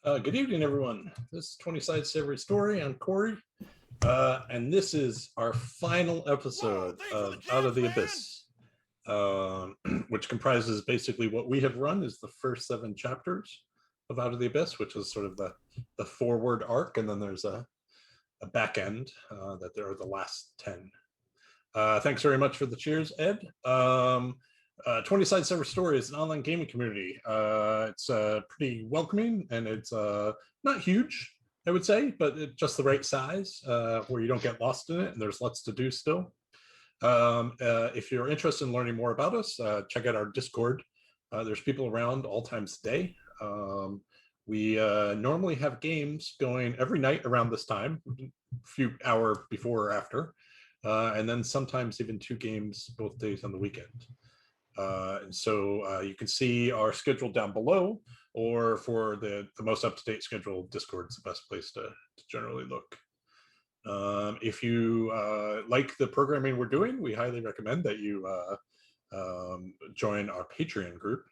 Good evening, everyone. This is 20 Sides to Every Story. I'm Corey, and this is our final episode of Out of the Abyss, which comprises basically what we have run is the first 7 chapters of Out of the Abyss, which is sort of the forward arc, and then there's a back end that there are the last 10. Thanks very much for the cheers, Ed. 20 Sides Every Story is an online gaming community. It's pretty welcoming, and it's not huge, I would say, but it's just the right size where you don't get lost in it, and there's lots to do still. If you're interested in learning more about us, check out our Discord. There's people around all times of day. We normally have games going every night around this time, a few hours before or after, and then sometimes even 2 games both days on the weekend. And so you can see our schedule down below, or for the most up-to-date schedule, Discord's the best place to generally look. If you like the programming we're doing, we highly recommend that you join our Patreon group.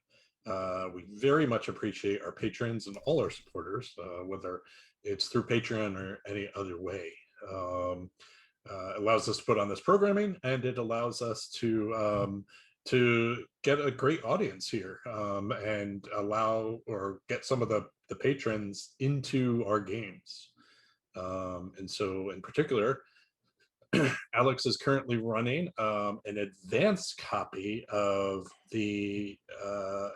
We very much appreciate our patrons and all our supporters, whether it's through Patreon or any other way. Allows us to put on this programming, and it allows us to get a great audience here, and allow or get some of the patrons into our games. And so in particular, Alex is currently running an advanced copy of the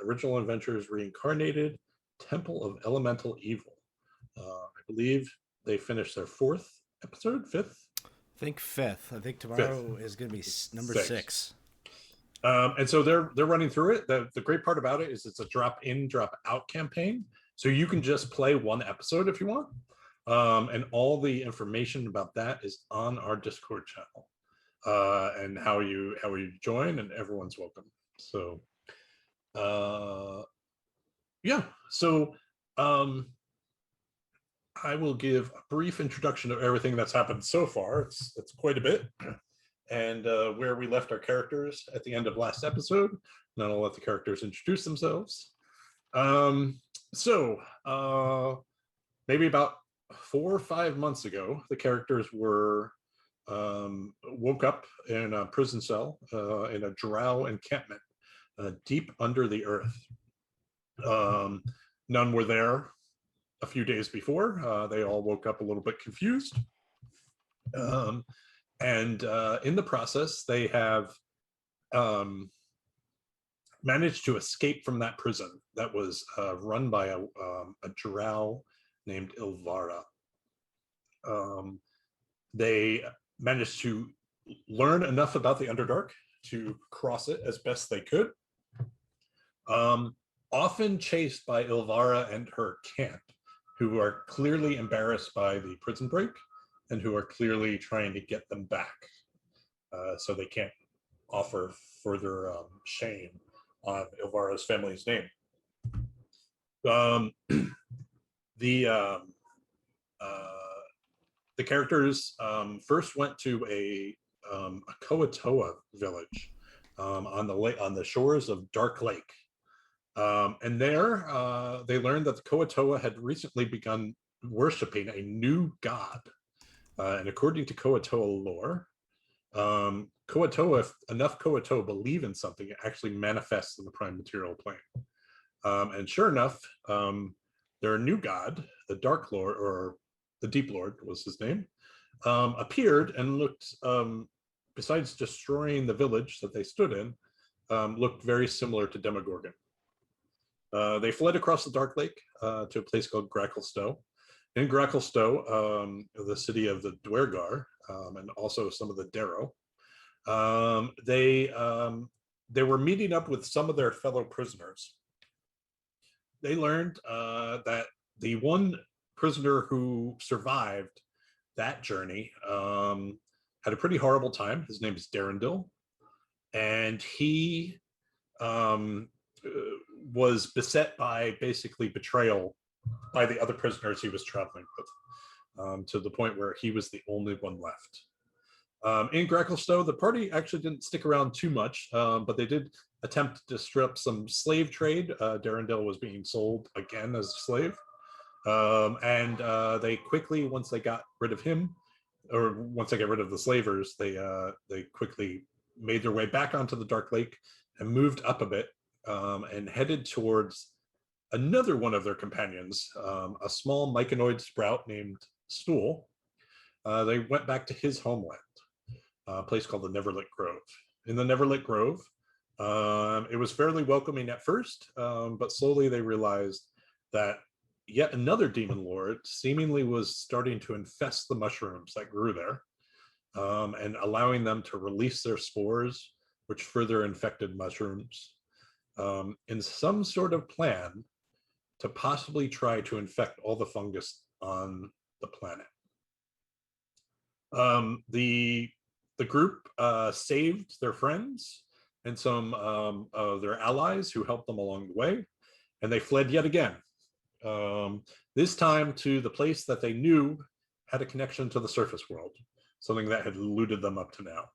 Original Adventures Reincarnated Temple of Elemental Evil. I believe they finished their 4th episode, 5th? I think 5th. I think tomorrow is going to be number 6. And so they're running through it. The great part about it is it's a drop in, drop out campaign. So you can just play 1 episode if you want. And all the information about that is on our Discord channel, and how you join, and everyone's welcome. So yeah, so I will give a brief introduction of everything that's happened so far. It's quite a bit. And where we left our characters at the end of last episode. And then I'll let the characters introduce themselves. So maybe about 4 or 5 months ago, the characters were woke up in a prison cell in a drow encampment deep under the earth. None were there a few days before. They all woke up a little bit confused. And in the process, they have managed to escape from that prison that was run by a drow named Ilvara. They managed to learn enough about the Underdark to cross it as best they could, often chased by Ilvara and her camp, who are clearly embarrassed by the prison break, and who are clearly trying to get them back, so they can't offer further shame on Ilvara's family's name. The characters first went to a Koatoa village on the shores of Dark Lake, and there they learned that the Koatoa had recently begun worshiping a new god. And according to Koatoa lore, if enough Koatoa believe in something, it actually manifests in the prime material plane. And sure enough, their new god, the Dark Lord, or the Deep Lord was his name, appeared and looked, besides destroying the village that they stood in, looked very similar to Demogorgon. They fled across the Dark Lake to a place called Gracklstow. In Gracklstow, the city of the Dwergar, and also some of the Darrow, they were meeting up with some of their fellow prisoners. They learned that the one prisoner who survived that journey had a pretty horrible time. His name is Darendil, and he was beset by basically betrayal by the other prisoners he was traveling with, to the point where he was the only one left. In Gracklstow, the party actually didn't stick around too much, but they did attempt to disrupt some slave trade. Darendil was being sold again as a slave. And they quickly, once they got rid of him, or once they get rid of the slavers, they quickly made their way back onto the Dark Lake and moved up a bit, and headed towards another one of their companions, a small myconoid sprout named Stool. They went back to his homeland, a place called the Neverlit Grove. In the Neverlit Grove, it was fairly welcoming at first, but slowly they realized that yet another demon lord seemingly was starting to infest the mushrooms that grew there, and allowing them to release their spores, which further infected mushrooms, in some sort of plan to possibly try to infect all the fungus on the planet. The group saved their friends and some of their allies who helped them along the way, and they fled yet again. This time to the place that they knew had a connection to the surface world, something that had eluded them up to now.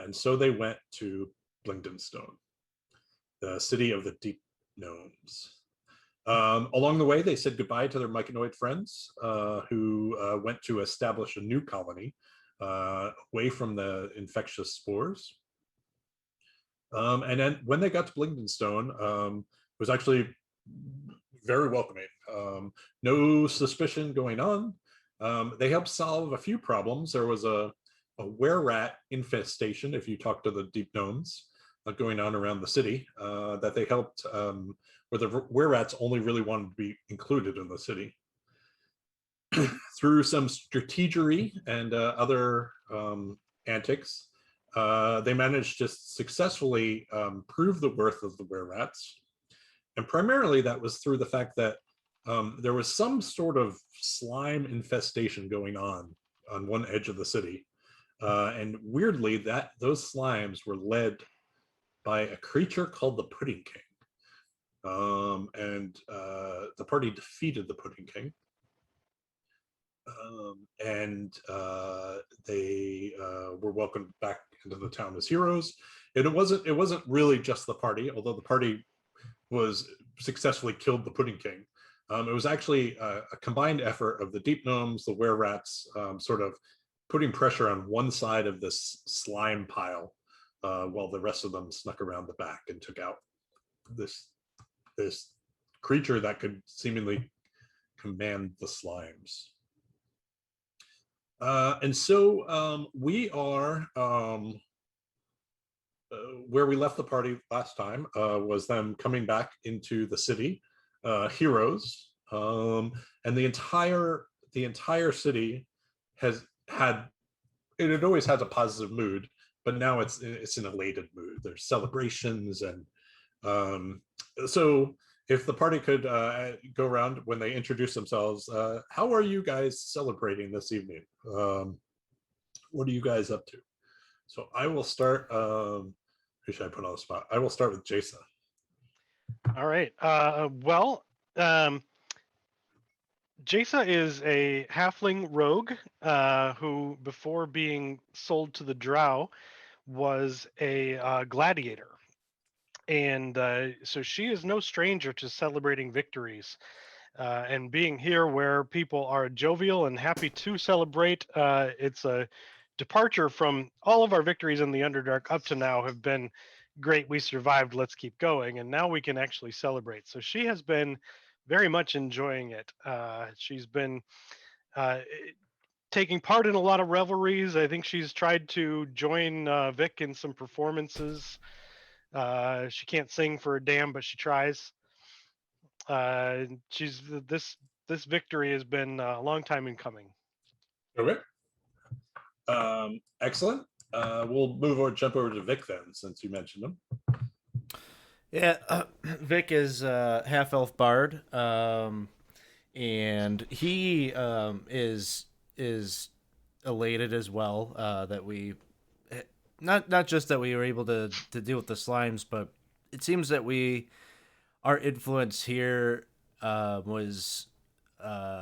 And so they went to Blingdenstone, the city of the deep gnomes. Along the way, they said goodbye to their myconoid friends, who went to establish a new colony away from the infectious spores. And then when they got to Blingdenstone, it was actually very welcoming. No suspicion going on. They helped solve a few problems. There was a were-rat infestation, if you talk to the deep gnomes, going on around the city, that they helped, where the were-rats only really wanted to be included in the city. Through some strategery and other antics, they managed to successfully prove the worth of the were-rats. And primarily that was through the fact that there was some sort of slime infestation going on one edge of the city. And weirdly, those slimes were led by a creature called the Pudding King. And the party defeated the Pudding King. And they were welcomed back into the town as heroes. And it wasn't really just the party, although the party was successfully killed the Pudding King. It was actually a combined effort of the deep gnomes, the were-rats, sort of putting pressure on one side of this slime pile, while the rest of them snuck around the back and took out this creature that could seemingly command the slimes. And so we are where we left the party last time, was them coming back into the city, heroes, and the entire city it always has a positive mood, but now it's an elated mood. There's celebrations, and so if the party could go around when they introduce themselves, how are you guys celebrating this evening? What are you guys up to? So I will start. Who should I put on the spot? I will start with Jason. All right. Jason is a halfling rogue who, before being sold to the Drow, was a gladiator. And so she is no stranger to celebrating victories. And being here where people are jovial and happy to celebrate, it's a departure from all of our victories in the Underdark up to now have been great. We survived. Let's keep going. And now we can actually celebrate. So she has been very much enjoying it. She's been taking part in a lot of revelries. I think she's tried to join Vic in some performances. She can't sing for a damn, but she tries. This victory has been a long time in coming. Okay. Excellent. We'll jump over to Vic then, since you mentioned him. Yeah, Vic is half elf bard, and he is elated as well that we not just that we were able to deal with the slimes, but it seems that our influence here was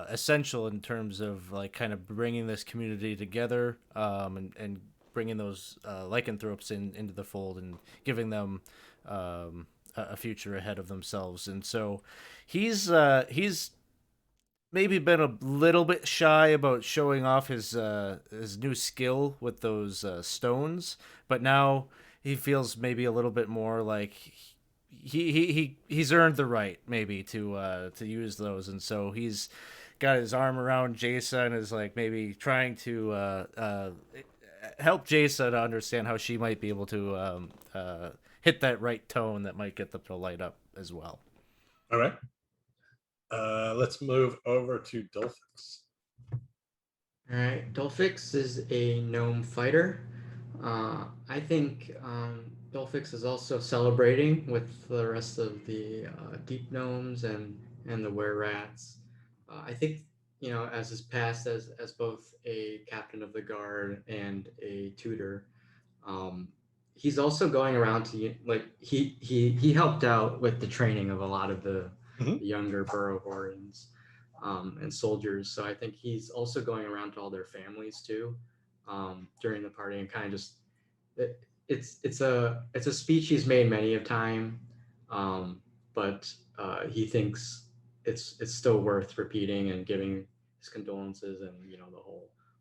essential in terms of like kind of bringing this community together, and bringing those lycanthropes into the fold and giving them a future ahead of themselves. And so he's maybe been a little bit shy about showing off his new skill with those stones, but now he feels maybe a little bit more like he's earned the right maybe to use those, and so he's got his arm around Jason and is like maybe trying to help Jason to understand how she might be able to hit that right tone that might get them to light up as well. All right. Let's move over to Dolphix. All right, Dolphix is a gnome fighter. I think Dolphix is also celebrating with the rest of the deep gnomes and the were rats. I think as his past as both a captain of the guard and a tutor, um, he's also going around to like he helped out with the training of a lot of the Mhm. younger Burrowhorns and soldiers. So I think he's also going around to all their families too during the party and kind of just it's a speech he's made many a time, but he thinks it's still worth repeating and giving his condolences and the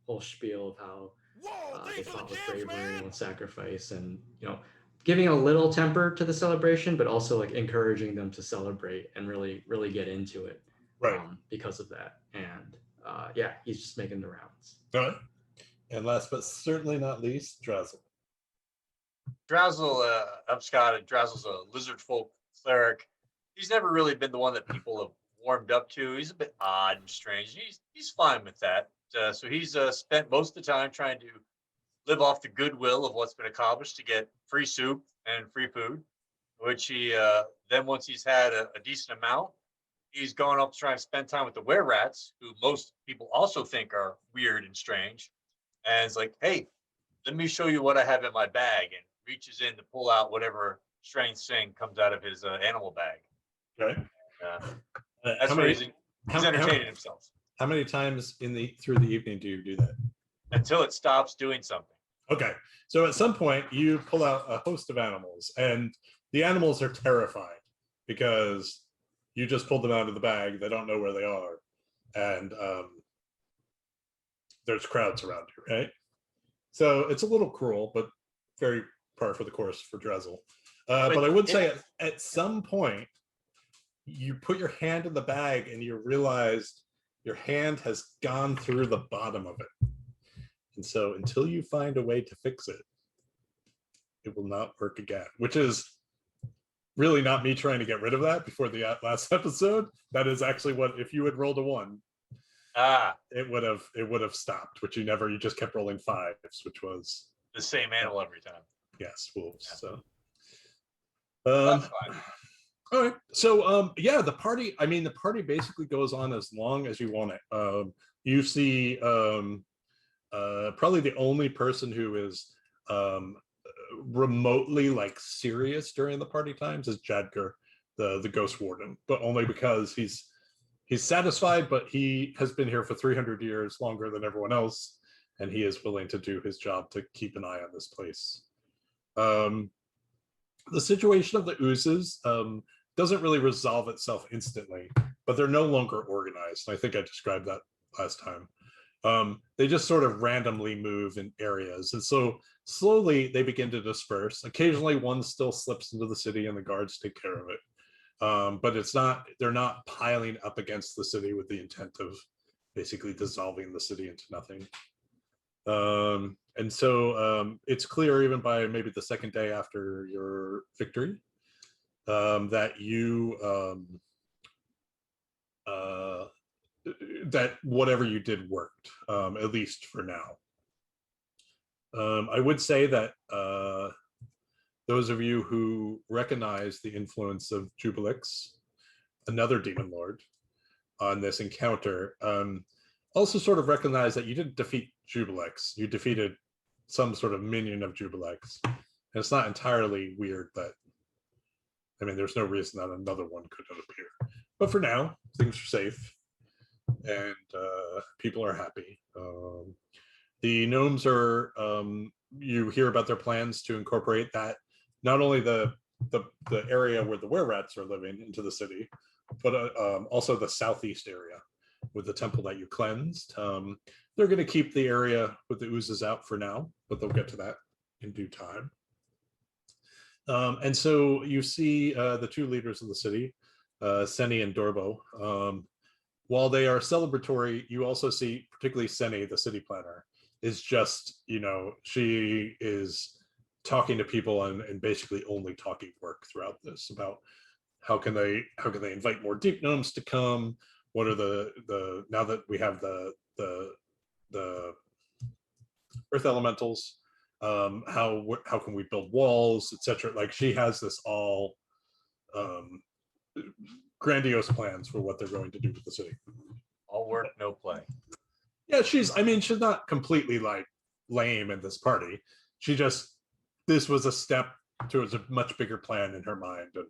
whole spiel of how they fought with bravery and with sacrifice and giving a little temper to the celebration, but also like encouraging them to celebrate and really get into it Right. because of that. And yeah, he's just making the rounds. All right. And last but certainly not least, Drazzle. Drazzle, I'm Scott, and Drazzle's a lizard folk cleric. He's never really been the one that people have warmed up to. He's a bit odd and strange. He's fine with that. So he's spent most of the time trying to live off the goodwill of what's been accomplished to get free soup and free food, which he then once he's had a decent amount, he's gone up to try and spend time with the were rats, who most people also think are weird and strange. And it's like, hey, let me show you what I have in my bag, and reaches in to pull out whatever strange thing comes out of his animal bag. Okay. That's where he's entertaining himself. How many times through the evening do you do that? Until it stops doing something. Okay. So at some point you pull out a host of animals, and the animals are terrified because you just pulled them out of the bag. They don't know where they are. And there's crowds around you, right? So it's a little cruel, but very par for the course for Drazzle. But I would say at some point, you put your hand in the bag and you realize your hand has gone through the bottom of it. And so until you find a way to fix it, it will not work again, which is really not me trying to get rid of that before the last episode. That is actually what, if you had rolled a 1, it would have stopped, which you just kept rolling 5s, which was the same animal every time. Yes, wolves. Yeah. So that's fine. All right. So yeah, the party basically goes on as long as you want it. You see probably the only person who is remotely like serious during the party times is Jadger, the ghost warden, but only because he's satisfied, but he has been here for 300 years, longer than everyone else, and he is willing to do his job to keep an eye on this place. The situation of the oozes doesn't really resolve itself instantly, but they're no longer organized. I think I described that last time. They just sort of randomly move in areas, and so slowly they begin to disperse. Occasionally one still slips into the city and the guards take care of it, but they're not piling up against the city with the intent of basically dissolving the city into nothing. And so it's clear even by maybe the second day after your victory that that whatever you did worked, at least for now. I would say that those of you who recognize the influence of Jubilix, another demon lord, on this encounter, also sort of recognize that you didn't defeat Jubilix. You defeated some sort of minion of Jubilix. And it's not entirely weird that, there's no reason that another one couldn't appear. But for now, things are safe and people are happy. The gnomes are, you hear about their plans to incorporate that, not only the area where the were rats are living into the city, but also the southeast area. with the temple that you cleansed. They're going to keep the area with the oozes out for now, but they'll get to that in due time. And so you see the two leaders of the city, Seni and Dorbo. While they are celebratory, you also see, particularly Seni, the city planner, is just, she is talking to people and basically only talking work throughout this about how can they invite more deep gnomes to come. What are the now that we have the earth elementals, how can we build walls, etc. Like, she has this all grandiose plans for what they're going to do with the city. All work, no play. Yeah, she's not completely like lame in this party. This was a step towards a much bigger plan in her mind, and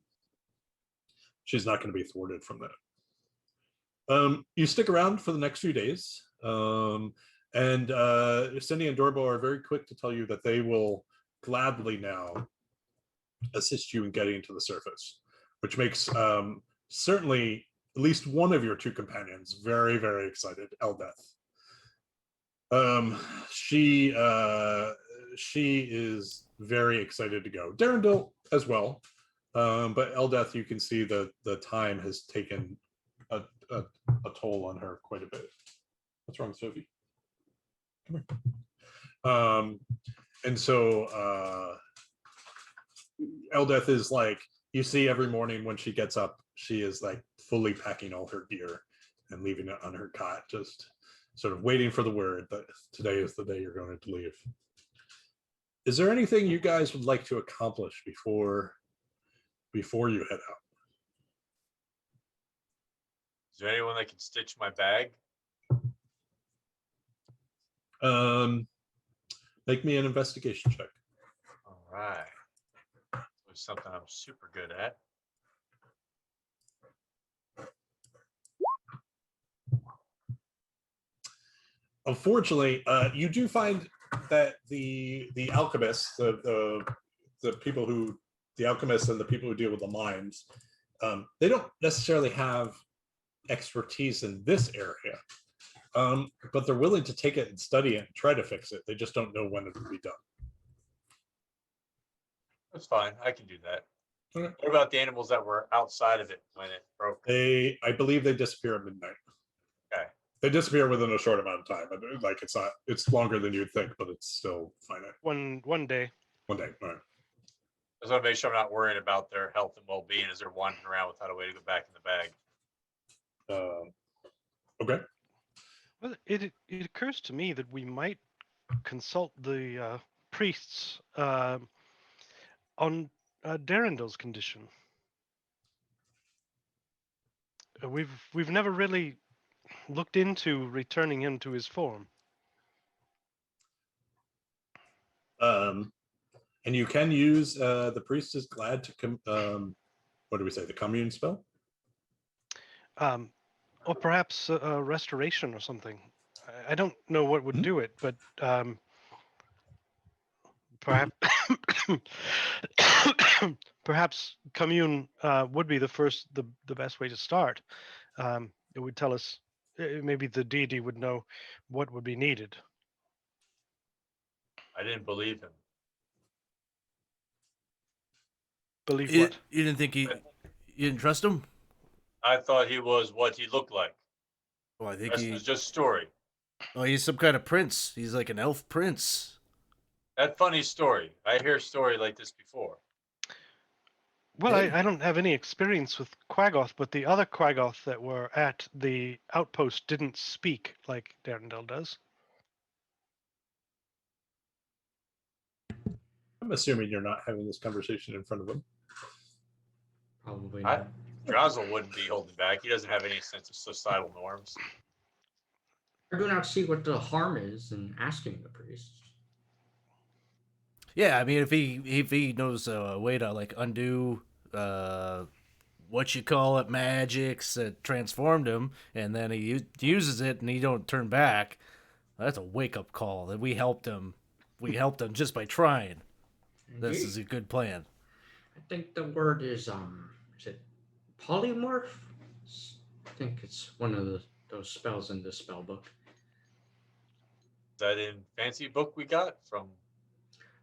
she's not going to be thwarted from that. You stick around for the next few days, and Cindy and Dorbo are very quick to tell you that they will gladly now assist you in getting to the surface, which makes certainly at least one of your two companions very, very excited, Eldeth. She is very excited to go. Darendil as well, but Eldeth, you can see the time has taken a toll on her quite a bit. What's wrong, Sophie? Come here. And so Eldeth is like, you see every morning when she gets up, she is like fully packing all her gear and leaving it on her cot, just sort of waiting for the word that today is the day you're going to leave. Is there anything you guys would like to accomplish before you head out? Is there anyone that can stitch my bag? Make me an investigation check. All right. It's something I'm super good at. Unfortunately, you do find that the alchemists, the people who, the alchemists and the people who deal with the mines, they don't necessarily have expertise in this area, but they're willing to take it and study it and try to fix it. They just don't know when it will be done. That's fine. I can do that. Okay. What about the animals that were outside of it when it broke? I believe they disappear at midnight. Okay. They disappear within a short amount of time. Like, it's longer than you'd think, but it's still finite. One day. One day. All right. I just want to make sure I'm not worrying about their health and well-being as they're wandering around without a way to go back in the bag. Okay. Well, it occurs to me that we might consult the priests on Darendil's condition. We've never really looked into returning him to his form. And you can use the priest is glad to what do we say, the commune spell? Or perhaps a restoration or something. I don't know what would do it, but perhaps perhaps commune would be the best way to start. It would tell us, maybe the deity would know what would be needed. I didn't believe him. Believe You what? didn't think you didn't trust him? I thought he was what he looked like. Well, I think This was just story. Oh, he's some kind of prince. He's like an elf prince. That funny story. I hear a story like this before. Well, Hey. I don't have any experience with Quaggoth, but the other Quaggoth that were at the outpost didn't speak like Darendil does. I'm assuming you're not having this conversation in front of him. Probably I- not. Drazel wouldn't be holding back. He doesn't have any sense of societal norms. I do not see what the harm is in asking the priest. Yeah, I mean, if he knows a way to like undo what you call it, magics that transformed him, and then he uses it and he don't turn back, that's a wake up call. That we helped him. We helped him just by trying. This Indeed. is a good plan. I think the word is it polymorph? I think it's one of those spells in the spell book. Is that in fancy book we got from?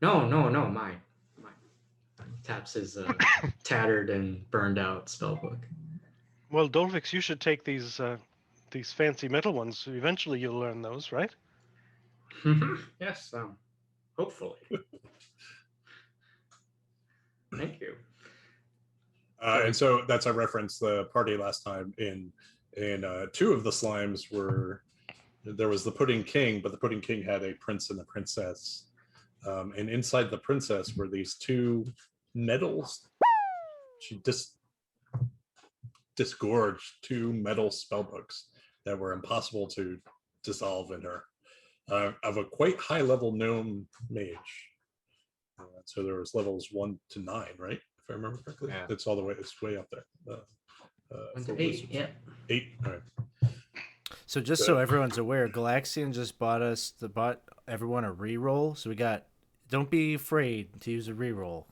No, mine. Taps his tattered and burned out spell book. Well, Dolvix, you should take these fancy metal ones. Eventually, you'll learn those, right? Yes, hopefully. Thank you. And so that's a reference the party last time in two of the slimes were there was the Pudding King, but the Pudding King had a prince and a princess. And inside the princess were these two medals. She disgorged two metal spellbooks that were impossible to dissolve in her, of a quite high level gnome mage. So there was levels 1 to 9, right? If I remember correctly, Yeah. it's all the way. It's way up there. 1 for to 8. wizards. Yeah. 8. All right. So just so everyone's aware, Galaxian just bought everyone a reroll. So we got. Don't be afraid to use a reroll.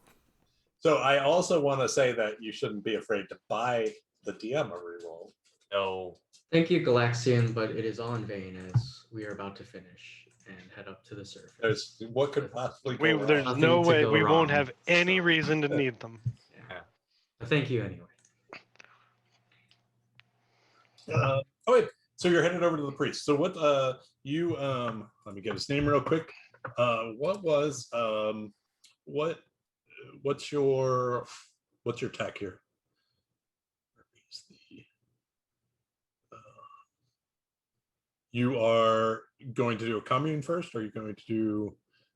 So I also want to say that you shouldn't be afraid to buy the DM a reroll. No. Thank you, Galaxian, but it is all in vain as we are about to finish and head up to the surface. There's what could possibly go wrong? There's Nothing no to way go we won't wrong, have any so- reason to need them. Yeah. But thank you anyway. Oh wait, so you're headed over to the priest. So what you let me get his name real quick. What was what's your tech here? You are going to do a commune first, or are you going to do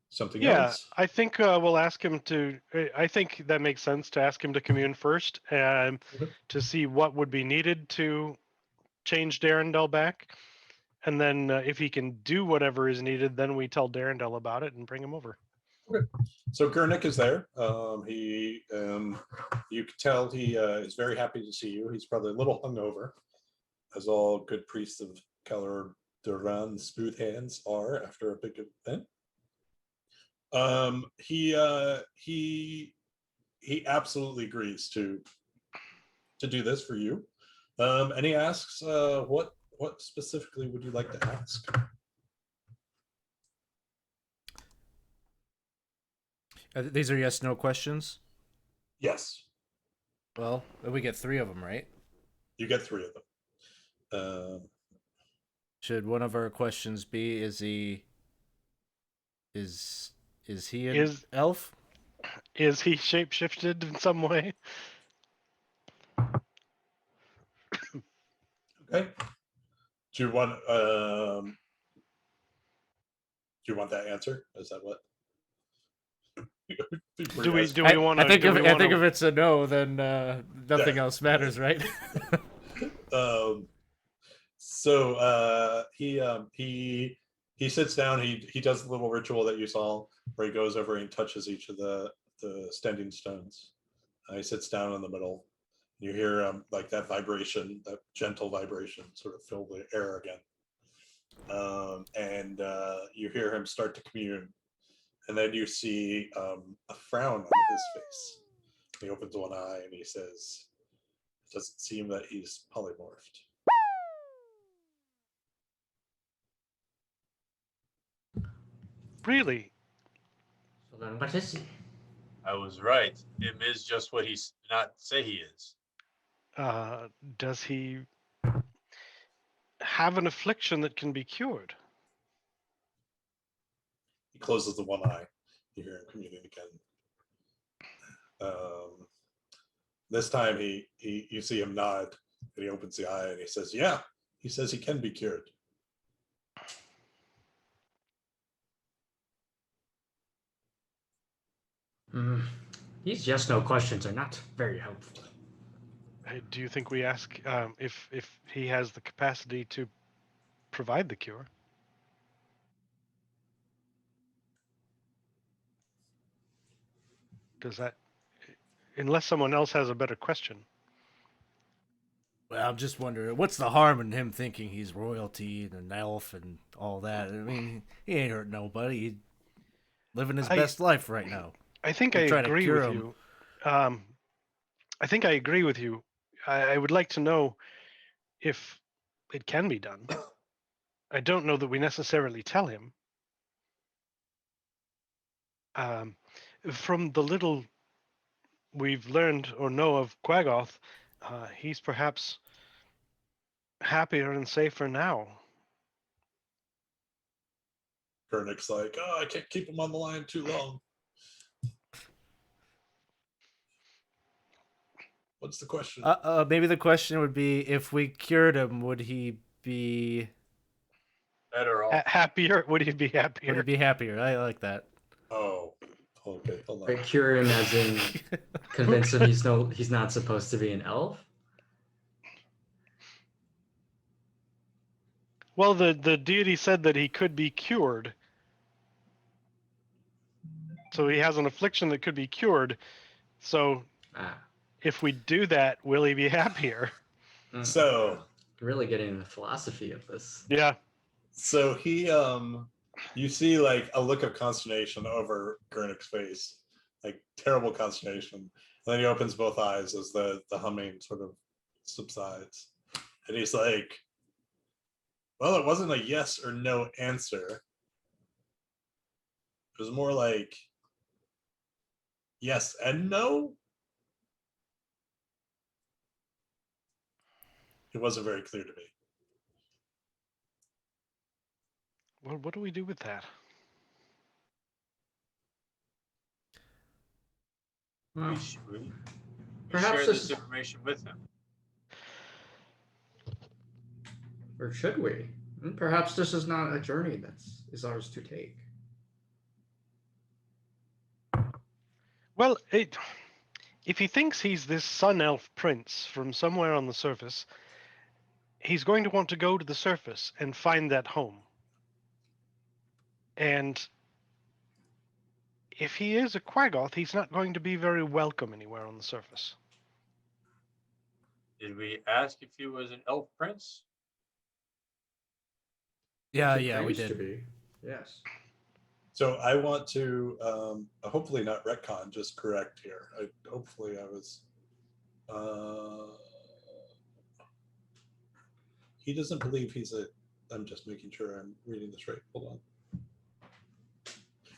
something else? I think we'll ask him to. I think that makes sense to ask him to commune first, and to see what would be needed to change Darendel back, and then if he can do whatever is needed, then we tell Darendel about it and bring him over. Okay. So Gurnik is there. He you can tell he is very happy to see you. He's probably a little hungover, as all good priests of Keller Durvan smooth hands are after a big event. He absolutely agrees to do this for you. And he asks, what specifically would you like to ask? These are yes/no questions. Yes, Well, we get 3 of them, right? you get 3 of them. Should one of our questions be is he an elf? Is he shapeshifted in some way? Okay. Do you want that answer? Is that what? Do we want to? I think if it's a no, then nothing else matters, right? So he sits down. He does the little ritual that you saw, where he goes over and touches each of the standing stones. He sits down in the middle. You hear like that vibration, that gentle vibration, sort of fill the air again. And you hear him start to commune, and then you see a frown on his face. He opens one eye and he says, "It doesn't seem that he's polymorphed." Really? So then what is he? I was right. Him is just what he's not say he is. Does he have an affliction that can be cured? He closes the one eye. You hear him communing again. This time you see him nod, and he opens the eye and he says, "Yeah." He says he can be cured. These yes/no questions are not very helpful. Do you think we ask if he has the capacity to provide the cure? Does that, unless someone else has a better question? Well, I'm just wondering, what's the harm in him thinking he's royalty and an elf and all that? I mean, he ain't hurt nobody. He's living his best life right now. I think We're I trying to agree cure with him. you. I think I agree with you. I would like to know if it can be done. I don't know that we necessarily tell him. From the little we've learned or know of Quagoth, he's perhaps happier and safer now. Gurnick's like, oh, I can't keep him on the line too long. What's the question? Maybe the question would be, if we cured him, would he be Better off. Happier? Would he be happier? would he be happier? I like that. Oh, okay, hold on. Right, cure him as in convince him he's not supposed to be an elf. Well, the deity said that he could be cured. So he has an affliction that could be cured. So if we do that, will he be happier? So really getting into the philosophy of this. Yeah. So he, you see like a look of consternation over Gurnick's face, like terrible consternation. And then he opens both eyes as the humming sort of subsides. And he's like, well, it wasn't a yes or no answer. It was more like yes and no. It wasn't very clear to me. Well, what do we do with that? Well, We perhaps share this this information with him. or should we? Perhaps this is not a journey that is ours to take. Well, if he thinks he's this sun elf prince from somewhere on the surface, he's going to want to go to the surface and find that home. And if he is a Quagoth, he's not going to be very welcome anywhere on the surface. Did we ask if he was an elf prince? Yeah, He we claims to did. be. Yes. So I want to hopefully not retcon, just correct here. Hopefully I was. He doesn't believe he's a. I'm just making sure I'm reading this right. Hold on.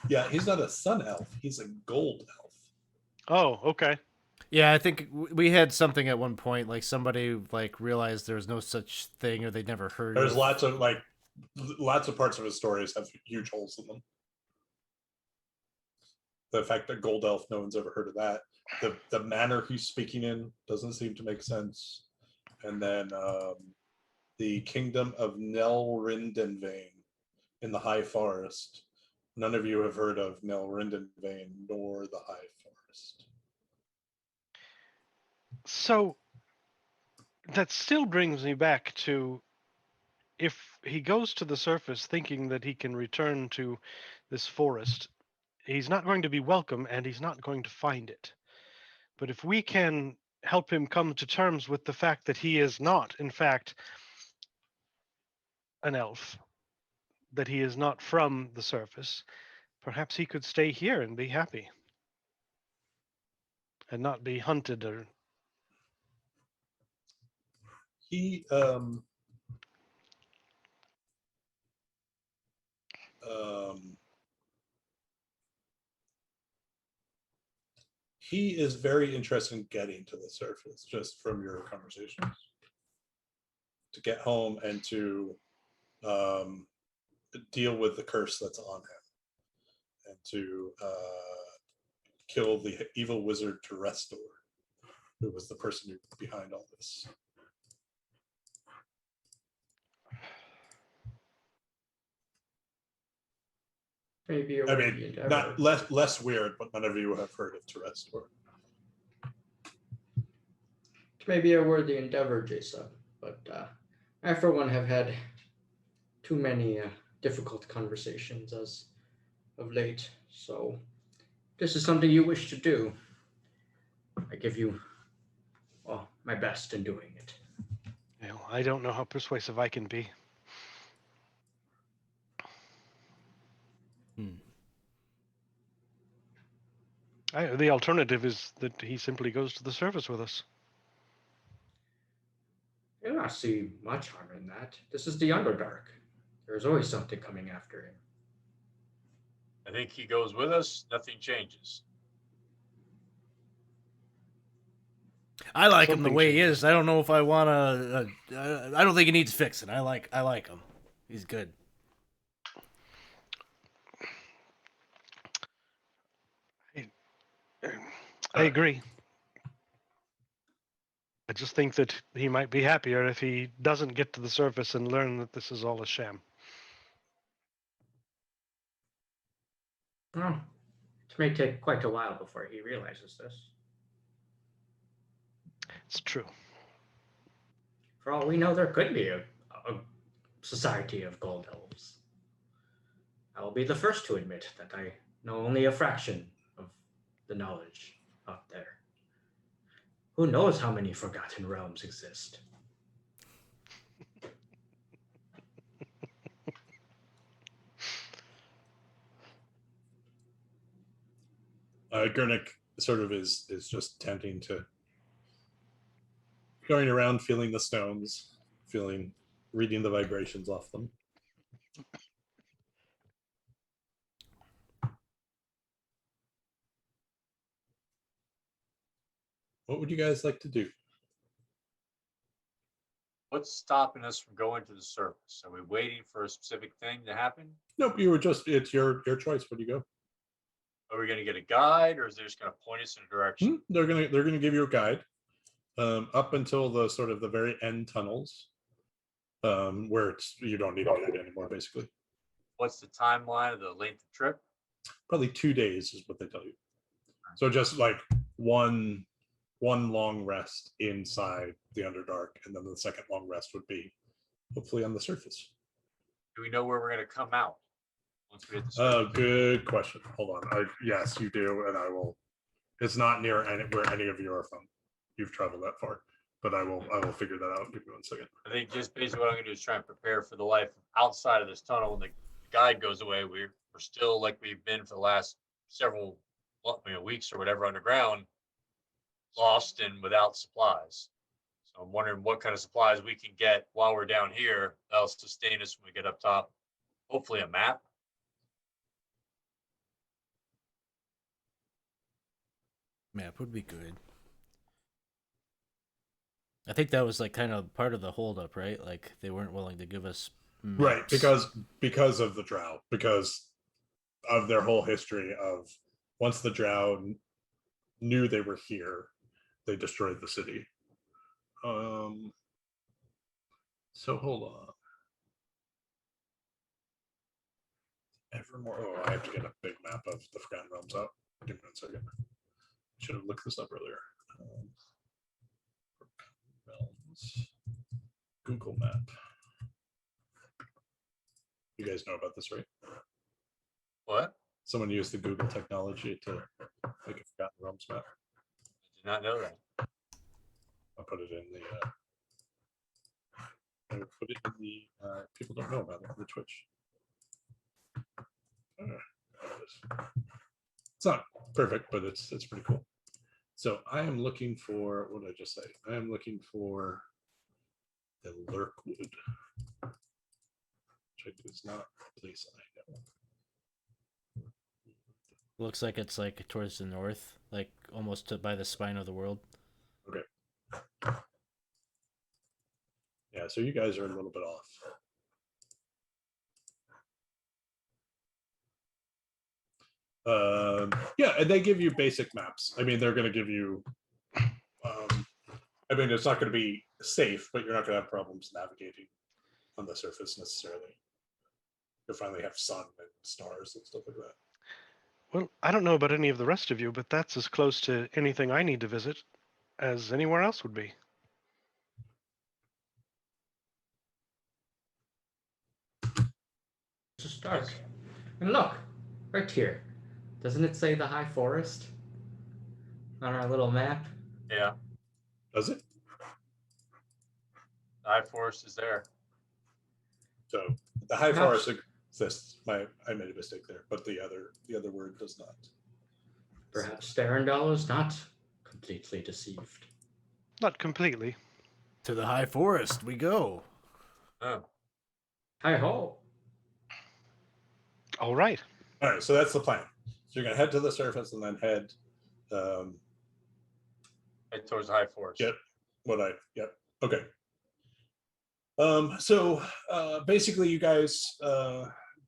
Yeah, he's not a sun elf. He's a gold elf. Oh, okay. Yeah, I think we had something at one point, like somebody like realized there was no such thing, or they'd never heard. There's lots of parts of his stories have huge holes in them. The fact that gold elf, no one's ever heard of that. The manner he's speaking in doesn't seem to make sense. And then the kingdom of Nelrindenvane in the High Forest. None of you have heard of Nelrindenvane nor the High Forest. So that still brings me back to, if he goes to the surface thinking that he can return to this forest, he's not going to be welcome and he's not going to find it. But if we can help him come to terms with the fact that he is not, in fact, an elf, that he is not from the surface, perhaps he could stay here and be happy and not be hunted or. He he is very interested in getting to the surface, just from your conversations, to get home and to deal with the curse that's on him, and to kill the evil wizard Terestor, who was the person behind all this. Maybe I mean, not less weird, but none of you have heard of Terestor. Maybe a worthy endeavor, Jason. But I, for one, have had too many difficult conversations as of late. So, if this is something you wish to do, I give you my best in doing it. Well, I don't know how persuasive I can be. The alternative is that he simply goes to the surface with us. Yeah, not see much harm in that. This is the Underdark. There's always something coming after him. I think he goes with us. Nothing changes. I like him the Something way he changes. is. I don't know if I want to. I don't think he needs fixing. I like him. He's good. I agree. I just think that he might be happier if he doesn't get to the surface and learn that this is all a sham. Oh, it may take quite a while before he realizes this. It's true. For all we know, there could be a society of gold elves. I will be the first to admit that I know only a fraction of the knowledge out there. Who knows how many forgotten realms exist? Gurnik sort of is just tending to going around, feeling the stones, reading the vibrations off them. What would you guys like to do? What's stopping us from going to the surface? Are we waiting for a specific thing to happen? Nope, it's your choice. Where do you go? Are we going to get a guide, or is they just going to point us in a direction? They're gonna give you a guide up until the sort of the very end tunnels, where you don't need a guide anymore. Basically, What's the timeline of the length of trip? probably 2 days is what they tell you. So just like one long rest inside the Underdark, and then the second long rest would be hopefully on the surface. Do we know where we're going to come out once we hit the surface? Good question. Hold on. Yes, you do, and I will. It's not near where any of you are from. You've traveled that far, but I will figure that out. Give me 1 second. I think just basically what I'm going to do is try and prepare for the life outside of this tunnel. When the guide goes away, we're still like we've been for the last several weeks or whatever underground, lost and without supplies. So I'm wondering what kind of supplies we can get while we're down here that'll sustain us when we get up top. Hopefully a map. Map would be good. I think that was like kind of part of the holdup, right? Like they weren't willing to give us maps. Right, because of the Drow, because of their whole history of once the Drow knew they were here, they destroyed the city. So hold on. Evermore. Oh, I have to get a big map of the Forgotten Realms out. Give me 1 second. Should have looked this up earlier. Realms. Google Map. You guys know about this, right? What? Someone used the Google technology to make a Forgotten Realms map. I did not know that. I'll put it in the. I put it in the. People don't know about it on the Twitch. There it is. It's not perfect, but it's pretty cool. So I am looking for, what did I just say? I am looking for the Lurkwood, which is not a place I know. Looks like it's like towards the north, like almost by the spine of the world. Okay. Yeah, so you guys are a little bit off. Yeah, and they give you basic maps. I mean, they're going to give you. I mean, it's not going to be safe, but you're not going to have problems navigating on the surface necessarily. You'll finally have sun and stars and stuff like that. Well, I don't know about any of the rest of you, but that's as close to anything I need to visit as anywhere else would be. It's just dark. And look, right here. Doesn't it say the High Forest on our little map? Yeah, Does it? the High Forest is there. So the High Perhaps- Forest exists. I made a mistake there, but the other word does not. Perhaps Starendal is not completely deceived. Not completely. To the high forest we go. Oh. Hi ho. All right. All right, so that's the plan. So you're gonna head to the surface and then head. Head towards the high forest. Yep. Yep. Okay. So basically, you guys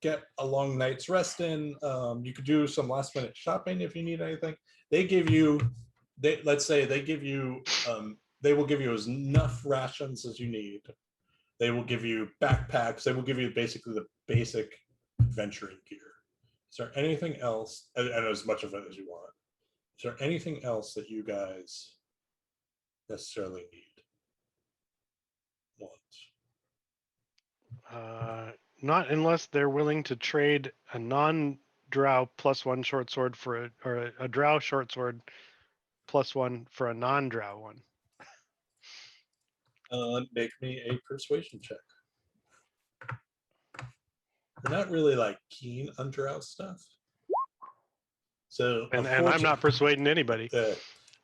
get a long night's rest in. You could do some last minute shopping if you need anything. They give you, let's say they give you, they will give you as enough rations as you need. They will give you backpacks. They will give you basically the basic adventuring gear. Is there anything else, and as much of it as you want? Is there anything else that you guys necessarily need? Want? Not unless they're willing to trade a non-drow +1 short sword for a drow short sword +1 for a non-drow one. Make me a persuasion check. They're not really like keen on drow stuff. So And I'm not persuading anybody.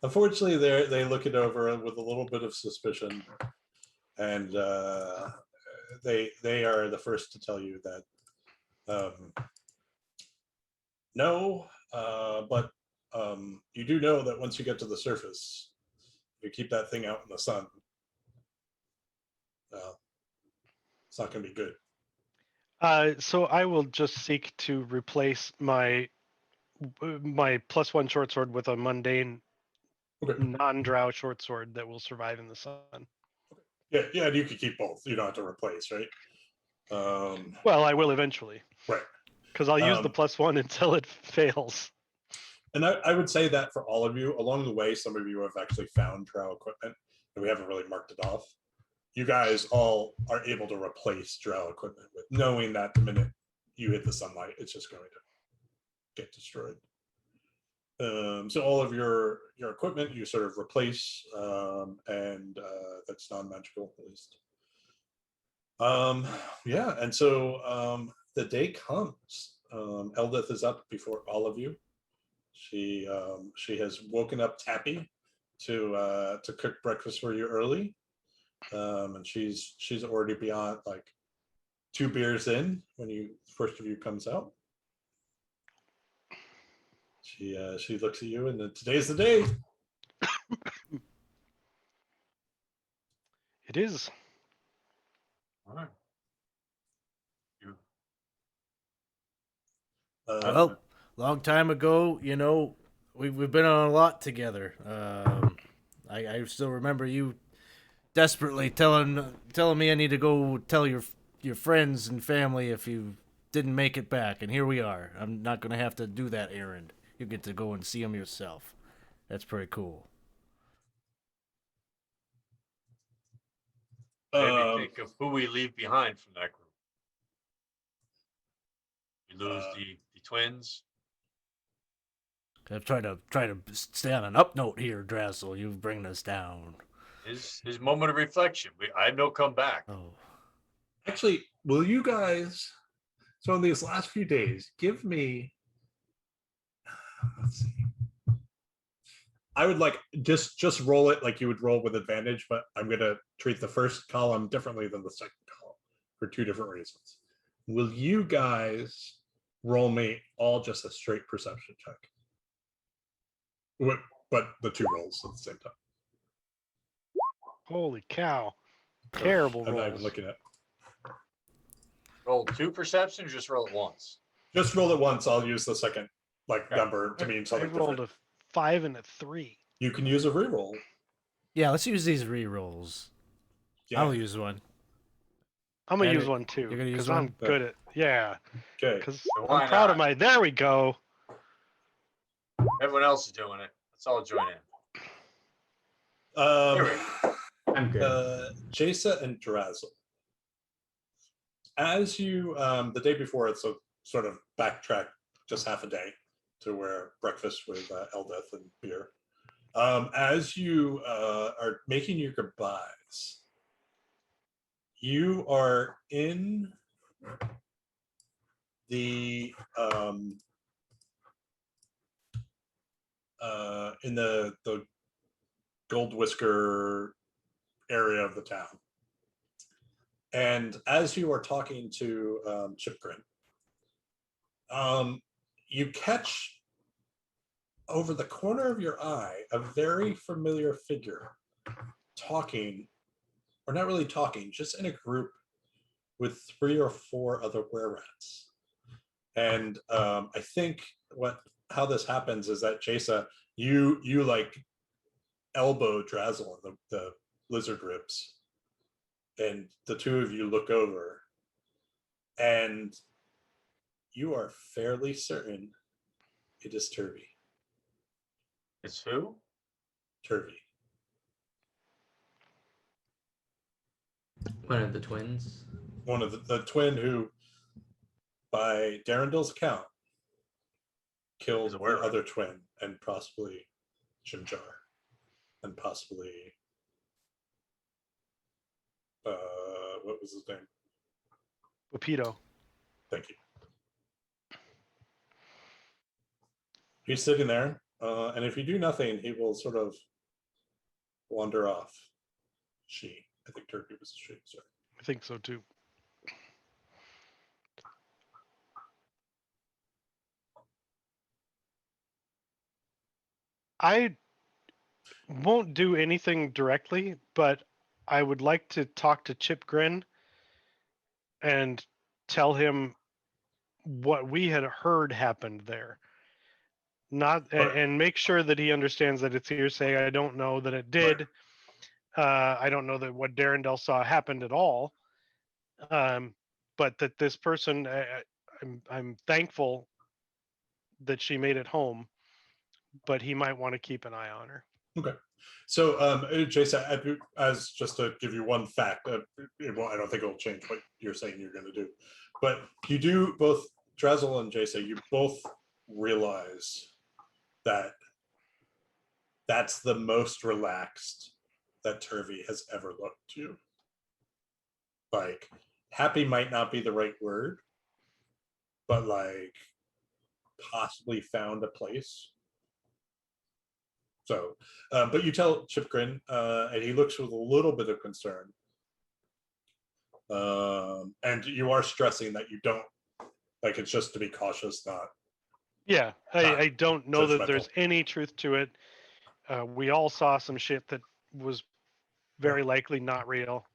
Unfortunately, they look it over with a little bit of suspicion, and they are the first to tell you that no, but you do know that once you get to the surface, if you keep that thing out in the sun, it's not going to be good. So I will just seek to replace my +1 short sword with a mundane non-drow short sword that will survive in the sun. Yeah, and you could keep both. You don't have to replace, right? Well, I will eventually. Right. Because I'll use the +1 until it fails. And I would say that for all of you, along the way, some of you have actually found drow equipment, and we haven't really marked it off. You guys all are able to replace drow equipment with knowing that the minute you hit the sunlight, it's just going to get destroyed. So all of your equipment you sort of replace, and that's non-magical at least. Yeah, and so the day comes. Eldith is up before all of you. She has woken up Tappy to cook breakfast for you early, and she's already beyond like 2 beers in when you first of you comes out. She looks at you and then today's the day. It is. All right. You. Well, long time ago, you know, we've been on a lot together. I still remember you desperately telling me I need to go tell your friends and family if you didn't make it back, and here we are. I'm not gonna have to do that errand. You get to go and see them yourself. That's pretty cool. Maybe think of who we leave behind from that group. We lose the twins. I'm trying to stay on an up note here, Drassel. You've bringing us down. His moment of reflection. I have no comeback. Oh, Actually, will you guys? So in these last few days, give me. Let's see. I would like just roll it like you would roll with advantage, but I'm gonna treat the first column differently than the second column for 2 different reasons. Will you guys roll me all just a straight perception check? But the 2 rolls at the same time. Holy cow. Terrible I'm not even rolls. looking at. Roll 2 perception, or just roll it once. Just roll it once. I'll use the second number to mean I something rolled different. a 5 and a 3. You can use a reroll. yeah. Let's use these re-rolls. Yeah. I'll use one. I'm gonna Edit. use one too. You're gonna use because one? I'm good at Okay. Because So why I'm proud not? of my. There we go. Everyone else is doing it. Let's all join in. I'm good. Jasa and Drazzle. As you the day before, it's a sort of backtrack just half a day to where breakfast with Eldeth and beer. As you are making your goodbyes, you are in the Gold Whisker area of the town. And as you are talking to Chipgrin, you catch over the corner of your eye a very familiar figure talking, or not really talking, just in a group with 3 or 4 other were-rats. And I think how this happens is that Jasa, you like elbow Drazzle in the lizard ribs, and the 2 of you look over, and you are fairly certain it is Turvy. It's who? Turvy. One of the twins. One of the twin who, by Darrendel's account, killed He's the aware of it. other twin, and possibly Jimjar, and possibly what was his name? Rapido. Thank you. He's sitting there, and if you do nothing, he will sort of wander off. She, I think Turkey was a she, sorry. I think so too. I won't do anything directly, but I would like to talk to Chip Grin and tell him what we had heard happened there. And make sure that he understands that it's hearsay. I don't know that it did. I don't know that what Darrendel saw happened at all. But that this person, I'm thankful that she made it home, but he might want to keep an eye on her. Okay. So, Jason, as just to give you one fact, I don't think it'll change what you're saying you're going to do, but you do, both Drazzle and Jason, you both realize that that's the most relaxed that Turvy has ever looked to you. Like, happy might not be the right word, but like possibly found a place. So, but you tell Chipgrin, and he looks with a little bit of concern. And you are stressing that you don't, like, it's just to be cautious, not. Yeah, I don't know that there's judgmental. any truth to it. We all saw some shit that was very likely not real.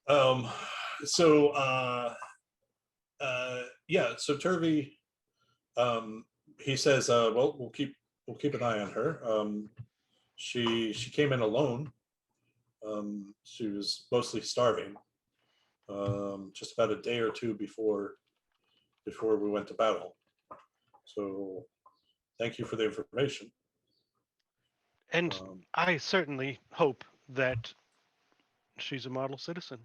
So Turvy, he says, well, we'll keep an eye on her. She came in alone. She was mostly starving. Just about a day or 2 before we went to battle. So thank you for the information. And I certainly hope that she's a model citizen.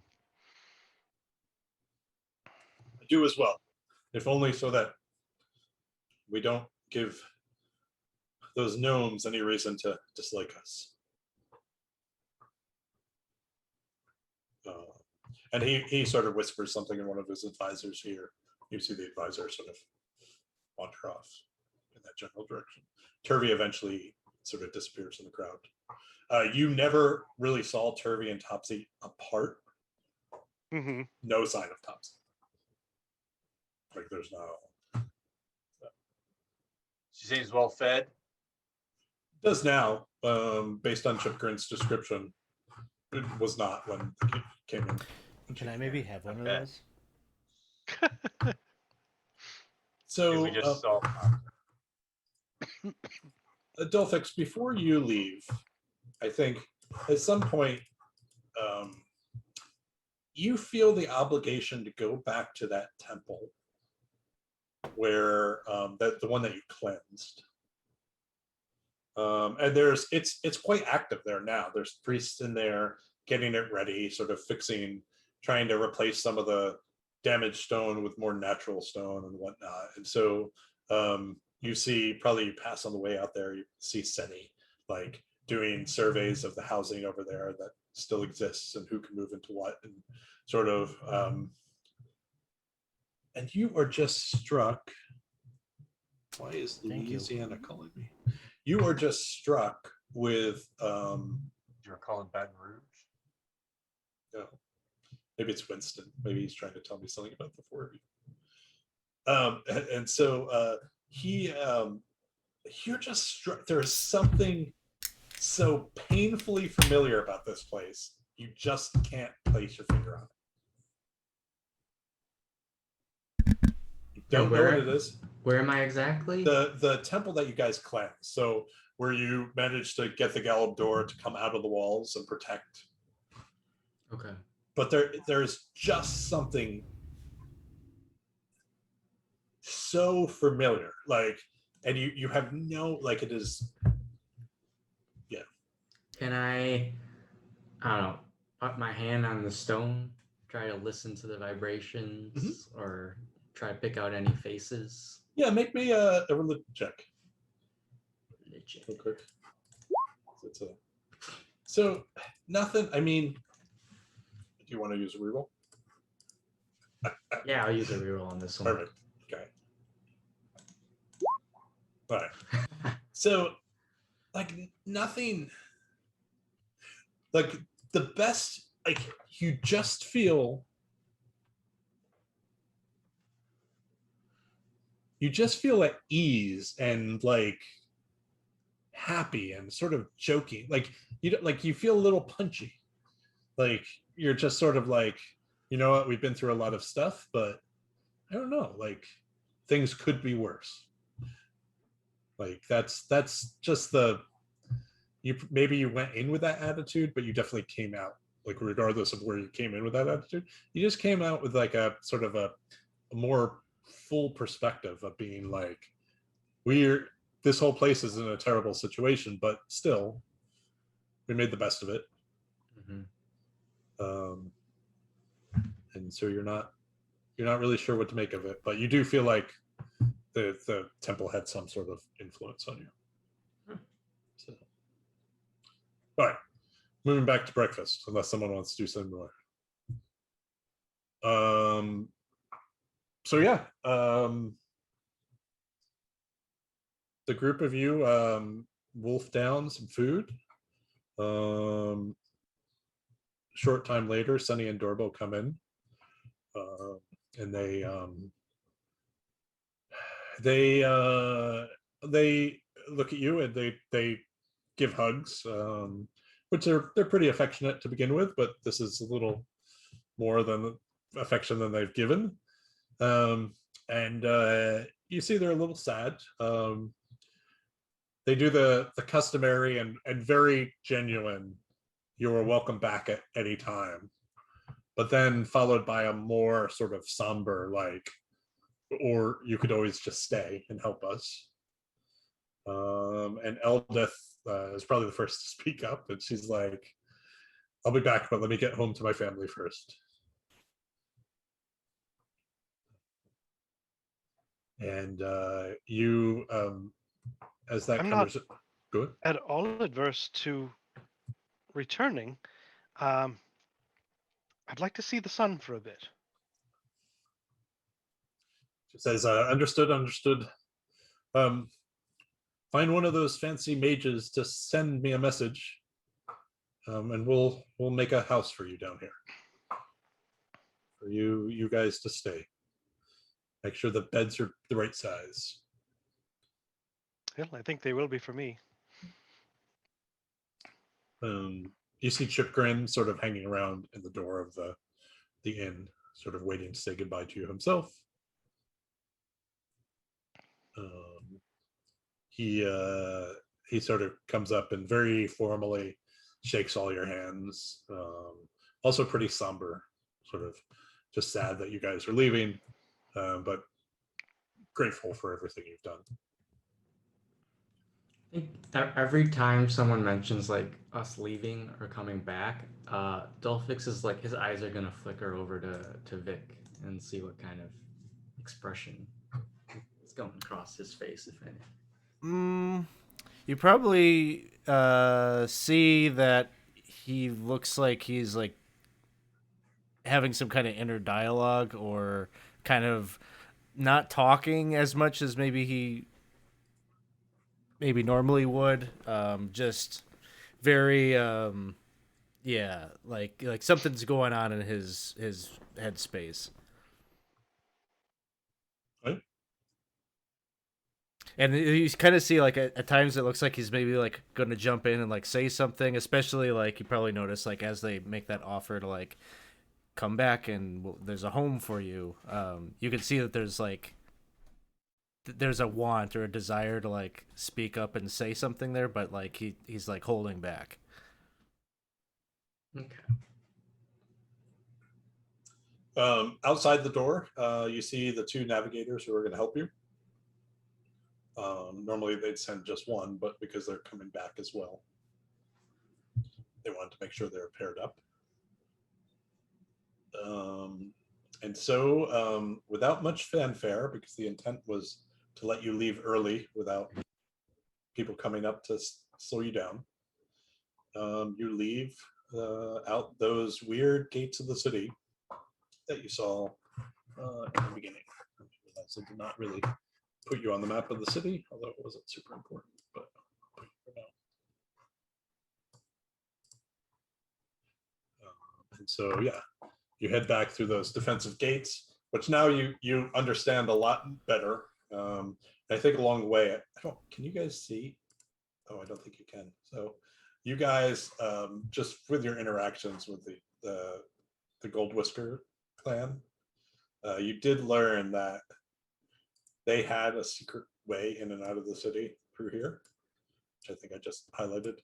I do as well, if only so that we don't give those gnomes any reason to dislike us. And he sort of whispers something in one of his advisors here. You see the advisor sort of wander off in that general direction. Turvy eventually sort of disappears in the crowd. You never really saw Turvy and Topsy apart. Mm-hmm. No sign of Topsy. Like, there's no. She seems well fed. Does now, based on Chipgrin's description. It was not when he came in. Can I maybe have one of Okay. those? So, We just saw. Delphix, before you leave, I think at some point you feel the obligation to go back to that temple where the one that you cleansed. And it's quite active there now. There's priests in there getting it ready, sort of trying to replace some of the damaged stone with more natural stone and whatnot. And so you see, probably you pass on the way out there, you see Seni like doing surveys of the housing over there that still exists and who can move into what, and sort of and you are just struck. Why is Thank you. Louisiana calling me? You are just struck with you were calling Baton Rouge. No. Maybe it's Winston. Maybe he's trying to tell me something about the four of you. And so he, you're just struck. There's something so painfully familiar about this place. You just can't place your finger on it. You don't know what it is. Where am I exactly? The temple that you guys cleansed. So where you managed to get the Gallop door to come out of the walls and protect. Okay. But there's just something so familiar, like, and you have no, like, it is. Yeah. Can I don't know, put my hand on the stone, try to listen to the vibrations, or try to pick out any faces? Yeah, make me a religion check. Religion. Real quick. So nothing. I mean, do you want to use a reroll? Yeah, I'll use a reroll on this one. Perfect. Okay. All right. So, like, nothing. Like, the best. Like, you just feel. You just feel at ease and like happy and sort of joking. Like you don't, like, you feel a little punchy. Like you're just sort of like, you know what, we've been through a lot of stuff, but I don't know, like things could be worse. Like that's just the, you maybe you went in with that attitude, but you definitely came out, like regardless of where you came in with that attitude, you just came out with like a sort of a more full perspective of being like, this whole place is in a terrible situation, but still we made the best of it. And so you're not really sure what to make of it, but you do feel like the temple had some sort of influence on you. So, all right, moving back to breakfast, unless someone wants to do something more. So yeah, the group of you wolf down some food. Short time later, Sunny and Dorbo come in, and they look at you and they give hugs, which they're pretty affectionate to begin with, but this is a little more than affection than they've given. And you see they're a little sad. They do the customary and very genuine, you are welcome back at any time, but then followed by a more sort of somber, like, or you could always just stay and help us. And Eldith is probably the first to speak up, and she's like, I'll be back, but let me get home to my family first. And you, as that I'm conversation, good. At all adverse to returning. I'd like to see the sun for a bit. She says, understood. Find one of those fancy mages to send me a message, and we'll make a house for you down here for you guys to stay. Make sure the beds are the right size. Well, I think they will be for me. You see Chip Grin sort of hanging around in the door of the inn, sort of waiting to say goodbye to you himself. He sort of comes up and very formally shakes all your hands. Also pretty somber, sort of just sad that you guys are leaving, but grateful for everything you've done. I think every time someone mentions like us leaving or coming back, Dolphix is like, his eyes are gonna flicker over to Vic and see what kind of expression is going across his face, if any. You probably see that he looks like he's like having some kind of inner dialogue, or kind of not talking as much as maybe he normally would. Just very yeah, like something's going on in his headspace. Right? And you kind of see like at times it looks like he's maybe like going to jump in and like say something, especially like you probably notice like as they make that offer to like come back and there's a home for you. You can see that there's like there's a want or a desire to like speak up and say something there, but like he's like holding back. Okay. Outside the door, you see the two navigators who are going to help you. Normally they'd send just one, but because they're coming back as well, they wanted to make sure they're paired up. And so, without much fanfare, because the intent was to let you leave early without people coming up to slow you down, you leave out those weird gates of the city that you saw in the beginning. I realized I did not really put you on the map of the city, although it wasn't super important, but I'll put you for now. And so, yeah, you head back through those defensive gates, which now you understand a lot better. I think along the way, can you guys see? Oh, I don't think you can. So you guys, just with your interactions with the Gold Whisker clan, you did learn that they had a secret way in and out of the city through here, which I think I just highlighted.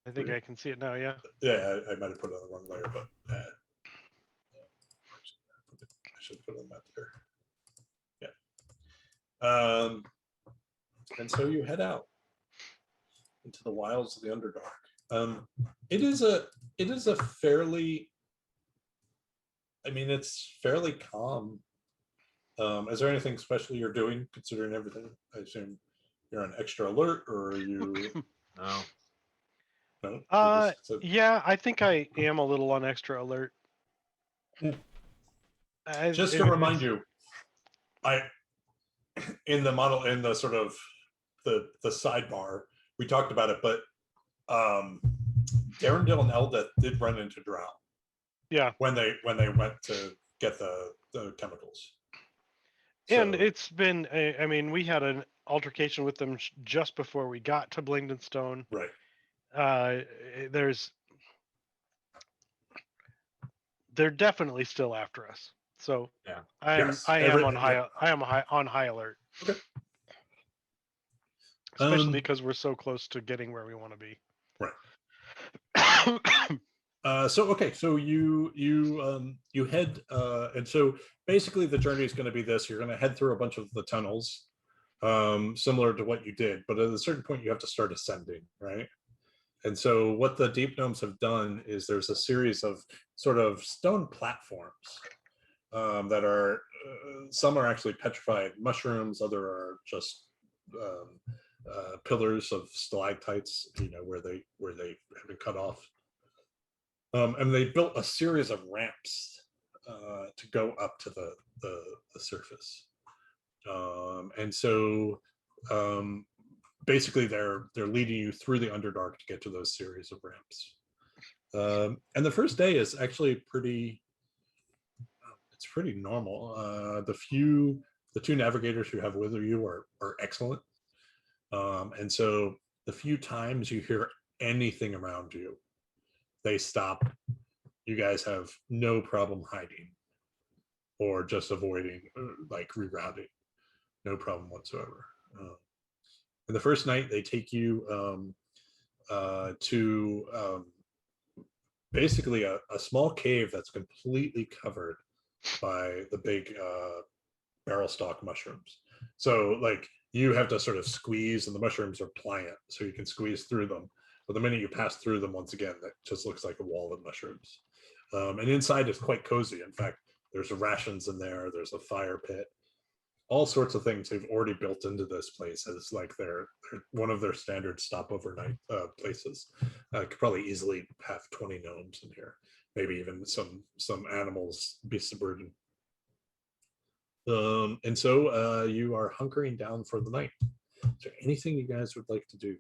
I think I can see it now. Yeah. Yeah, I might have put it on the wrong layer, but I should put it on that there. Yeah. And so you head out into the wilds of the Underdark. It is a fairly, it's fairly calm. Is there anything special you're doing considering everything? I assume you're on extra alert, or are you? No. No. Yeah, I think I am a little on extra alert. Just to remind you, in the sort of the sidebar, we talked about it, but Darendil and Eldeth did run into Drow. Yeah. When they went to get the chemicals. And it's been, I mean, we had an altercation with them just before we got to Blingdenstone. Right. They're definitely still after us. So yeah, I am on high alert. Okay. Especially because we're so close to getting where we want to be. Right. So you head, and so basically the journey is going to be this: you're going to head through a bunch of the tunnels, similar to what you did, but at a certain point you have to start ascending, right? And so what the deep gnomes have done is there's a series of sort of stone platforms that are some are actually petrified mushrooms, other are just pillars of stalactites, where they have been cut off. And they built a series of ramps to go up to the surface. And so basically they're leading you through the Underdark to get to those series of ramps. And the first day is actually pretty normal. The two navigators you have with you are excellent. And so the few times you hear anything around you, they stop. You guys have no problem hiding or just avoiding, like rerouting. No problem whatsoever. And the first night they take you to basically a small cave that's completely covered by the big barrel stalk mushrooms. So like you have to sort of squeeze, and the mushrooms are pliant, so you can squeeze through them. But the minute you pass through them, once again, that just looks like a wall of mushrooms. And inside is quite cozy. In fact, there's rations in there. There's a fire pit. All sorts of things they've already built into this place as like they're one of their standard stop overnight places. Could probably easily have 20 gnomes in here, maybe even some animals, beasts of burden. And so you are hunkering down for the night. Is there anything you guys would like to do?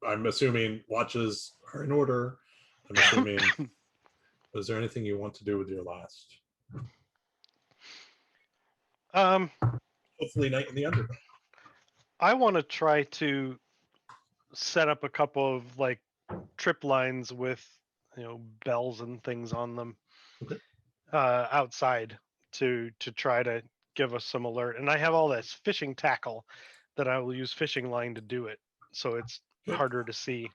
I'm assuming watches are in order. I'm assuming. Is there anything you want to do with your last? Um, Hopefully, Night in the Underdark. I want to try to set up a couple of like trip lines with bells and things on them Okay. outside to try to give us some alert. And I have all this fishing tackle that I will use fishing line to do it, so it's Good. harder to see.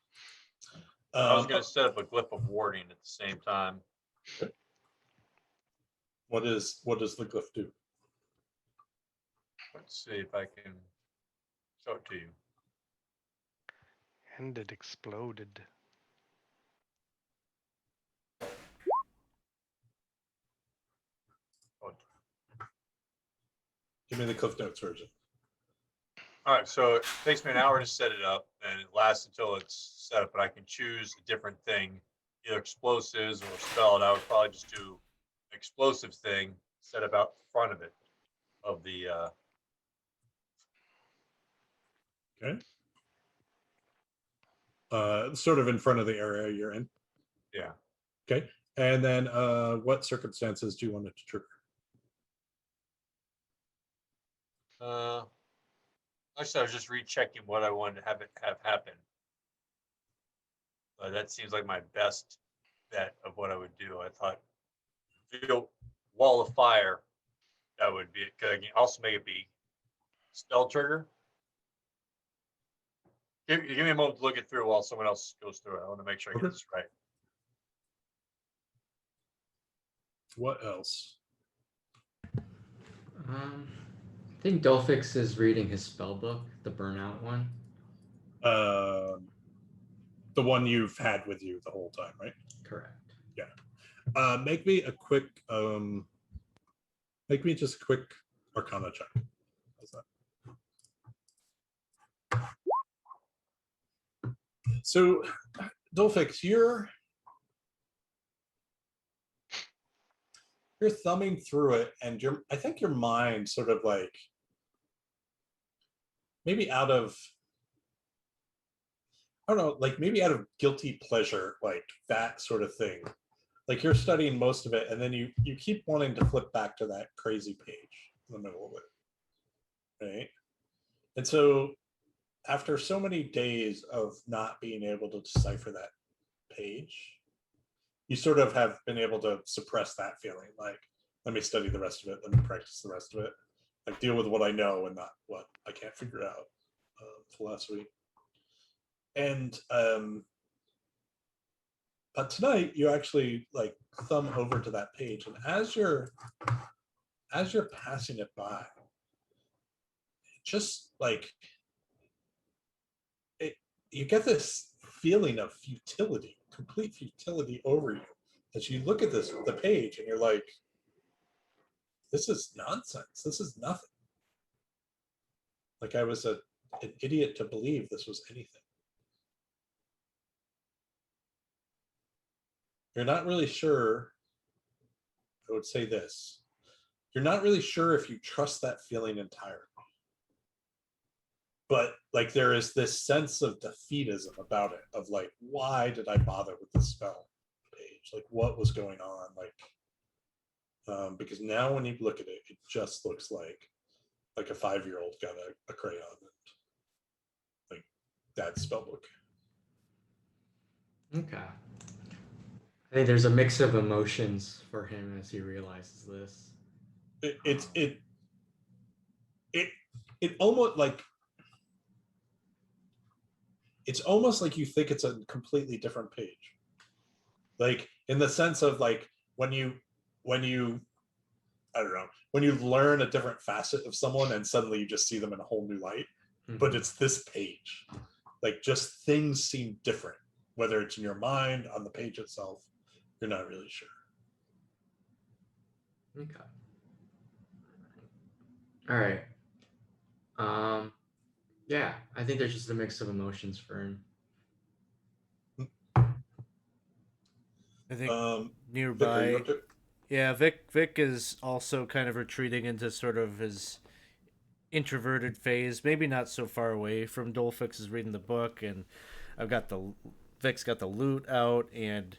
I was going to set up a glyph of warding at the same time. What does the glyph do? Let's see if I can show it to you. And it exploded. Give me the Cliff Notes version. All right, so it takes me an hour to set it up, and it lasts until it's set up. But I can choose a different thing, either explosives or spell. And I would probably just do an explosive thing, set up out front of it, of the. Okay. Sort of in front of the area you're in. Yeah. Okay. And then what circumstances do you want it to trigger? Actually, I was just rechecking what I wanted to have happen. That seems like my best bet of what I would do. I thought, wall of fire, that would be it. Cause I can also make it be spell trigger. Give me a moment to look it through while someone else goes through it. I want to make sure I get this right. What else? I think Dolphix is reading his spell book, the burnout one. The one you've had with you the whole time, right? Correct. Yeah. Make me just a quick Arcana check. How's that? So, Dolphix, you're thumbing through it, and I think your mind sort of like maybe out of, I don't know, like maybe out of guilty pleasure, like that sort of thing. Like you're studying most of it, and then you keep wanting to flip back to that crazy page in the middle of it, right? And so after so many days of not being able to decipher that page, you sort of have been able to suppress that feeling. Like, let me study the rest of it. Let me practice the rest of it. Like, deal with what I know and not what I can't figure out. Philosophy. And but tonight you actually like thumb over to that page, and as you're passing it by, it just like you get this feeling of futility, complete futility over you as you look at the page, and you're like, this is nonsense. This is nothing. Like I was an idiot to believe this was anything. You're not really sure. I would say this. You're not really sure if you trust that feeling entirely. But like there is this sense of defeatism about it, of like, why did I bother with this spell page? Like what was going on? Like because now when you look at it, it just looks like a 5-year-old got a crayon and like that spell book. Okay. I think there's a mix of emotions for him as he realizes this. It almost like it's almost like you think it's a completely different page, like in the sense of like when you I don't know, when you learn a different facet of someone and suddenly you just see them in a whole new light. But it's this page, like just things seem different, whether it's in your mind, on the page itself, you're not really sure. Okay. All right. Yeah, I think there's just a mix of emotions for him. I think Vic, nearby. are you up to- Yeah, Vic is also kind of retreating into sort of his introverted phase, maybe not so far away from Dolphix is reading the book, and I've got the Vic's got the loot out, and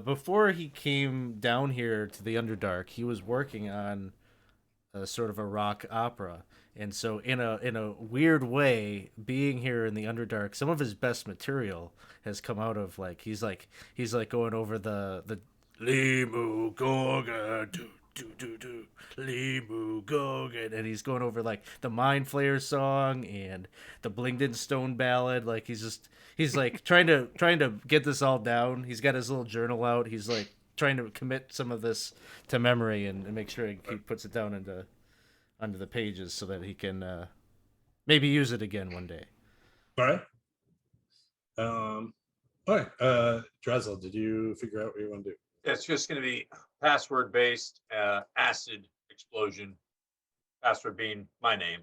before he came down here to the Underdark, he was working on a sort of a rock opera. And so in a weird way, being here in the Underdark, some of his best material has come out of he's like going over the Limu Gorgon do Limu Gorgon, and he's going over like the Mind Flayer song and the Blingden Stone ballad. Like he's like trying to get this all down. He's got his little journal out. He's like trying to commit some of this to memory and make sure he puts it down onto the pages so that he can maybe use it again one day. All right. All right. Drazel, did you figure out what you want to do? It's just going to be password based, acid explosion. Password being my name.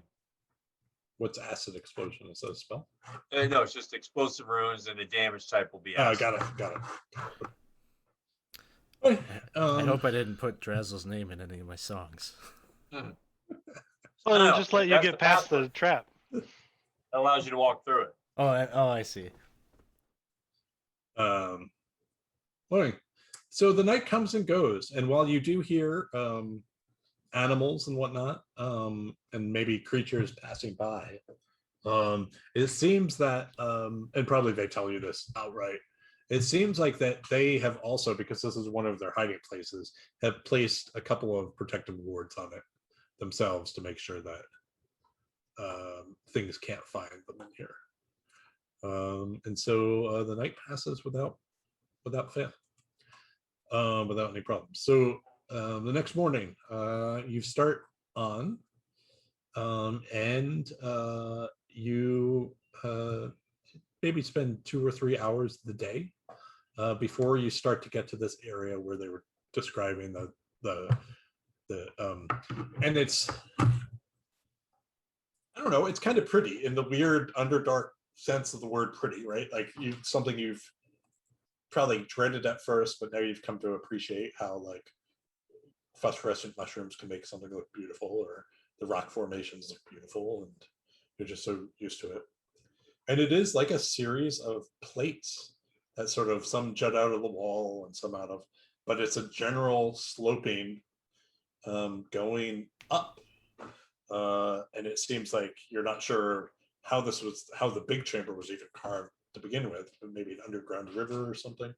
What's acid explosion? Is that a spell? No, it's just explosive runes, and the damage type will be Oh, acid. got it. Okay, I hope I didn't put Drazel's name in any of my songs. Well, No, it'll just let you that's get the past the password. trap. That allows you to walk through it. I see. Okay. So the night comes and goes, and while you do hear animals and whatnot, and maybe creatures passing by, it seems that, and probably they tell you this outright, it seems like that they have also, because this is one of their hiding places, have placed a couple of protective wards on it themselves to make sure that things can't find them in here. And so the night passes without fail, without any problems. So the next morning, you start on, and you maybe spend 2 or 3 hours of the day before you start to get to this area where they were describing the and it's, I don't know, it's kind of pretty in the weird Underdark sense of the word pretty, right? Like something you've probably dreaded at first, but now you've come to appreciate how like phosphorescent mushrooms can make something look beautiful, or the rock formations look beautiful, and you're just so used to it. And it is like a series of plates that sort of, some jut out of the wall and some out of, but it's a general sloping going up. And it seems like you're not sure how the big chamber was even carved to begin with, but maybe an underground river or something.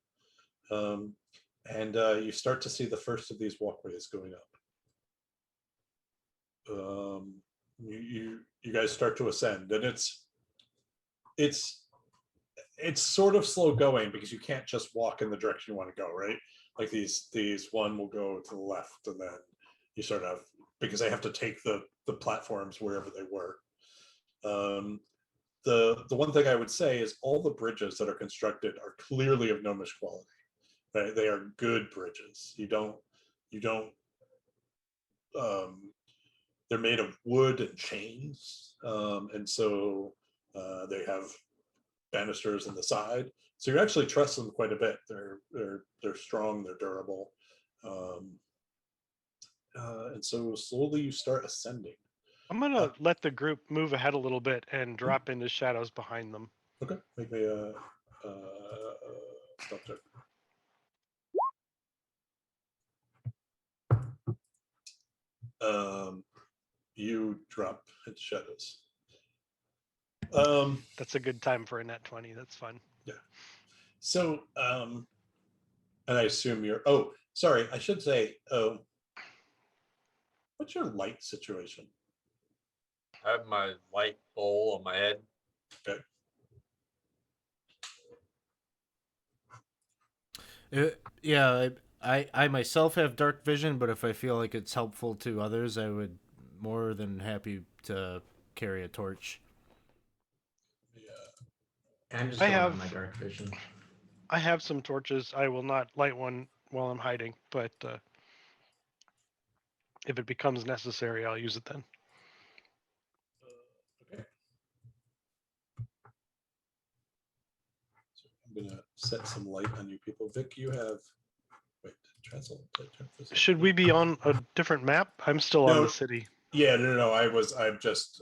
And you start to see the first of these walkways going up. You guys start to ascend, and it's sort of slow going because you can't just walk in the direction you want to go, right? Like these one will go to the left, and then you sort of, because they have to take the platforms wherever they were. The one thing I would say is all the bridges that are constructed are clearly of gnomish quality. Right? They are good bridges. You don't they're made of wood and chains, and so they have banisters on the side, so you actually trust them quite a bit. They're strong, they're durable, and so slowly you start ascending. I'm gonna let the group move ahead a little bit and drop into shadows behind them. Okay, make me a stealth check. You drop into shadows. That's a good time for a nat 20. That's fun. Yeah. So, and I assume you're. Oh, sorry. I should say. What's your light situation? I have my light bowl on my head. Okay. Yeah, I myself have dark vision, but if I feel like it's helpful to others, I would more than happy to carry a torch. Yeah. I'm just I going have- on my dark vision. I have some torches. I will not light one while I'm hiding, but if it becomes necessary, I'll use it then. Okay. So I'm gonna set some light on you people. Vic, you have. Wait, translate. Should we be on a different map? I'm still on No. the city. Yeah, no. I'm just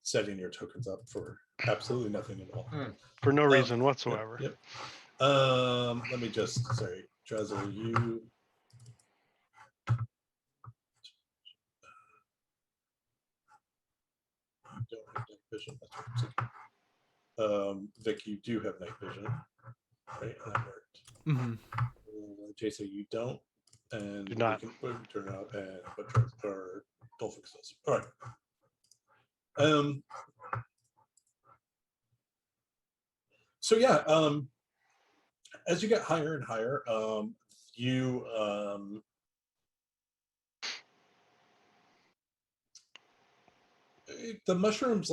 setting your tokens up for absolutely nothing at all. For no Yep, reason whatsoever. Yep. Let me just sorry, Drazzle, you. Don't have night vision. That's what I'm thinking. Vic, you do have night vision, right? And that worked. Mm-hmm. Jason, you don't, and Do not. we can turn it out, and or Dolphix does. All right. So yeah, as you get higher and higher, you the mushrooms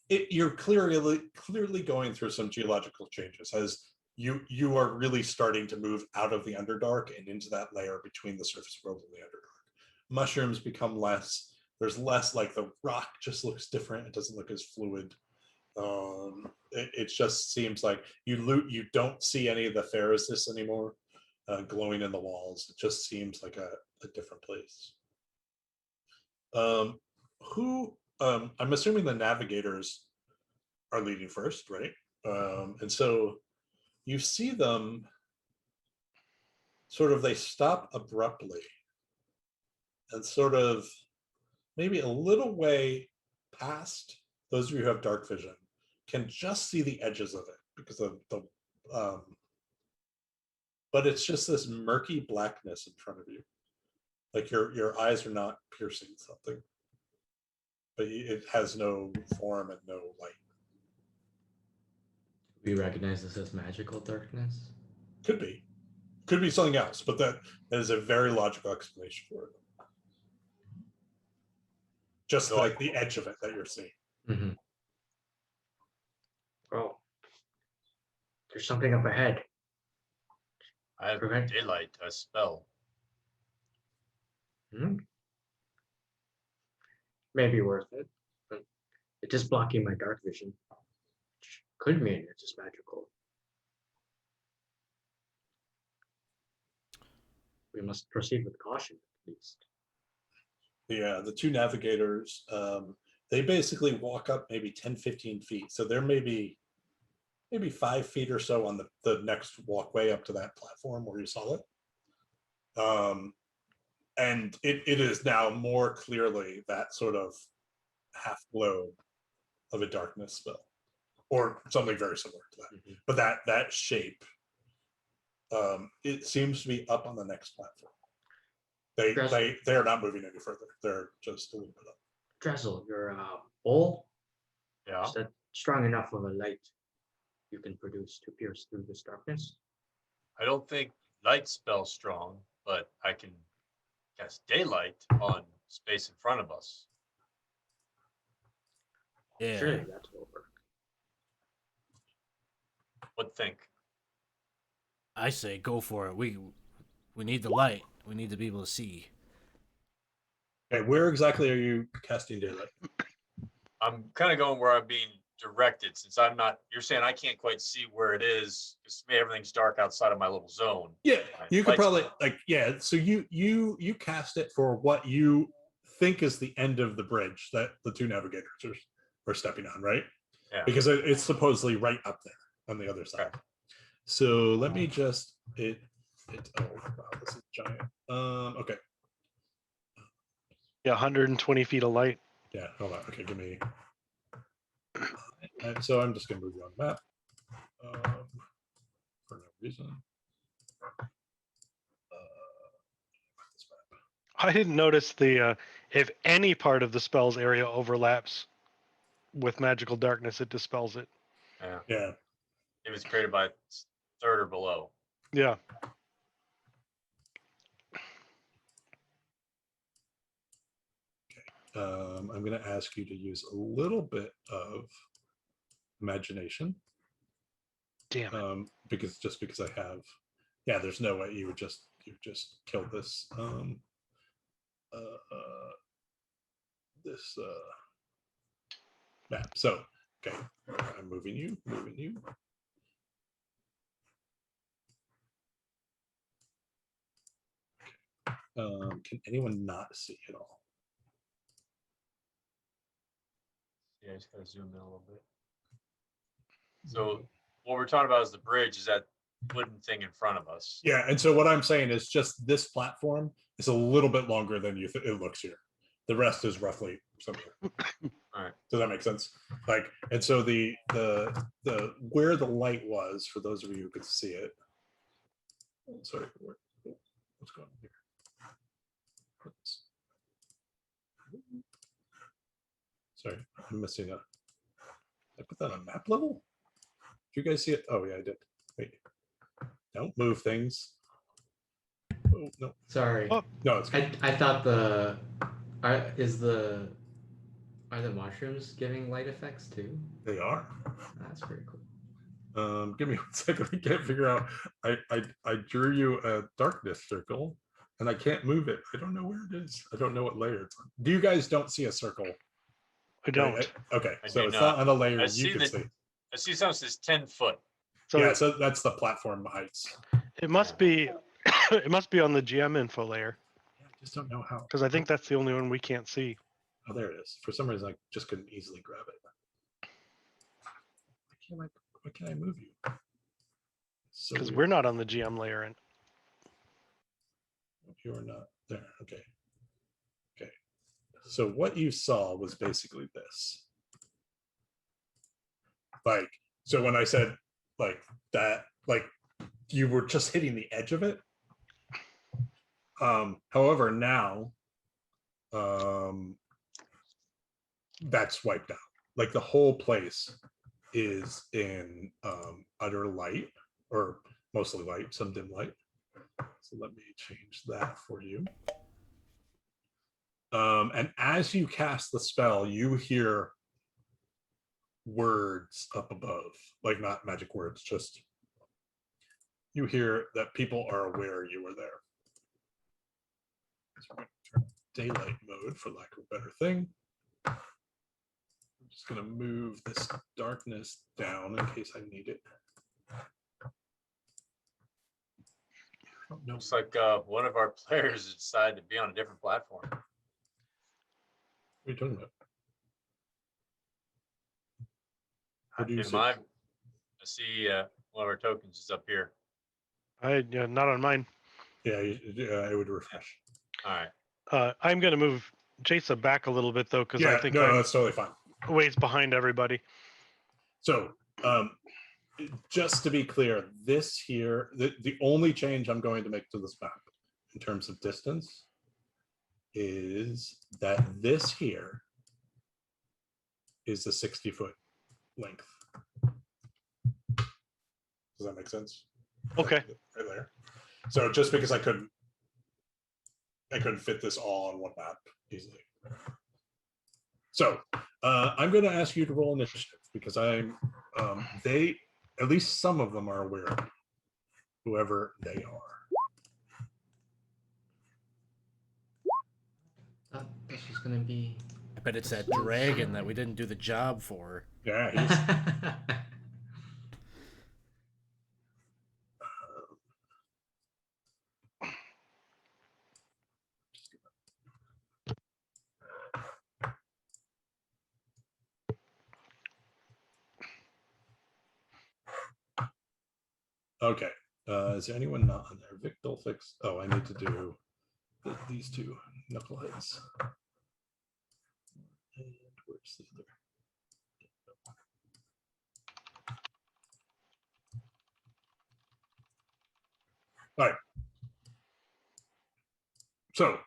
you're clearly going through some geological changes as you are really starting to move out of the Underdark and into that layer between the surface world and the Underdark. Mushrooms become less. There's less the rock just looks different. It doesn't look as fluid. It just seems like you don't see any of the Pharisis anymore glowing in the walls. It just seems like a different place. I'm assuming the navigators are leading first, right? And so you see them they stop abruptly and maybe a little way past those of you who have dark vision can just see the edges of it because of the but it's just this murky blackness in front of you. Like your eyes are not piercing something, but it has no form and no light. We recognize this as magical darkness. Could be something else, but that is a very logical explanation for it. Just So like the edge of it that you're seeing. Mm-hmm. Oh, there's something up ahead. I have Prevent- daylight, a spell. Maybe worth it, but it is blocking my dark vision. Which could mean it is magical. We must proceed with caution, at least. Yeah, the two navigators, they basically walk up maybe 10, 15 feet. So there may be maybe 5 feet or so on the next walkway up to that platform where you saw it. And it is now more clearly that sort of half glow of a darkness spell, or something very similar to that. Mm-hmm. But that shape, it seems to be up on the next platform. They're not moving any further. They're just a little bit up. Dressel, your bowl Yeah. is that strong enough of a light you can produce to pierce through this darkness? I don't think light spell strong, but I can cast daylight on space in front of us. Yeah. Surely that will work. What think? I say go for it. We need the light. We need to be able to see. Okay, where exactly are you casting daylight? I'm kind of going where I'm being directed since I'm not. You're saying I can't quite see where it is because everything's dark outside of my little zone. Yeah, My you could lights- probably so you cast it for what you think is the end of the bridge that the two navigators are stepping on, right? Yeah. Because it's supposedly right up there on the other side. Okay. So let me just oh wow, this is giant. Okay. Yeah, 120 feet of light. Yeah, hold on. Okay, give me. So I'm just gonna move you on the map for no reason. This map. I didn't notice the if any part of the spell's area overlaps with magical darkness, it dispels it. Yeah. Yeah. It was created by third or below. Yeah. I'm going to ask you to use a little bit of imagination. Damn it. Because I have, yeah, there's no way you would just kill this this map. So okay, I'm moving you. Can anyone not see at all? Yeah, just gotta zoom in a little bit. So what we're talking about is the bridge. Is that wooden thing in front of us? Yeah, and so what I'm saying is just this platform is a little bit longer than it looks here. The rest is roughly similar. All right. Does that make sense? Like, and so the where the light was, for those of you who could see it. Sorry, what's going on here? Oops. Sorry, I'm missing a. I put that on map level. Do you guys see it? Oh yeah, I did. Wait, don't move things. Oh no, Sorry. Oh. no, it's good. I thought are the mushrooms giving light effects too? They are. That's pretty cool. Give me 1 second. I can't figure out. I drew you a darkness circle, and I can't move it. I don't know where it is. I don't know what layer it's on. Do you guys don't see a circle? I don't. Right? Okay, I so do it's not. not on a layer I you see can the- see. I see something that says 10 foot. So Yeah, so that's the platform heights. it must be it must be on the GM info layer Yeah, I just don't know how. because I think that's the only one we can't see. Oh, there it is. For some reason, I just couldn't easily grab it. Why can't I move you? So Because weird. we're not on the GM layer. And You are not there. Okay. Okay. So what you saw was basically this. Like, so when I said like that, like you were just hitting the edge of it. However, now that's wiped out. Like the whole place is in utter light, or mostly light, some dim light. So let me change that for you. And as you cast the spell, you hear words up above, like not magic words, just you hear that people are aware you were there. So we're going to turn daylight mode for lack of a better thing. I'm just going to move this darkness down in case I need it. No, Looks like one of our players decided to be on a different platform. what are you talking about? What do you In see? mine, I see one of our tokens is up here. not on mine. Yeah, I would refresh. All right. I'm gonna move Jason back a little bit though because Yeah, I think no, I'm that's totally fine. ways behind everybody. So, just to be clear, this here, the only change I'm going to make to this map in terms of distance is that this here is the 60-foot length. Does that make sense? Okay. Right there. So just because I couldn't fit this all on one map easily. So I'm going to ask you to roll initiative because at least some of them are aware of me, whoever they are. This was gonna be. I bet it's that dragon that we didn't do the job for. Yeah, he's, okay. Is there anyone not on there? Vic Dolphix. Oh, I need to do these two knuckleheads. And where's the other? All right. So,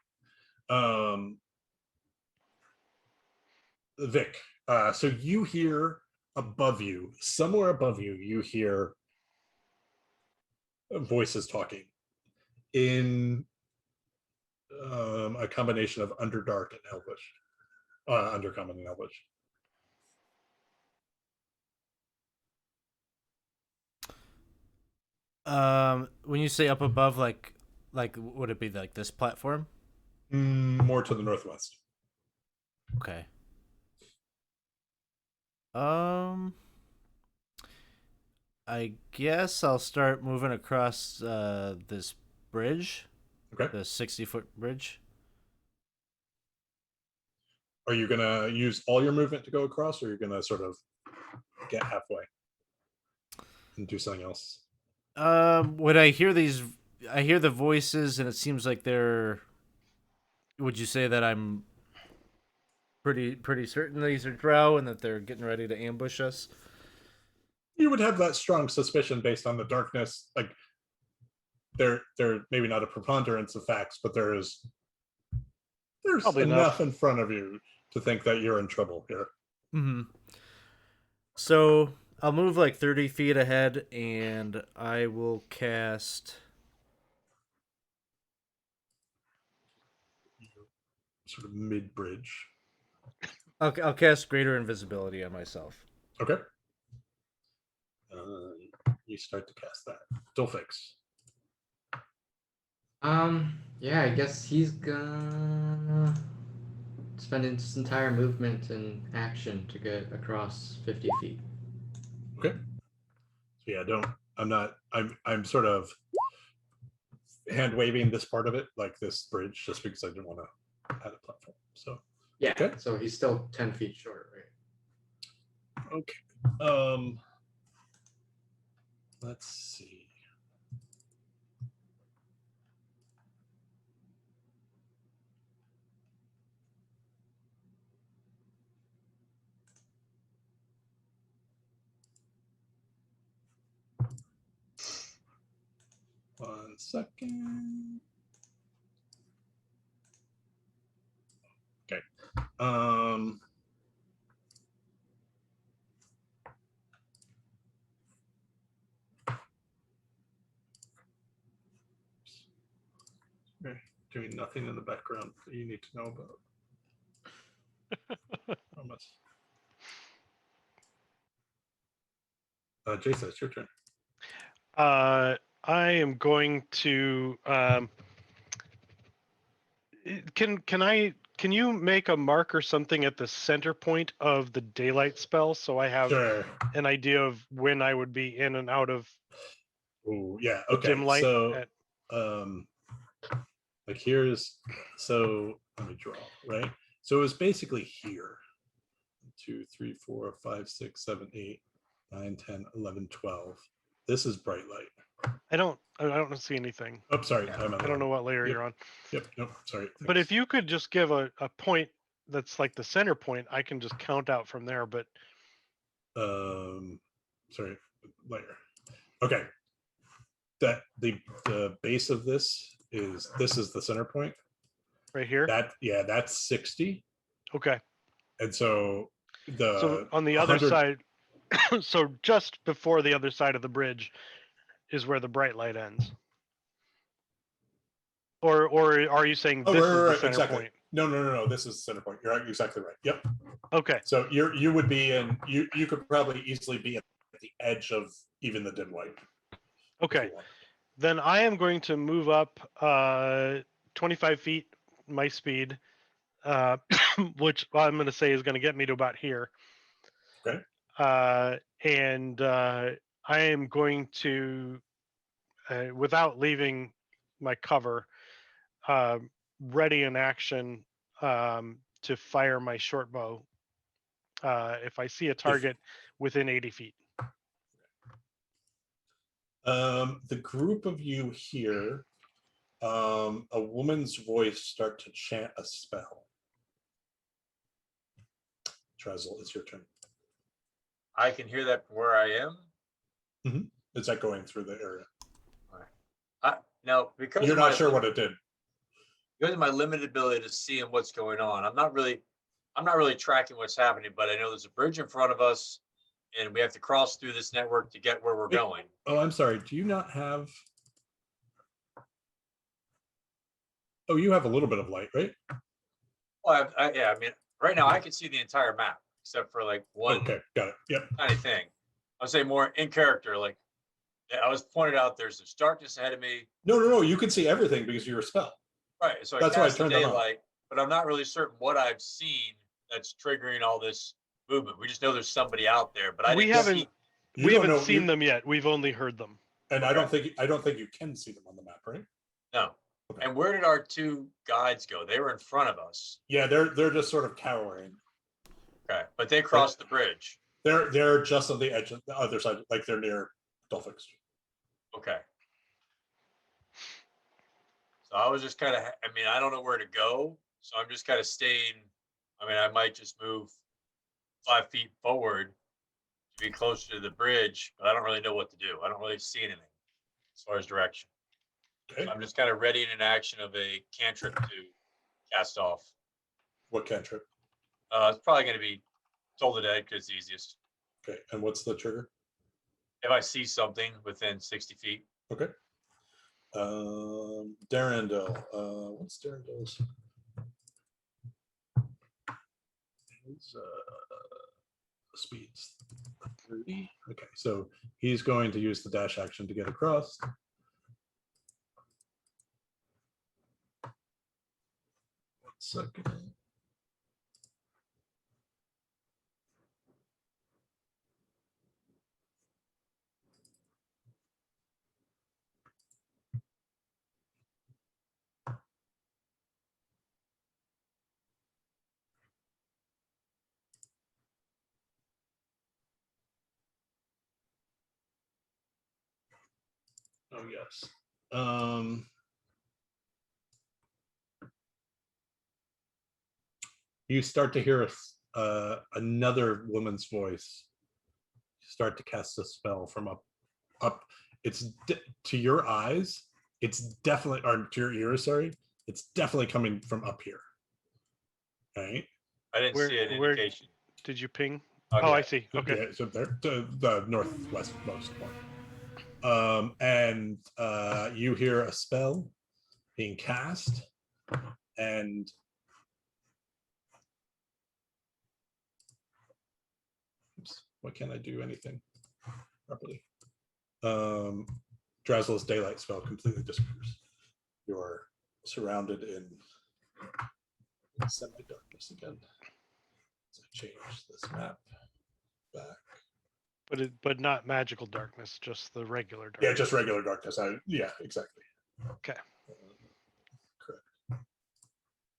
Vic, so you hear above you, somewhere above you, you hear voices talking in a combination of Underdark and Elvish. Undercommon and Elvish. When you say up above, like would it be like this platform? More to the northwest. Okay. I guess I'll start moving across this bridge. Okay. The 60-foot bridge. Are you gonna use all your movement to go across, or you're gonna sort of get halfway and do something else? When I hear I hear the voices, and it seems like they're. Would you say that I'm pretty certain these are drow and that they're getting ready to ambush us? You would have that strong suspicion based on the darkness. Like they're maybe not a preponderance of facts, but there's Probably enough enough. in front of you to think that you're in trouble here. Mm-hmm. So I'll move like 30 feet ahead, and I will cast. Sort of mid-bridge. I'll cast Greater Invisibility on myself. Okay. You start to cast that. Dolphix. Yeah, I guess he's gonna spend his entire movement and action to get across 50 feet. Okay. So yeah, I'm sort of hand waving this part of it, like this bridge, just because I didn't want to add a platform. So Yeah, okay. so he's still 10 feet short, right? Okay. Let's see. One second. Okay. Okay. Doing nothing in the background that you need to know about. Promise. Jason, it's your turn. I am going to. Can you make a mark or something at the center point of the daylight spell so I have Sure. an idea of when I would be in and out of Oh yeah. the Okay. dim light? So like here's, so let me draw, right? So it was basically here. 2, 3, 4, 5, 6, 7, 8, 9, 10, 11, 12. This is bright light. I don't see anything. Oh, sorry. Yeah. I'm I don't know what layer Yep. you're on. Yep. Nope. Sorry. But if you could just give a point that's like the center point, I can just count out from there. But sorry, layer. Okay. That the base of this is the center point. right here. That's 60. Okay. And so So on the other side, so just before the other side of the bridge is where the bright light ends. Or are you saying this is the center exactly. point? No. This is the center point. You're exactly right. Yep. Okay. So you would be in. You could probably easily be at the edge of even the dim light. Okay. Then I am going to move up 25 feet my speed, which I'm going to say is going to get me to about here. Okay. And I am going to, without leaving my cover, ready in action to fire my short bow if I see a target within 80 feet. The group of you hear a woman's voice start to chant a spell. Trezel, it's your turn. I can hear that from where I am. Is that going through the area? Now, because you're not sure what it did. Because of my limited ability to see and what's going on, I'm not really tracking what's happening. But I know there's a bridge in front of us, and we have to cross through this network to get where we're going. Oh, I'm sorry. Do you not have? Oh, you have a little bit of light, right? Well, yeah. I mean, right now I can see the entire map except for like one. Okay, got it. Yep. Tiny thing. I'll say more in character. Like I was pointed out, there's this darkness ahead of me. No. You can see everything because you're a spell. Right. So that's why I cast turned the them on. daylight, but I'm not really certain what I've seen that's triggering all this movement. We just know there's somebody out there, but we haven't seen them yet. We've only heard them. And I don't think you can see them on the map, right? No. Okay. And where did our two guides go? They were in front of us. Yeah, they're just sort of cowering. Okay, but they crossed the bridge. They're just on the edge of the other side, like they're near Dolphix. Okay. So I was just kind of, I mean, I don't know where to go. So I'm just kind of staying. I mean, I might just move 5 feet forward to be closer to the bridge, but I don't really know what to do. I don't really see anything as far as direction. Okay. So I'm just kind of readying an action of a cantrip to cast off. What cantrip? It's probably going to be Toll the Dead because it's easiest. Okay. And what's the trigger? If I see something within 60 feet. Okay. Darendil. What's Darendil's? His speeds 30. Okay, so he's going to use the dash action to get across. One second. Oh yes. You start to hear another woman's voice. You start to cast a spell from up. It's to your eyes. It's definitely, or to your ears. Sorry, it's definitely coming from up here. Right. I didn't see an indication. Did you ping? Okay. Oh, I see. Okay. Yeah, so there, to the northwestmost point. And you hear a spell being cast, and oops, why can't I do anything properly? Drazzle's daylight spell completely disappears. You're surrounded in semi-darkness again. So I change this map back. But not magical darkness, just the regular darkness. Yeah, just regular darkness. Yeah, exactly. Okay. Correct.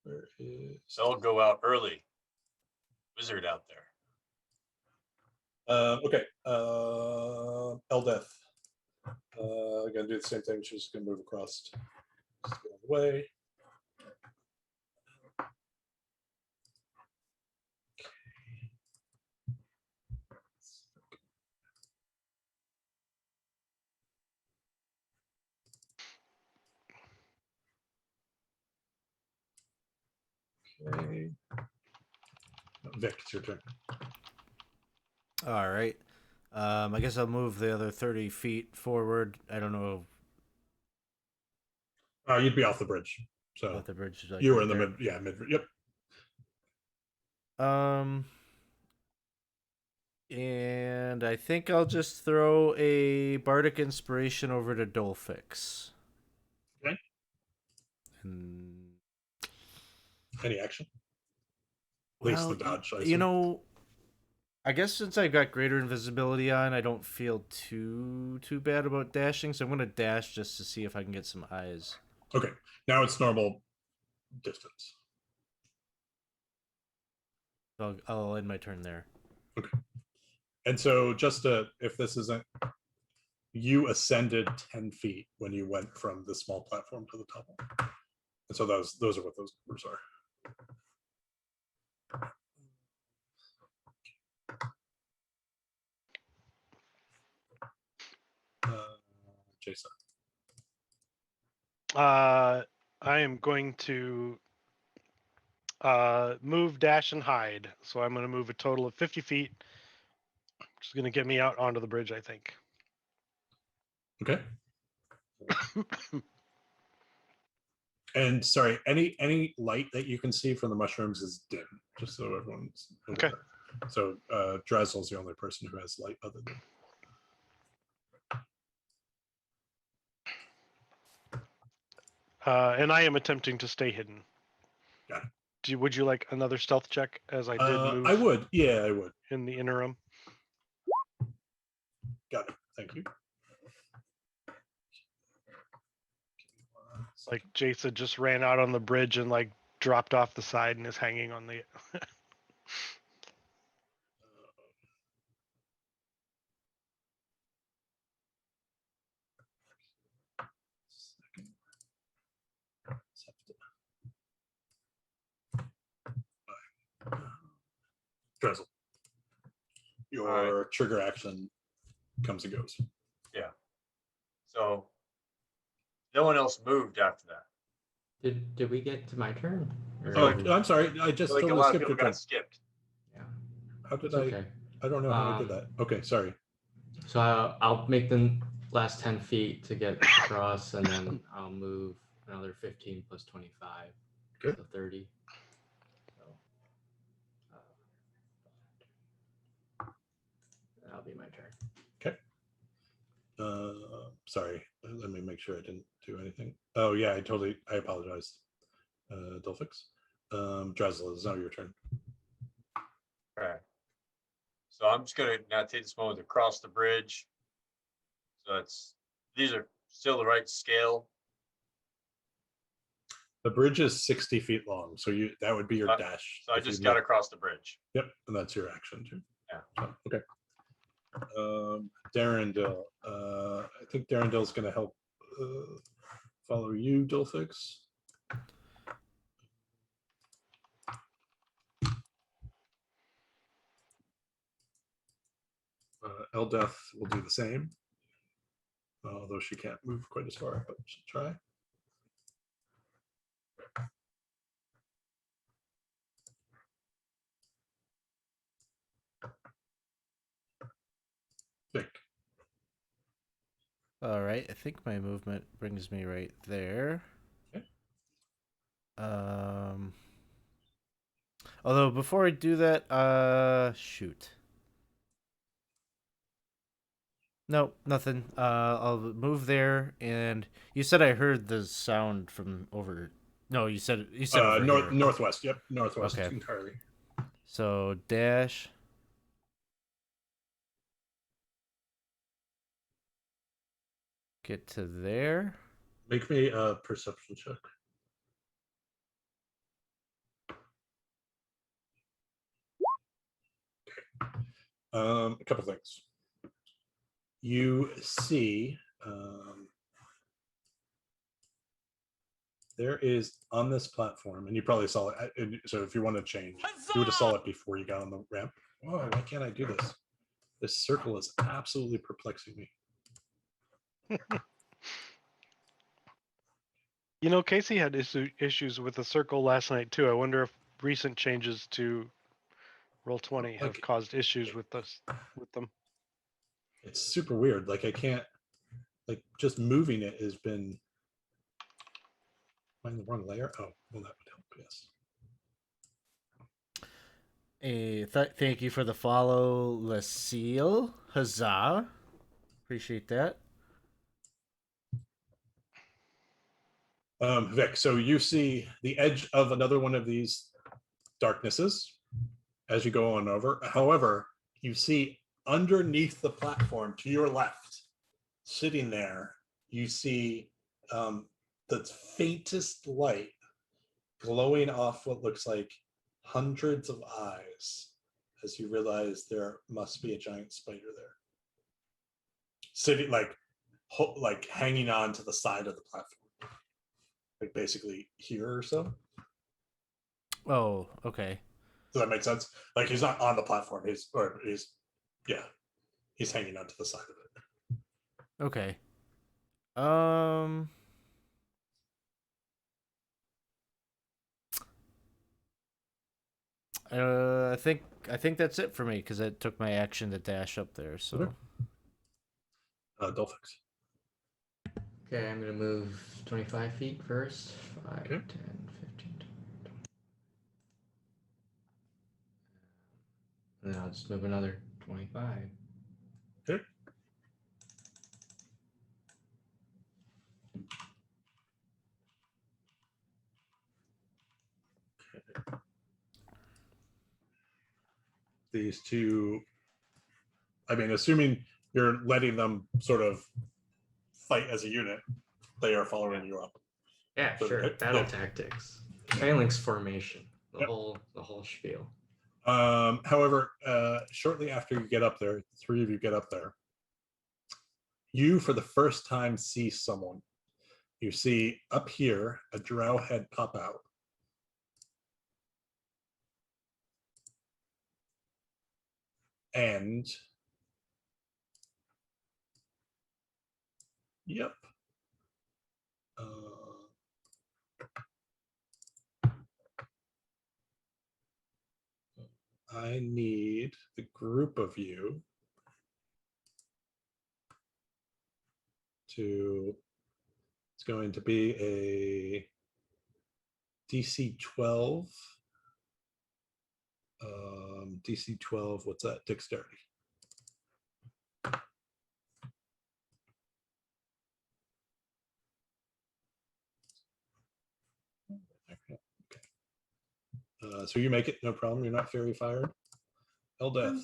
Where is? They'll go out early. Wizard out there. Okay. Eldeth. Gonna do the same thing. She's gonna move across. Just get out of the way. Okay. Vic, it's your turn. All right. I guess I'll move the other 30 feet forward. I don't know You'd be off the bridge. So what the bridge is like. you were right in the there. mid. Yeah, mid. Yep. And I think I'll just throw a bardic inspiration over to Dolphix. Okay. And Any action? At least the dodge. I you assume. know, I guess since I've got greater invisibility on, I don't feel too bad about dashing. So I'm gonna dash just to see if I can get some eyes. Okay. Now it's normal distance. I'll end my turn there. Okay. And so just to, if this isn't, you ascended 10 feet when you went from the small platform to the top one. And so those are what those numbers are. Jason. I am going to move, dash, and hide. So I'm going to move a total of 50 feet, which is going to get me out onto the bridge, I think. Okay. And sorry, any light that you can see from the mushrooms is dim, just so everyone's aware. Okay. So Drazzle's the only person who has light other than. And I am attempting to stay hidden. Got it. Would you like another stealth check as I did move? I would. Yeah, I would. In the interim. Got it. Thank you. Like Jason just ran out on the bridge and like dropped off the side and is hanging on the. Drizzle. Your trigger action comes and goes. Yeah. So no one else moved after that. Did we get to my turn? Oh, like- I'm sorry. I just Like a totally lot of skipped people your turn. got skipped. Yeah. How did It's I? okay. I don't know how I did that. Okay, sorry. So I'll make the last 10 feet to get across, and then I'll move another 15 plus 25. Good. So 30. So, that'll be my turn. Okay. Sorry. Let me make sure I didn't do anything. Oh yeah, I apologize. Dolphix. Drizzle, it's now your turn. All right. So I'm just gonna now take this moment to cross the bridge. So these are still the right scale. The bridge is 60 feet long, so that would be your So dash. So I if you just move. got to cross the bridge. Yep, and that's your action too. Yeah. So, okay. Darendil. I think Darendil's going to help follow you, Dolphix. Eldeth will do the same, although she can't move quite as far, but she'll try. Vic. All right, I think my movement brings me right there. Okay. Although before I do that, shoot. No, nothing. I'll move there, and you said I heard the sound from over. No, you said over here. Northwest. Yep, northwest Okay. entirely. So dash. Get to there. Make me a perception check. A couple things. You see, there is on this platform, and you probably saw it. So if you want to change, you would have saw it before you got on the ramp. Whoa, why can't I do this? This circle is absolutely perplexing me. You know, Casey had issues with the circle last night too. I wonder if recent changes to Roll20 have Okay. caused issues with them. It's super weird. Like I can't, like just moving it has been. Am I in the wrong layer? Oh, well, that would help. Yes. Thank you for the follow, Lucille. Huzzah. Appreciate that. Vic, so you see the edge of another one of these darknesses as you go on over. However, you see underneath the platform to your left, sitting there, you see the faintest light glowing off what looks like hundreds of eyes as you realize there must be a giant spider there. Sitting like hanging on to the side of the platform. Like basically here or so. Oh, okay. Does that make sense? Like he's not on the platform. He's hanging onto the side of it. Okay. I think that's it for me because it took my action to dash up there. So. Okay. Dolphix. Okay, I'm going to move 25 feet first. 5, Okay. 10, 15, 20. And then I'll just move another 25. Okay. These two, I mean, assuming you're letting them sort of fight as a unit, they are following you up. Yeah, So, sure. Battle tactics, phalanx formation, the Yep. whole spiel. However, shortly after you get up there, the three of you get up there. You, for the first time, see someone. You see up here a drow head pop out. And yep. I need the group of you to, it's going to be a DC 12. DC 12, what's that? Dexterity. Okay. So you make it, no problem. You're not fairy fired. Eldeth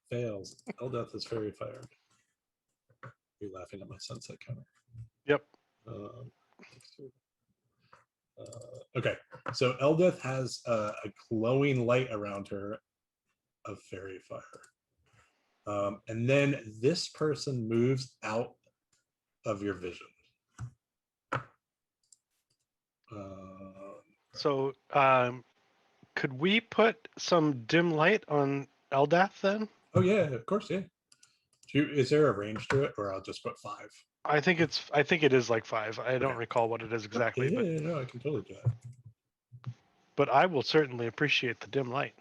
fails. Eldeth is fairy fired. You're laughing at my sunset counter. Yep. Okay, so Eldeth has a glowing light around her of fairy fire. And then this person moves out of your vision. So, could we put some dim light on Eldath then? Oh yeah, of course, yeah. Is there a range to it, or I'll just put 5? I think it is like 5. I don't recall what it is exactly, Yeah, no, I can totally do that. but I will certainly appreciate the dim light.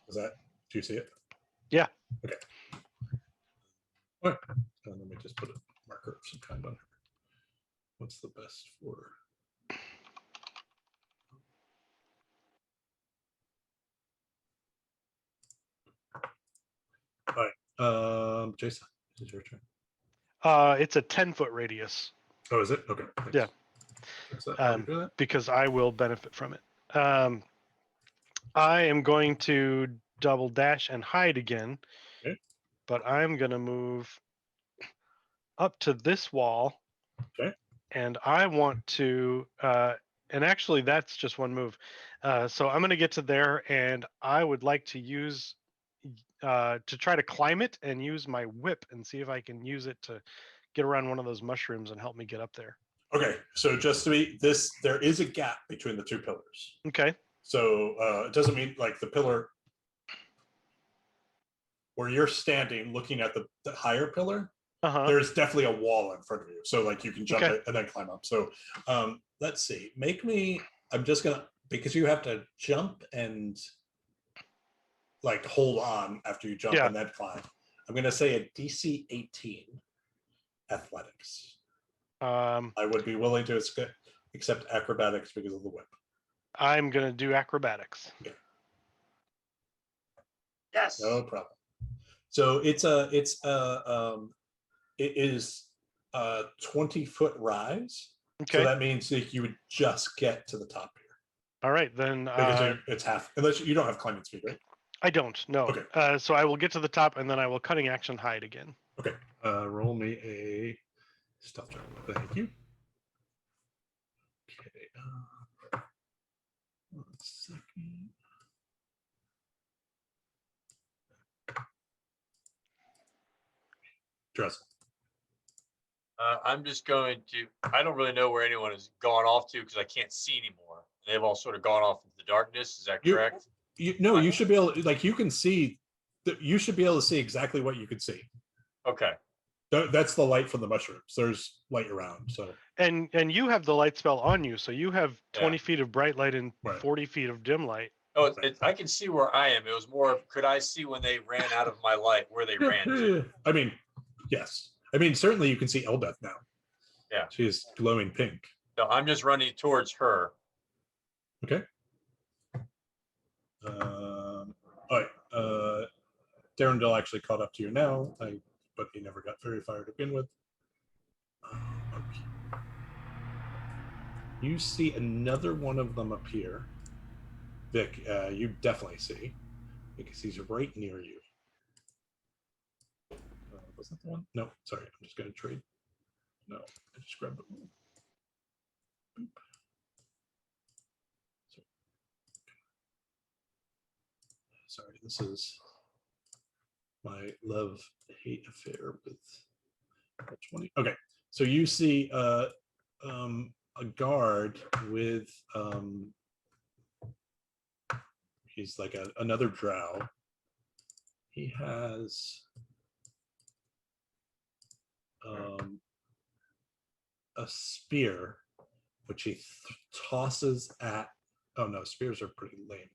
Is that? Do you see it? Yeah. Okay. All right. Let me just put a marker of some kind on her. What's the best for? All right. Jason, this is your turn. It's a 10-foot radius. Oh, is it? Okay. Thanks. Yeah. That? Because I will benefit from it. I am going to double dash and hide again. Okay. But I'm going to move up to this wall. Okay. And I want to, and actually that's just one move. So I'm going to get to there, and I would like to use, to try to climb it and use my whip and see if I can use it to get around one of those mushrooms and help me get up there. Okay, so just to be this, there is a gap between the two pillars. Okay. So it doesn't mean like the pillar where you're standing looking at the higher pillar, there's definitely a wall in front of you. So like you can jump it and then climb up. So let's see, I'm just gonna, because you have to jump and like hold on after you jump and then climb. I'm gonna say a DC 18 athletics. I would be willing to accept acrobatics because of the whip. I'm gonna do acrobatics. Yeah. Yes. No problem. So it is a 20-foot rise. Okay. So that means that you would just get to the top here. All right, then. Because it's half, unless you don't have climbing speed, right? I don't. No. Okay. So I will get to the top, and then I will cutting action hide again. Okay. Roll me a stealth check. Thank you. Okay. 1 second. Dress. I'm just going to. I don't really know where anyone has gone off to because I can't see anymore. They've all sort of gone off into the darkness. Is that correct? You should be able. Like you can see. You should be able to see exactly what you can see. Okay. That's the light from the mushrooms. There's light around. So. And you have the light spell on you, so you have 20 feet of bright light and 40 feet of dim light. Oh, I can see where I am. It was more of, could I see when they ran out of my light, where they ran to? I mean, yes. I mean, certainly you can see Eldeth now. Yeah. She is glowing pink. No, I'm just running towards her. Okay. All right. Darendil actually caught up to you now, but he never got very far to begin with. Okay. You see another one of them appear. Vic, you definitely see, because he's right near you. Was that the one? No, sorry. I'm just going to trade. No, I just grabbed it. Sorry, this is my love-hate affair with 20. Okay, so you see a guard with he's like another drow. He has a spear, which he tosses at. Oh no, spears are pretty lame.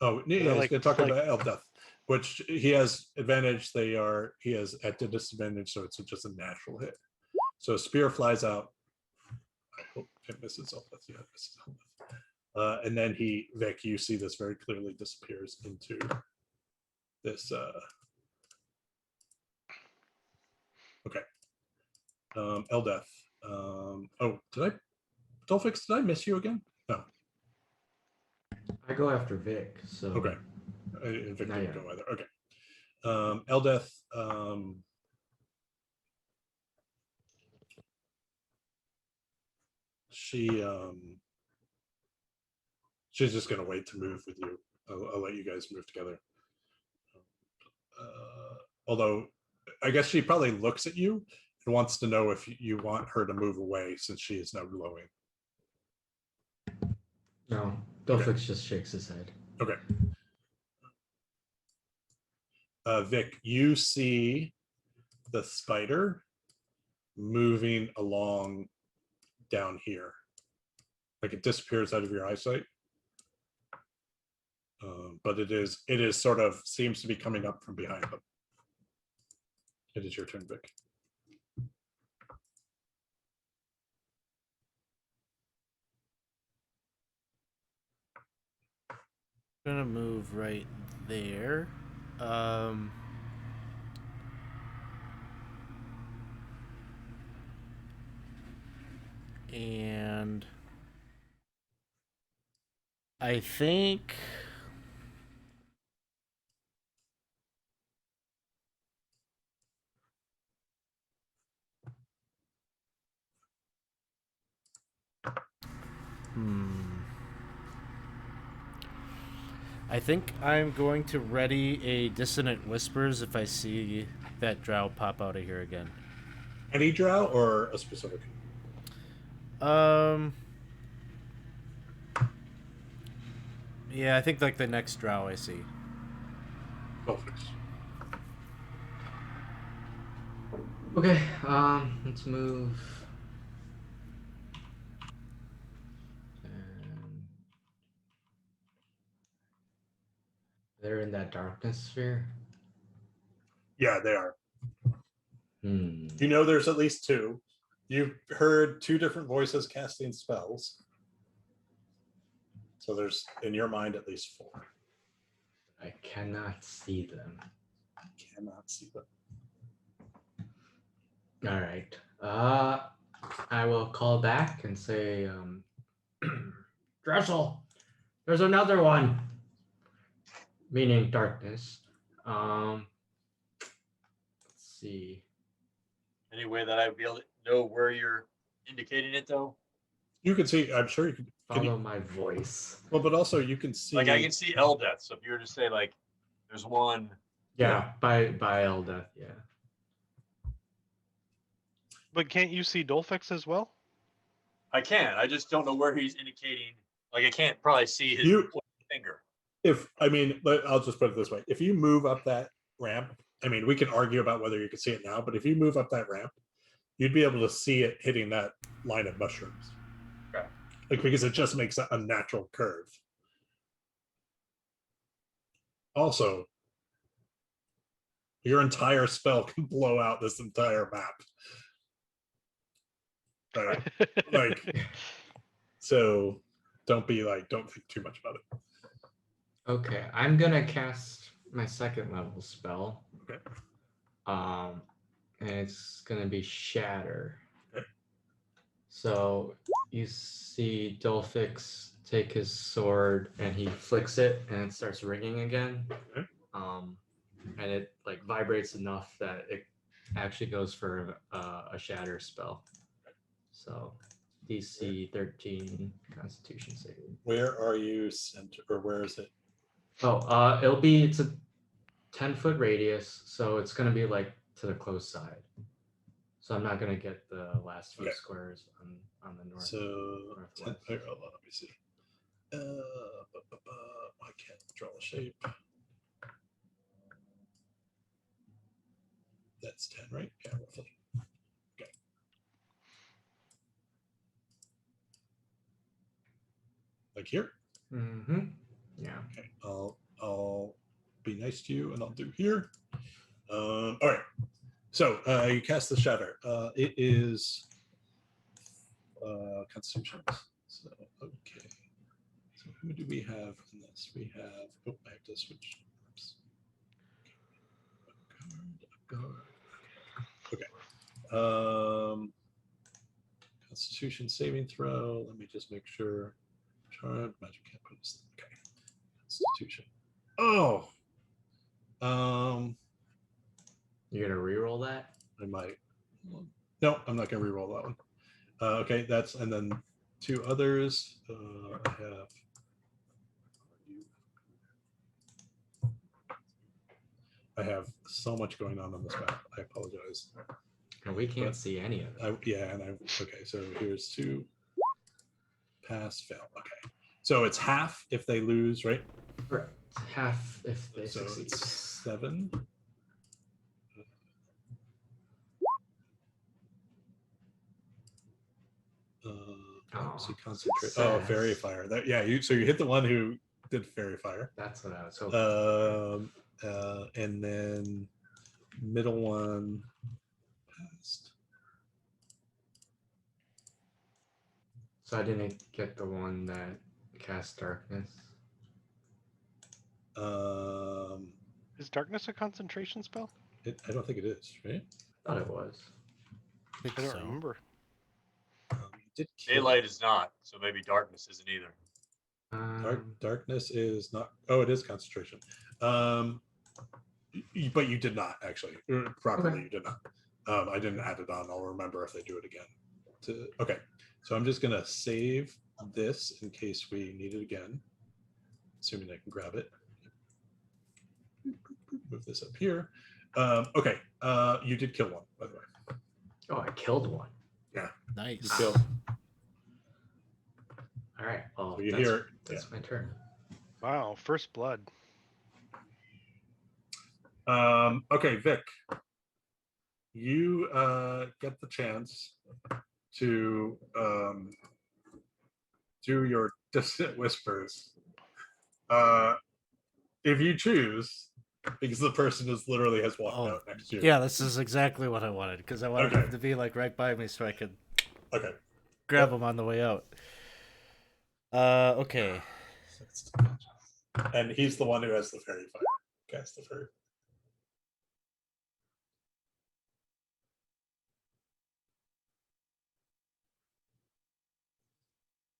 Oh yeah, he's like- going to talk like- about Eldeath, which he has advantage. He has at the disadvantage, so it's just a natural hit. So a spear flies out. I hope it misses Eldeath. Yeah, it misses Eldeath. And then Vic, you see this very clearly disappears into this. Okay. Eldeath. Oh, Dolphix, did I miss you again? No. I go after Vic, so Okay. Vic Not didn't yet. go either. Okay. Eldeath. She's just gonna wait to move with you. I'll let you guys move together. Although, I guess she probably looks at you and wants to know if you want her to move away since she is now glowing. no. Dolphix just shakes his head. Okay. Vic, you see the spider moving along down here. Like it disappears out of your eyesight. But it is sort of seems to be coming up from behind them. It is your turn, Vic. Gonna move right there. And I think I think I'm going to ready a Dissonant Whispers if I see that drow pop out of here again. Any drow or a specific? Yeah, I think like the next drow I see. Dolphix. Okay, let's move. And they're in that darkness sphere. Yeah, they are. Hmm. You know there's at least two. You've heard two different voices casting spells. So there's, in your mind, at least four. I cannot see them. Cannot see them. All right. I will call back and say, Dressel, there's another one. Meaning darkness. Let's see. Any way that I'd be able to know where you're indicating it, though? You can see, I'm sure you can. Follow my voice. Well, but also you can see. Like I can see Eldeath. So if you were to say like, there's one. Yeah, by Eldeath, yeah. But can't you see Dolphix as well? I can. I just don't know where he's indicating. Like I can't probably see his finger. I'll just put it this way: if you move up that ramp, we can argue about whether you can see it now, but if you move up that ramp, you'd be able to see it hitting that line of mushrooms. Okay. Like because it just makes a natural curve. Also, your entire spell can blow out this entire map. Right? So don't think too much about it. Okay, I'm gonna cast my second level spell. Okay. And it's gonna be Shatter. Okay. So you see Dolphix take his sword and he flicks it and it starts ringing again. Okay. And it like vibrates enough that it actually goes for a shatter spell. So DC 13 Constitution saving. Where are you center, or where is it? Oh, it's a 10-foot radius, so it's gonna be like to the close side. So I'm not gonna get the last few Okay. squares on the north. So, northwest. hold on, let me see. I can't draw a shape. That's 10, right? Yeah, roughly. Okay. Like here? Mm-hmm. Yeah. Okay. I'll be nice to you, and I'll do here. All right. So you cast the shatter. It is Constitution. So okay. So who do we have in this? We have. Oh, I have to switch. Oops. Okay. Constitution saving throw. Let me just make sure. Charmed magic can't put this. Okay. Constitution. Oh. You're gonna re-roll that? I might. No, I'm not gonna re-roll that one. Okay, that's and then two others. I have. I have so much going on this map. I apologize. And we can't see any of it. Yeah, and I okay. So here's two. Pass, fail. Okay, so it's half if they lose, right? Correct. Half if they So succeed. it's 7. So concentrate. Oh, fairy fire. That yeah. So you hit the one who did fairy fire. That's what I was hoping. And then middle one passed. So I didn't get the one that cast darkness. Is darkness a concentration spell? I don't think it is, right? I thought it was. I think I don't so. remember. You did kill Daylight is not, so maybe darkness isn't either. Darkness is not. Oh, it is concentration. But you did not actually properly. Okay. You did not. I didn't add it on. I'll remember if they do it again. Okay, so I'm just gonna save this in case we need it again. Assuming I can grab it. Move this up here. Okay, you did kill one, by the way. Oh, I killed one. Nice. You killed. All right. Well, So you that's, hear. that's my turn. Wow, first blood. Okay, Vic. You get the chance to do your distant whispers. If you choose, because the person is literally has walked Oh, out next to you. Yeah, this is exactly what I wanted because I wanted Okay. him to be like right by me so I could Okay. grab him on the way out. Okay. And he's the one who has the fairy fire. Cast the fairy.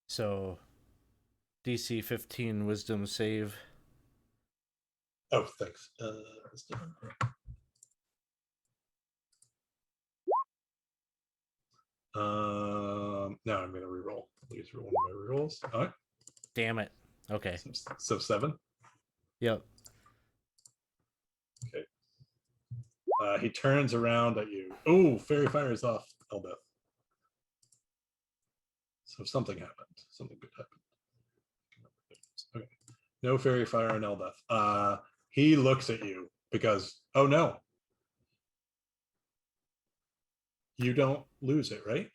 So, DC 15 Wisdom save. Oh, thanks. Now I'm gonna reroll. Please roll one of my rerolls. All right. Damn it. Okay. So 7. Yep. He turns around at you. Oh, fairy fire is off, Elbeth. So something happened. Something good happened. Okay. No fairy fire on Elbeth. He looks at you because, oh no. You don't lose it, right?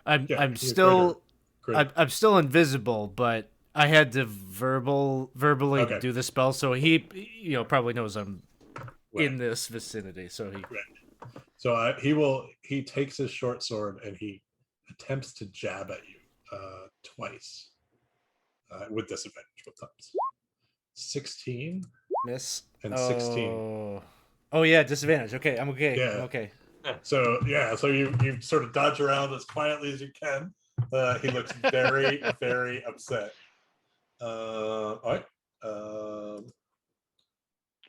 I'm Yeah, I'm you're still Great. I'm still invisible, but I had to verbally Okay. do the spell, so he probably knows I'm Right. in this vicinity. So he So he takes his short sword and he attempts to jab at you twice with disadvantage both times. 16 miss and 16. Oh yeah, disadvantage. Okay, I'm okay. Yeah. I'm okay. So yeah, so you sort of dodge around as quietly as you can. He looks very very upset. All right.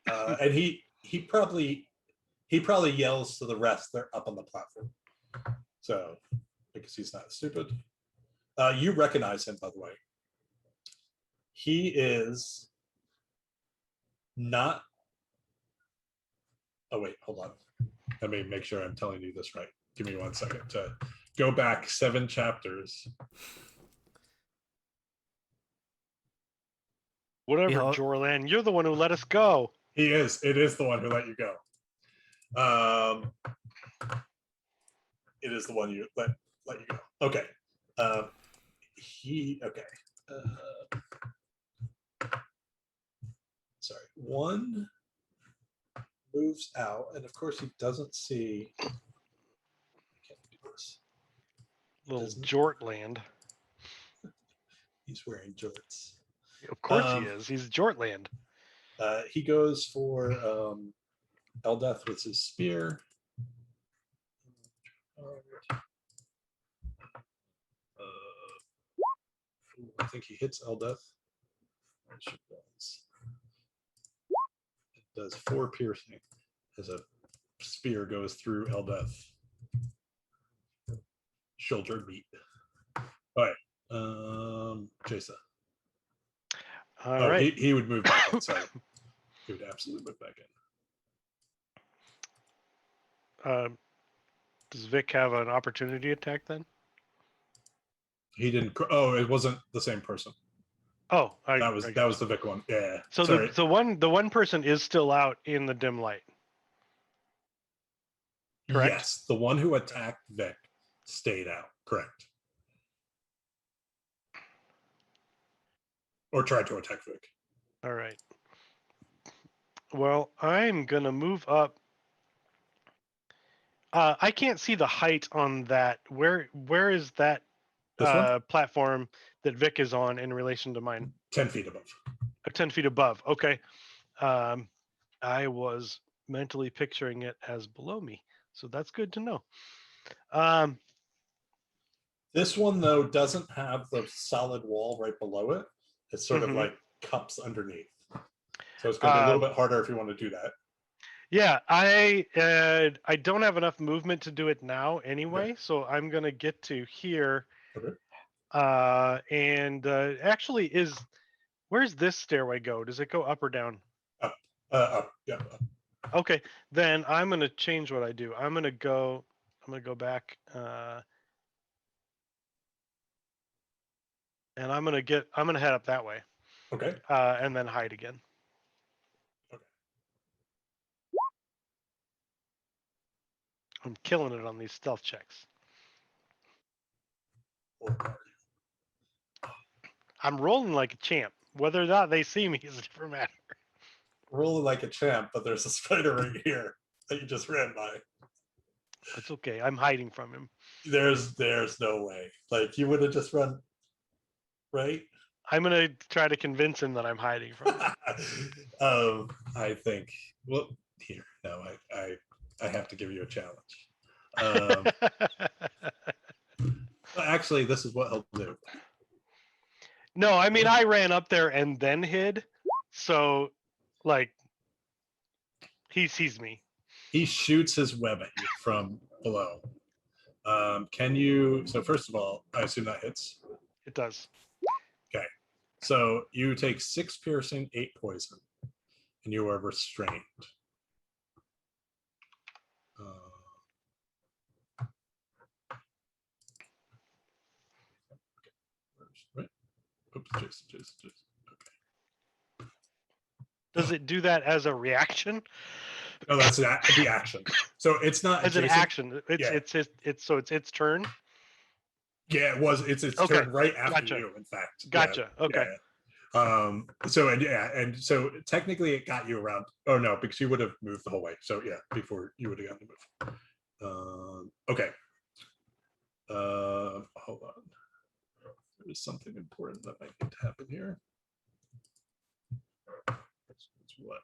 And he probably yells to the rest. They're up on the platform. So because he's not stupid, You recognize him, by the way. He is not. Oh wait, hold on. Let me make sure I'm telling you this right. Give me 1 second to go back 7 chapters. Whatever, Behold- Jorlan, you're the one who let us go. He is. It is the one who let you go. It is the one you let you go. Okay. Okay. Sorry. One moves out, and of course he doesn't see. I can't do this. Little Doesn't- Jortland. He's wearing jorts. Of course he is. He's Jortland. He goes for Eldeth with his spear. I think he hits Eldeth. It does 4 piercing as a spear goes through Eldeth. Shoulder meat. All right. Jason. All right. He would move back in. Sorry. He would absolutely move back in. Does Vic have an opportunity attack then? He didn't. Oh, it wasn't the same person. Oh, That was the Vic one. Yeah. So sorry. the one person is still out in the dim light. Correct? Yes, the one who attacked Vic stayed out. Correct. Or tried to attack Vic. All right. Well, I'm gonna move up. I can't see the height on that. Where is that This one? platform that Vic is on in relation to mine? 10 feet above. 10 feet above. Okay. I was mentally picturing it as below me, so that's good to know. This one, though, doesn't have the solid wall right below it. It's sort of like cups underneath. So it's going to be a little bit harder if you want to do that. Yeah, I don't have enough movement to do it now anyway, so I'm going to get to here. Okay. And actually, where's this stairway go? Does it go up or down? Up. Yeah. Up. Okay, then I'm going to change what I do. I'm going to go back. And I'm going to head up that way. Okay. And then hide again. Okay. I'm killing it on these stealth checks. I'm rolling like a champ. Whether or not they see me is a different matter. Rolling like a champ, but there's a spider right here that you just ran by. It's okay. I'm hiding from him. There's no way. Like you would have just run, right? I'm gonna try to convince him that I'm hiding from him. I think. Well, here. No, I have to give you a challenge. Actually, this is what he'll do. No, I mean I ran up there and then hid, so like he sees me. He shoots his web at you from below. Can you? So first of all, I assume that hits. It does. Okay. So you take 6 piercing, 8 poison, and you are restrained. Right. Oops, Jason. Okay. Does it do that as a reaction? No, that's the action. So it's not As an Jason. action. It's its turn. Yeah, it was. It's Okay, turn right after gotcha. you. In fact. Gotcha. Yeah, Okay. yeah. And so technically it got you around. Oh no, because you would have moved the whole way. So yeah, before you would have gotten to move. Okay. Hold on. There's something important that might need to happen here. It's what?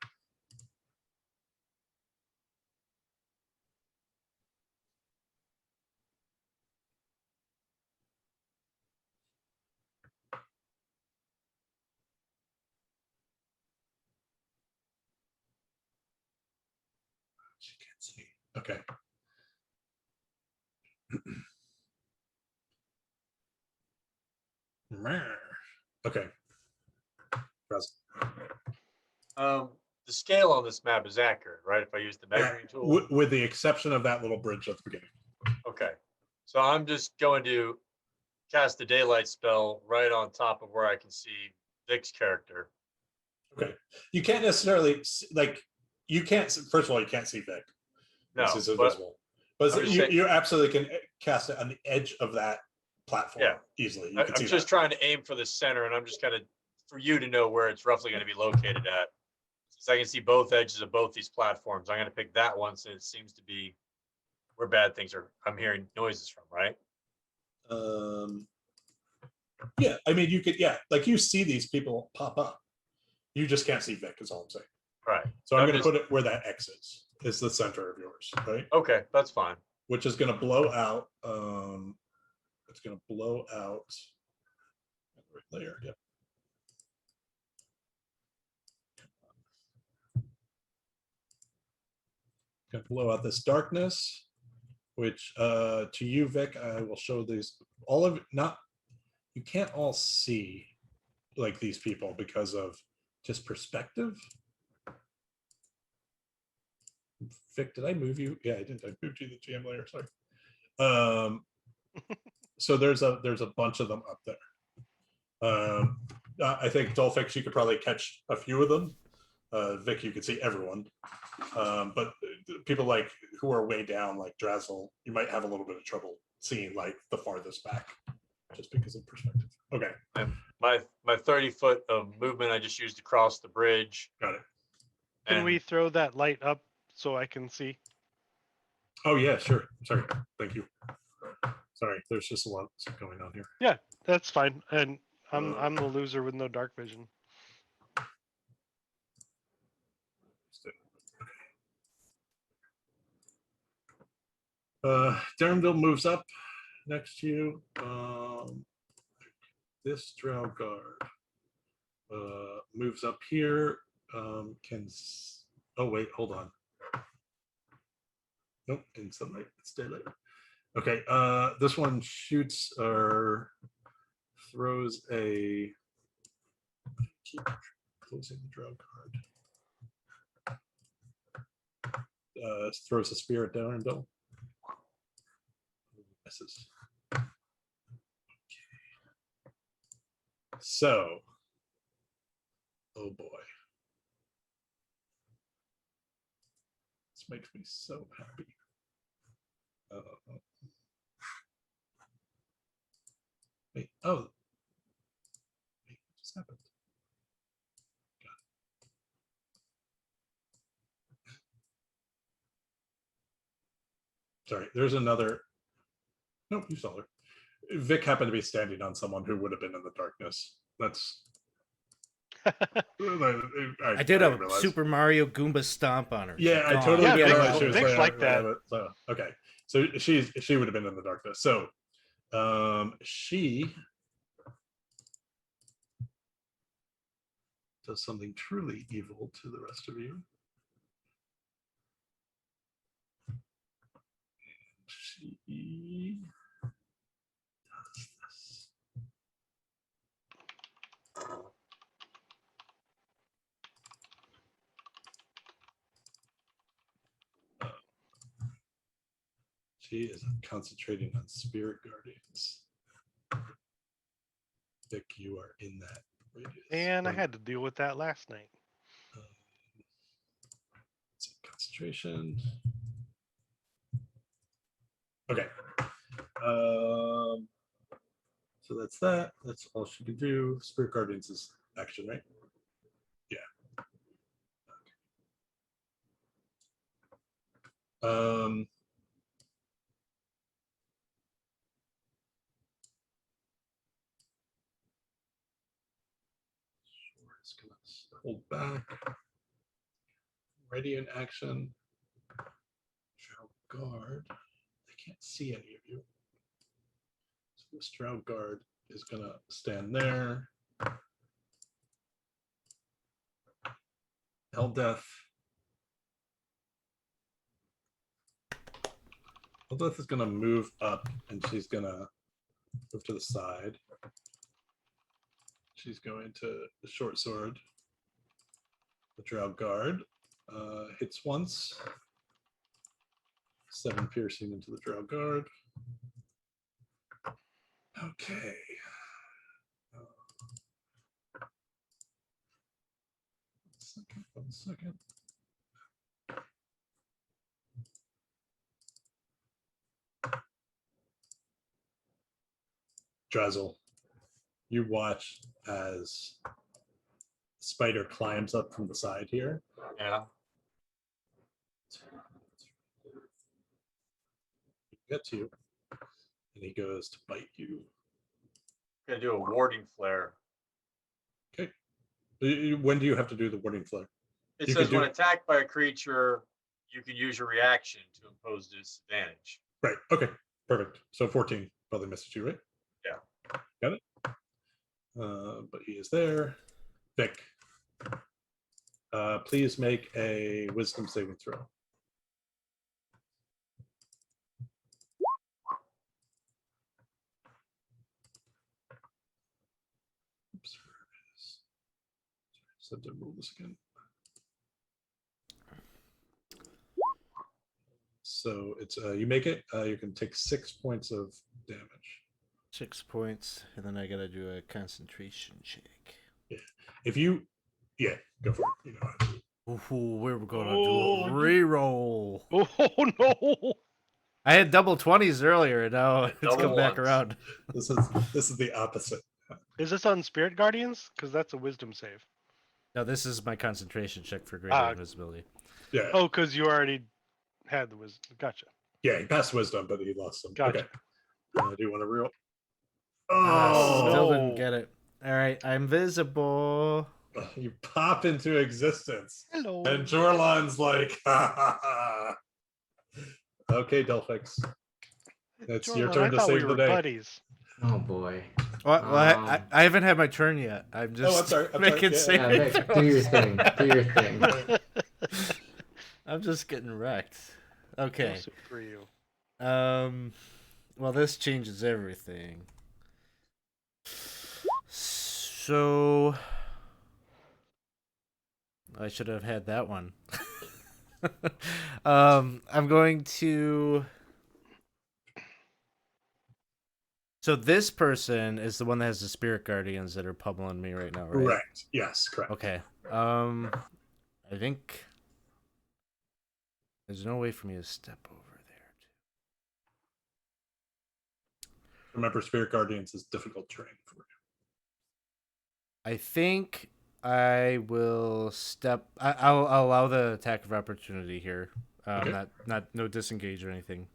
She can't see. Okay. Okay. Press. The scale on this map is accurate, right? If I use the measuring tool. With the exception of that little bridge at the beginning. Okay. So I'm just going to cast the daylight spell right on top of where I can see Vic's character. Okay. You can't necessarily like. You can't. First of all, you can't see Vic. No, This is invisible. But I'm just you, saying- you absolutely can cast it on the edge of that platform Yeah. easily. You can I'm see just that. trying to aim for the center, and I'm just kind of for you to know where it's roughly going to be located at. Since I can see both edges of both these platforms, I'm going to pick that one since it seems to be where bad things are. I'm hearing noises from, right? Yeah, I mean, you could, yeah, like you see these people pop up. You just can't see Vic, is all I'm saying. Right. So I'm going to put it where that X is the center of yours, right? Okay, that's fine. Which is going to blow out. It's going to blow out right there. Yep. Going to blow out this darkness, which to you, Vic, I will show these. All of not. You can't all see like these people because of just perspective. Vic, did I move you? Yeah, I didn't. I moved you to the GM layer. Sorry. So there's a bunch of them up there. I think Dolphix, you could probably catch a few of them. Vic, you could see everyone. But people like who are way down, like Drazzle, you might have a little bit of trouble seeing like the farthest back, just because of perspective. Okay. And my 30-foot of movement I just used to cross the bridge. Got it. Can we throw that light up so I can see? Oh yeah, sure. Sorry. Thank you. Sorry, there's just a lot going on here. Yeah, that's fine. And I'm the loser with no dark vision. Darrenville moves up next to you. This Drow guard moves up here. Oh wait, hold on. Nope, in sunlight. It's daylight. Okay, this one shoots or throws a. Keep closing the Drow card. Throws a spear at Darrenville. Misses. Okay. So, oh boy. This makes me so happy. Wait, oh. Wait, what just happened? Sorry, there's another. Nope, you saw her. Vic happened to be standing on someone who would have been in the darkness. That's. I did a realize. Super Mario Goomba stomp on her. Yeah, I Gone. totally Yeah, realized she was Vic's there. like that. So, okay, so she would have been in the darkness. So, she does something truly evil to the rest of you. She does this. She is concentrating on spirit guardians. Vic, you are in that radius. And I had to deal with that last night. Concentration. Okay. So that's that. That's all she can do. Spirit Guardians is action, right? Yeah. Okay. It's gonna hold back. Ready in action. Drow guard. They can't see any of you. So this Drow guard is gonna stand there. Eldeth. Eldeth is gonna move up and she's gonna move to the side. She's going to the short sword. The Drow guard hits once. 7 piercing into the Drow guard. Okay. One second. Drazzle, you watch as spider climbs up from the side here. Yeah. Gets you, and he goes to bite you. Gonna do a warding flare. Okay. When do you have to do the warding flare? It You says could do when it- attacked by a creature, you can use your reaction to impose disadvantage. Right. Okay. Perfect. So 14 probably misses you, right? Yeah. Got it. But he is there. Vic, please make a wisdom saving throw. Oops, where it is. Sorry, I said to roll this again. So it's you make it. You can take 6 points of damage. 6 points, and then I gotta do a concentration check. If you, yeah, go for it. You know how to do it. Ooh, we're gonna Oh, do a reroll. Oh no! I had double 20s earlier, and now it's Double come back ones. around. This is the opposite. Is this on Spirit Guardians? Because that's a Wisdom save. No, this is my concentration check for greater Ah. invisibility. Yeah, Oh, because you already had the Wisdom. Gotcha. yeah. He passed wisdom, but he lost some. Gotcha. Okay. Do you want to reroll? Ah, still didn't no. get it. All right, I'm visible. You pop into existence, Hello. and Jorlon's like, ha ha ha. Okay, Delphix. It's your Jordan, turn I to thought we save were the day. buddies. Oh boy. Well, Um, I haven't had my turn yet. I'm just I'm sorry, I'm making sorry, Yeah, saving Vic, do your throws. thing. Do your thing. I'm just getting wrecked. No Okay. soup for you. Well, this changes everything. So I should have had that one. I'm going to. So this person is the one that has the spirit guardians that are pummeling me right now, right? Correct. Yes, correct. Okay. I think there's no way for me to step over there. Remember, Spirit Guardians is difficult terrain for you. I think I will step. I'll allow the attack of opportunity here. Okay. Not no disengage or anything.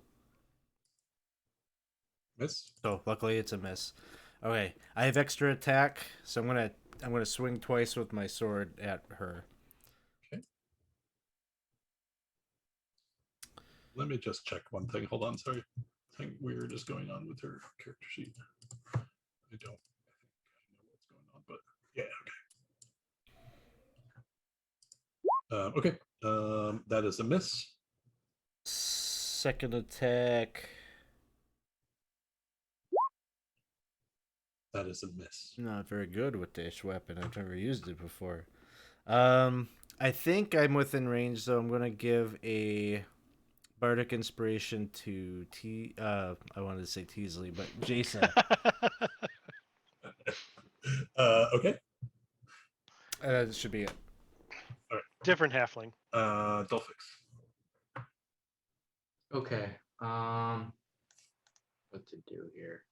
Miss. So luckily it's a miss. Okay, I have extra attack, so I'm gonna swing twice with my sword at her. Let me just check one thing. Hold on, sorry. Something weird is going on with her character sheet. I don't think I know what's going on, but yeah, okay. That is a miss. Second attack. That is a miss. Not very good with this weapon. I've never used it before. I think I'm within range, so I'm gonna give a bardic inspiration to I wanted to say Teasley, but Jason. Okay. That should be it. Different halfling. Dolphix. Okay. What to do here?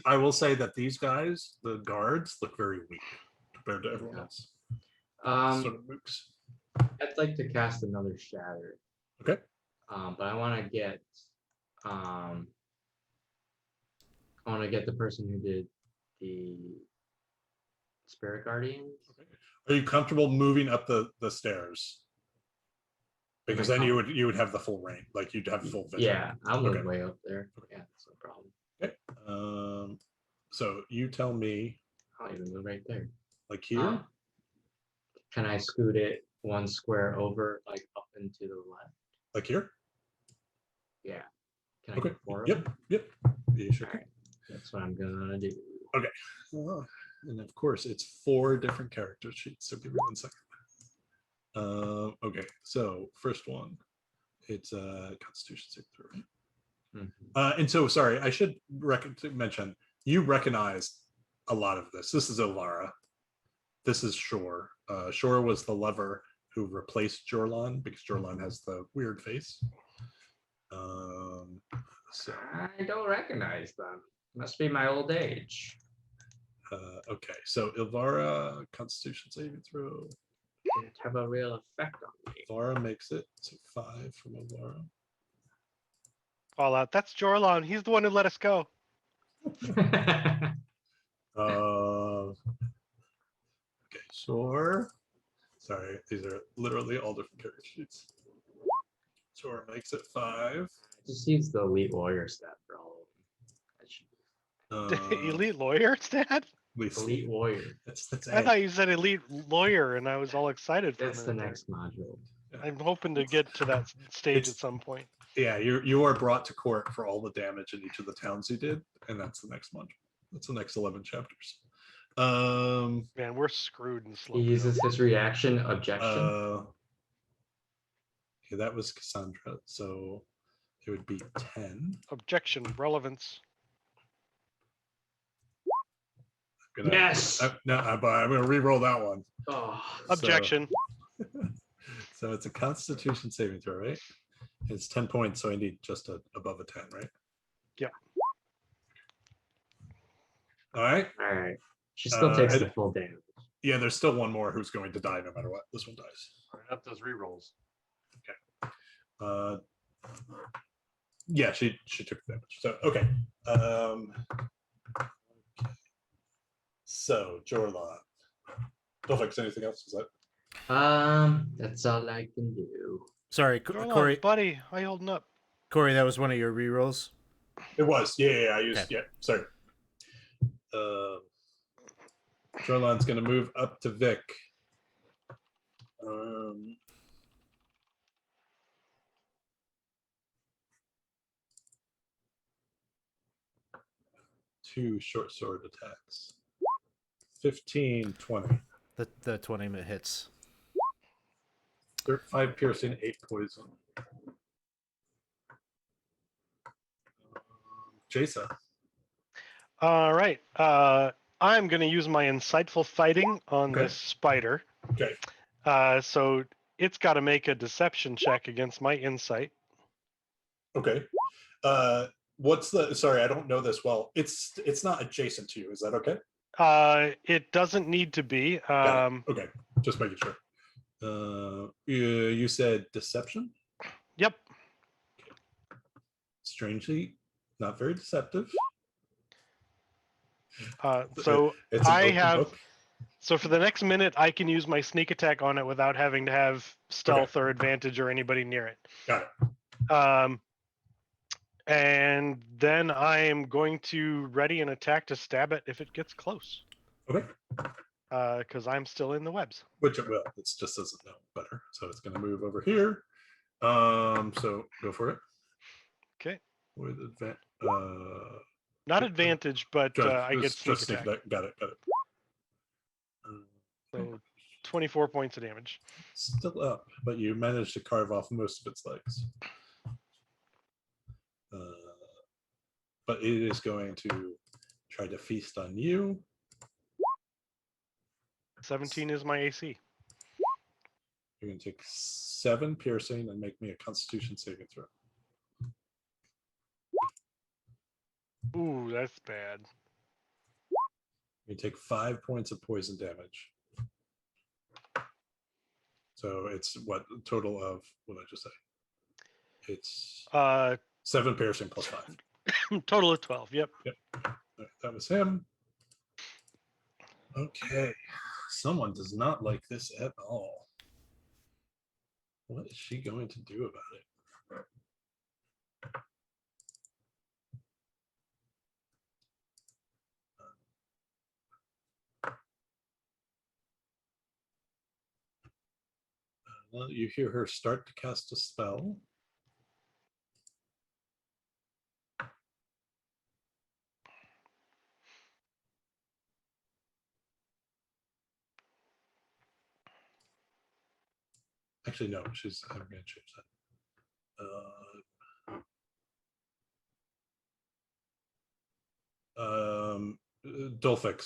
I will say that these guys, the guards, look very weak compared to everyone Okay. else. Um, Sort of mooks. I'd like to cast another shatter. Okay. But I want to get the person who did the Spirit Guardians. Are you comfortable moving up the stairs? Because then you would have the full range, like you'd have full vision. Yeah, I'll move Okay. way up there. Yeah, that's no problem. Okay. So you tell me, I'll even move right there. like here. Can I scoot it one square over, like up and to the left? Like here? Yeah. Can I Okay. get four of Yep. them? Yep. You sure All can. right. That's what I'm gonna do. And of course, it's 4 different character sheets. So give me 1 second. Okay, so first one, it's Constitution saving throw, right? And so, sorry, I should mention you recognized a lot of this. This is Ilvara. This is Shore. Shore was the lover who replaced Jorlan because Jorlan has the weird face. So I don't recognize them. Must be my old age. okay, so Ilvara, Constitution saving throw. Didn't have a real effect on me. Ilvara makes it. So 5 from Ilvara. All out. That's Jorlon. He's the one who let us go. Okay, Shore. Sorry, these are literally all different character sheets. Shore makes it 5. Just use the elite warrior stat for all of them. That should Elite lawyer stat? elite warrior. That's I thought you said elite lawyer, and I was all excited for a That's the minute there. next module. I'm hoping to get to that stage It's- at some point. yeah, you are brought to court for all the damage in each of the towns you did, and that's the next module. That's the next 11 chapters. Man, we're screwed in slow. He uses his reaction objection. Okay, that was Cassandra, so it would be 10. Objection, relevance. I'm gonna, Yes! but I'm gonna re-roll that one. Oh, Objection. So it's a Constitution saving throw, right? It's 10 points, so I need just above a 10, right? Yeah. All right. all right. She still takes and- the full damage. Yeah, there's still one more who's going to die no matter what. This one dies. Up those rerolls. Yeah, she took damage. So okay. Okay. So Jorlan. Don't fix anything else. Is that That's all I can do. Sorry, Jorlon, Corey. buddy, how you holding up? Corey, that was one of your rerolls. it was? Yeah, I used Okay. yeah, sorry. Jorlan's gonna move up to Vic. Two short sword attacks. 15, 20. The 20 minute hits. 5 piercing, 8 poison. Jason. All right. I'm going to use my insightful fighting on Okay. this spider. Okay. So it's got to make a deception check against my insight. Okay. What's the sorry, I don't know this well. It's not adjacent to you. Is that okay? It doesn't need to be. Got it. Okay. Just making sure. You said deception? Yep. Strangely, not very deceptive. So It's an I open have. book. So for the next minute, I can use my sneak attack on it without having to have stealth or advantage or anybody near it. Got it. And then I am going to ready an attack to stab it if it gets close. Okay. Because I'm still in the webs. Which it will. It just doesn't know better. So it's gonna move over here. So go for it. Okay. With advantage. Not advantage, but I get sneak sneak attack. attack. Got it. So 24 points of damage. Still up, but you managed to carve off most of its legs. But it is going to try to feast on you. 17 is my AC. You're going to take 7 piercing and make me a Constitution saving throw. Ooh, that's bad. You take 5 points of poison damage. So it's what a total of what did I just say? It's 7 piercing plus 5. Total of 12. Yep. That was him. Okay. Someone does not like this at all. What is she going to do about it? Well, you hear her start to cast a spell. Actually, no, she's. I'm gonna change that. Dolphix.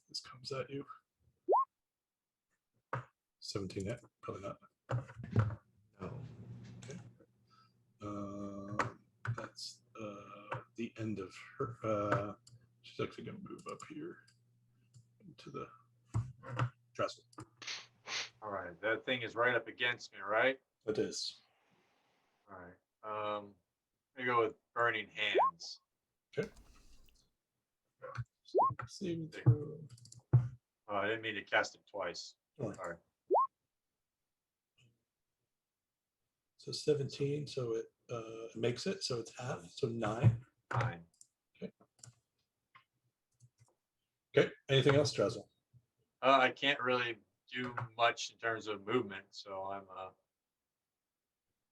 This comes at you. 17 hit, probably not. No. That's the end of her. She's actually going to move up here into the trestle. All right, that thing is right up against me, right? It is. All right. I'm gonna go with burning hands. Okay. Saving throw. Oh, I didn't mean to cast it twice. All right. Sorry. So 17, so it makes it, so it's half, so 9. 9. Okay, anything else, Drezel? I can't really do much in terms of movement, so I'm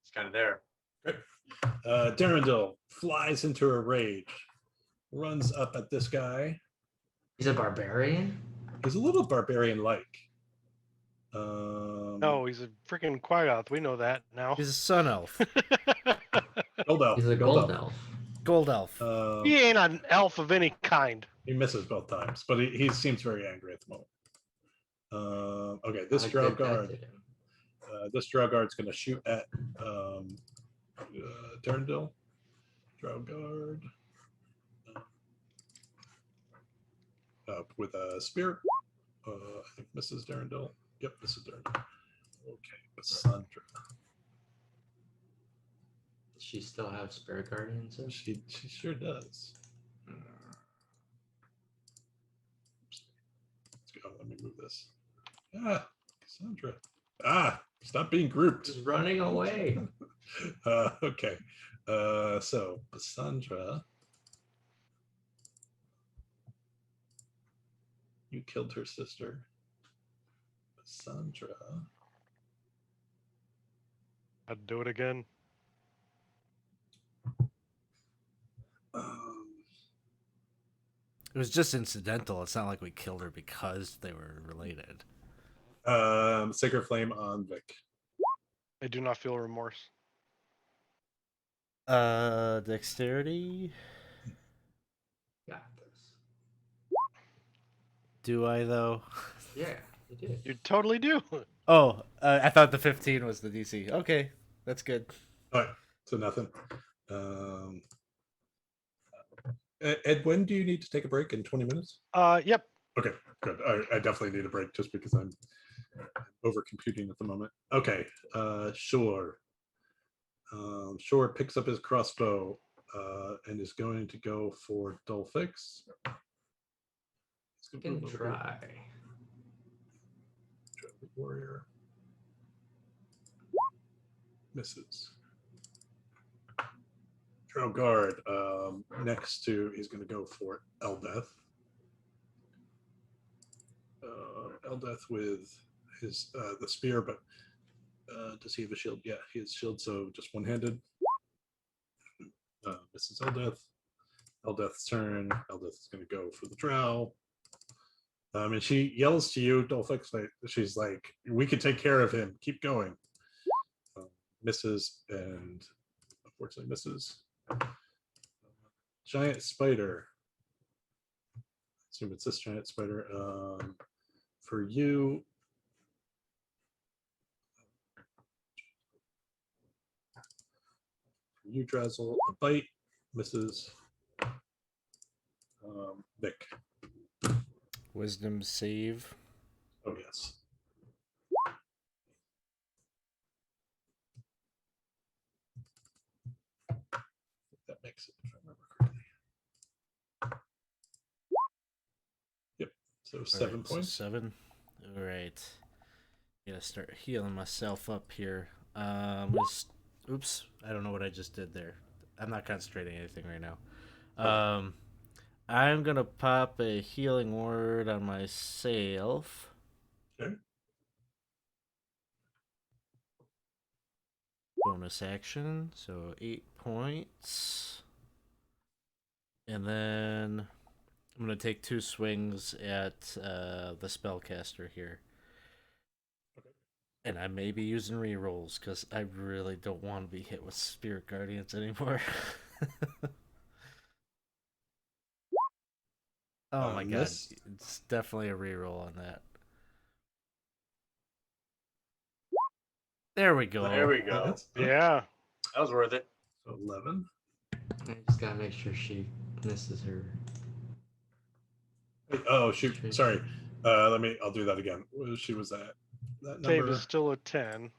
it's kind of there. Darendil flies into a rage, runs up at this guy. He's a barbarian? He's a little barbarian-like. No, he's a freaking Quaggoth. We know that now. He's a sun elf. Gold elf. He's a gold elf. Gold elf. He ain't an elf of any kind. He misses both times, but he seems very angry at the moment. Okay, this I drow did that guard. to him. This drow guard's going to shoot at Darendil. Drow guard with a spear. I think Mrs. Darendil. Yep, Mrs. Darendil. Okay, Cassandra. Does she still have spirit guardians? She sure does. Let's go. Let me move this. Ah, Cassandra. Ah, stop being grouped. He's running away. Okay. So Cassandra, you killed her sister. Cassandra. I'd do it again. It was just incidental. It's not like we killed her because they were related. Sacred Flame on Vic. I do not feel remorse. Dexterity. Got this. Do I though? Yeah, you did. You totally do. Oh, I thought the 15 was the DC. Okay, that's good. All right, so nothing. Ed, when do you need to take a break? In 20 minutes? Yep. Okay, good. I definitely need a break just because I'm over computing at the moment. Okay, Shore. Shore picks up his crossbow and is going to go for Dolphix. You can try. Warrior. Misses. Drow guard next to, he's going to go for Eldeth. Eldeth with his the spear, but does he have a shield? Yeah, he has shield, so just one-handed. Misses Eldeth. Eldeth's turn. Eldeth is going to go for the drow. And she yells to you, Dolphix. She's like, "We can take care of him. Keep going." Misses and unfortunately misses. Giant spider. I assume it's this giant spider. For you, Drazzle, a bite misses. Vic. Wisdom save. Oh yes. That makes it, if I remember correctly. Yep. So 7 Alright, so points. 7. All right. Gotta start healing myself up here. Oops, I don't know what I just did there. I'm not concentrating anything right now. I'm gonna pop a healing word on myself. Okay. bonus action, so 8 points. And then I'm going to take 2 swings at the spellcaster here. And I may be using rerolls because I really don't want to be hit with Spirit Guardians anymore. Oh my god. Miss. It's definitely a reroll on that. There we go. There we go. That's- Yeah. That was worth it. So 11. I just gotta make sure she misses her. Oh shoot! Sorry. I'll do that again. She was at that Save number. is still a 10.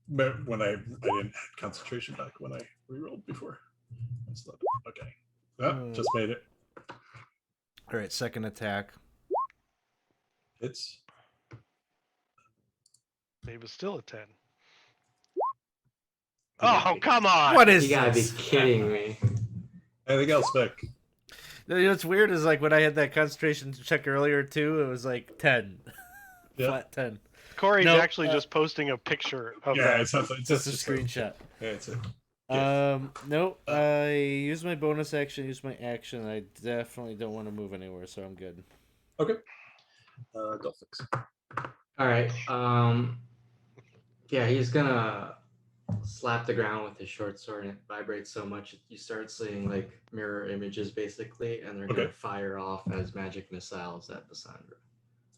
But when I didn't add concentration back when I rerolled before. Okay. Just made it. All right, second attack. It's Save is still a 10. gotta Oh, be- come on. What is You gotta be this? kidding me. anything else, Vic? You know what's weird is like when I had that concentration check earlier too, it was like 10. Yeah. Flat 10. Corey's No, actually just posting a picture of Yeah, that. it's Just a screenshot. Yeah, it's it. Nope. I use my bonus action, use my action. I definitely don't want to move anywhere, so I'm good. Okay. Dolphix. All right. Yeah, he's gonna slap the ground with his short sword, and it vibrates so much you start seeing like mirror images basically, and they're gonna Okay. fire off as magic missiles at Basandra.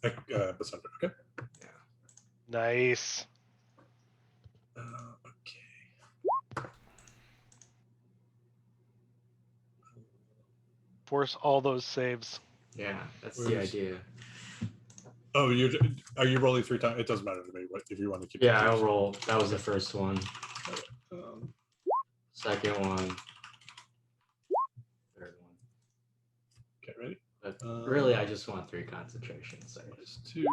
Basandra. Okay. Yeah. Nice. Okay. Force all those saves. Yeah, that's Where's- the idea. Oh, are you rolling 3 times? It doesn't matter to me. What if you want to keep? Yeah, the I'll twos. roll. That was the first one. Um, Second one. Third one. okay, ready? But really, I just want 3 concentration saves. -2.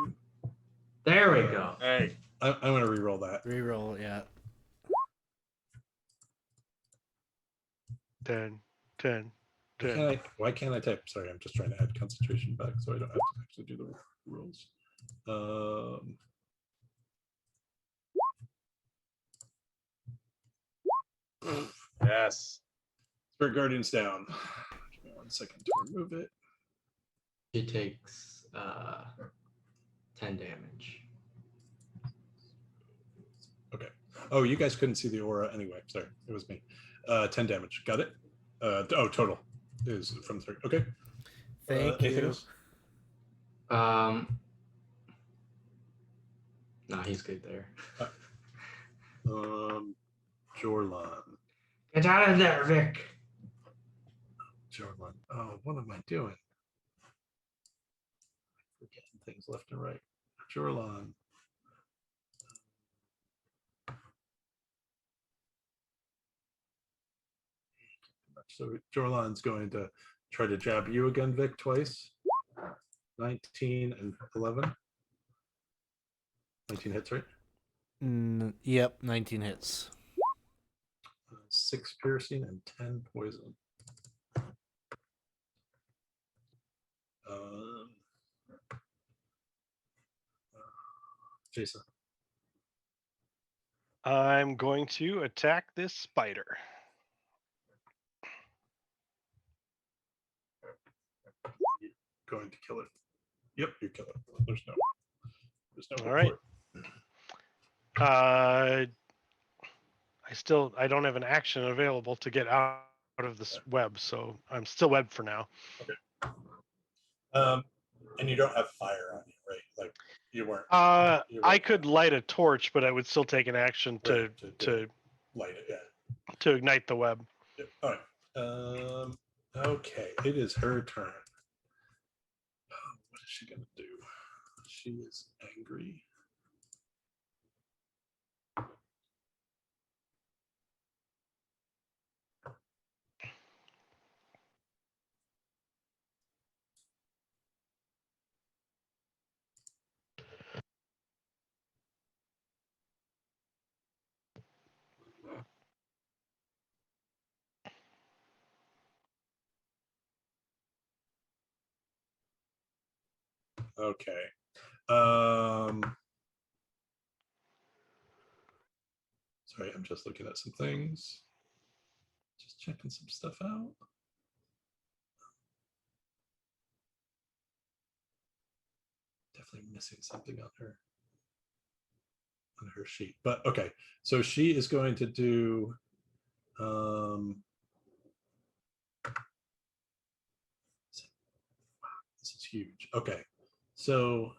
There we go. Hey, I'm gonna re-roll that. Reroll, yeah. 10, 10, 10. Why can't I type? Sorry, I'm just trying to add concentration back so I don't have to actually do the rolls. yes. Spirit Guardian's down. Give me 1 second to remove it. She takes 10 damage. Okay. Oh, you guys couldn't see the aura anyway. Sorry, it was me. 10 damage. Got it? Total is from 3. Okay. Thank anything you. else? No, he's good there. Jorlan. Get out of there, Vic. Jorlan. Oh, what am I doing? Forgetting things left and right. Jorlan. So Jorlan's going to try to jab you again, Vic, twice. 19 and 11. 19 hits, right? Yep, 19 hits. 6 piercing and 10 poison. Jason. I'm going to attack this spider. Going to kill it. Yep, you kill it. There's no All right. I don't have an action available to get out of this web, so I'm still webbed for now. And you don't have fire on you, right? Like you weren't. I could light a torch, but I would still take an action to light it. Yeah. to ignite the web. Yep. All right. Okay, it is her turn. What is she gonna do? She is angry. Okay. Sorry, I'm just looking at some things. Just checking some stuff out. Definitely missing something on her sheet. But okay, so she is going to do this is huge. Okay, so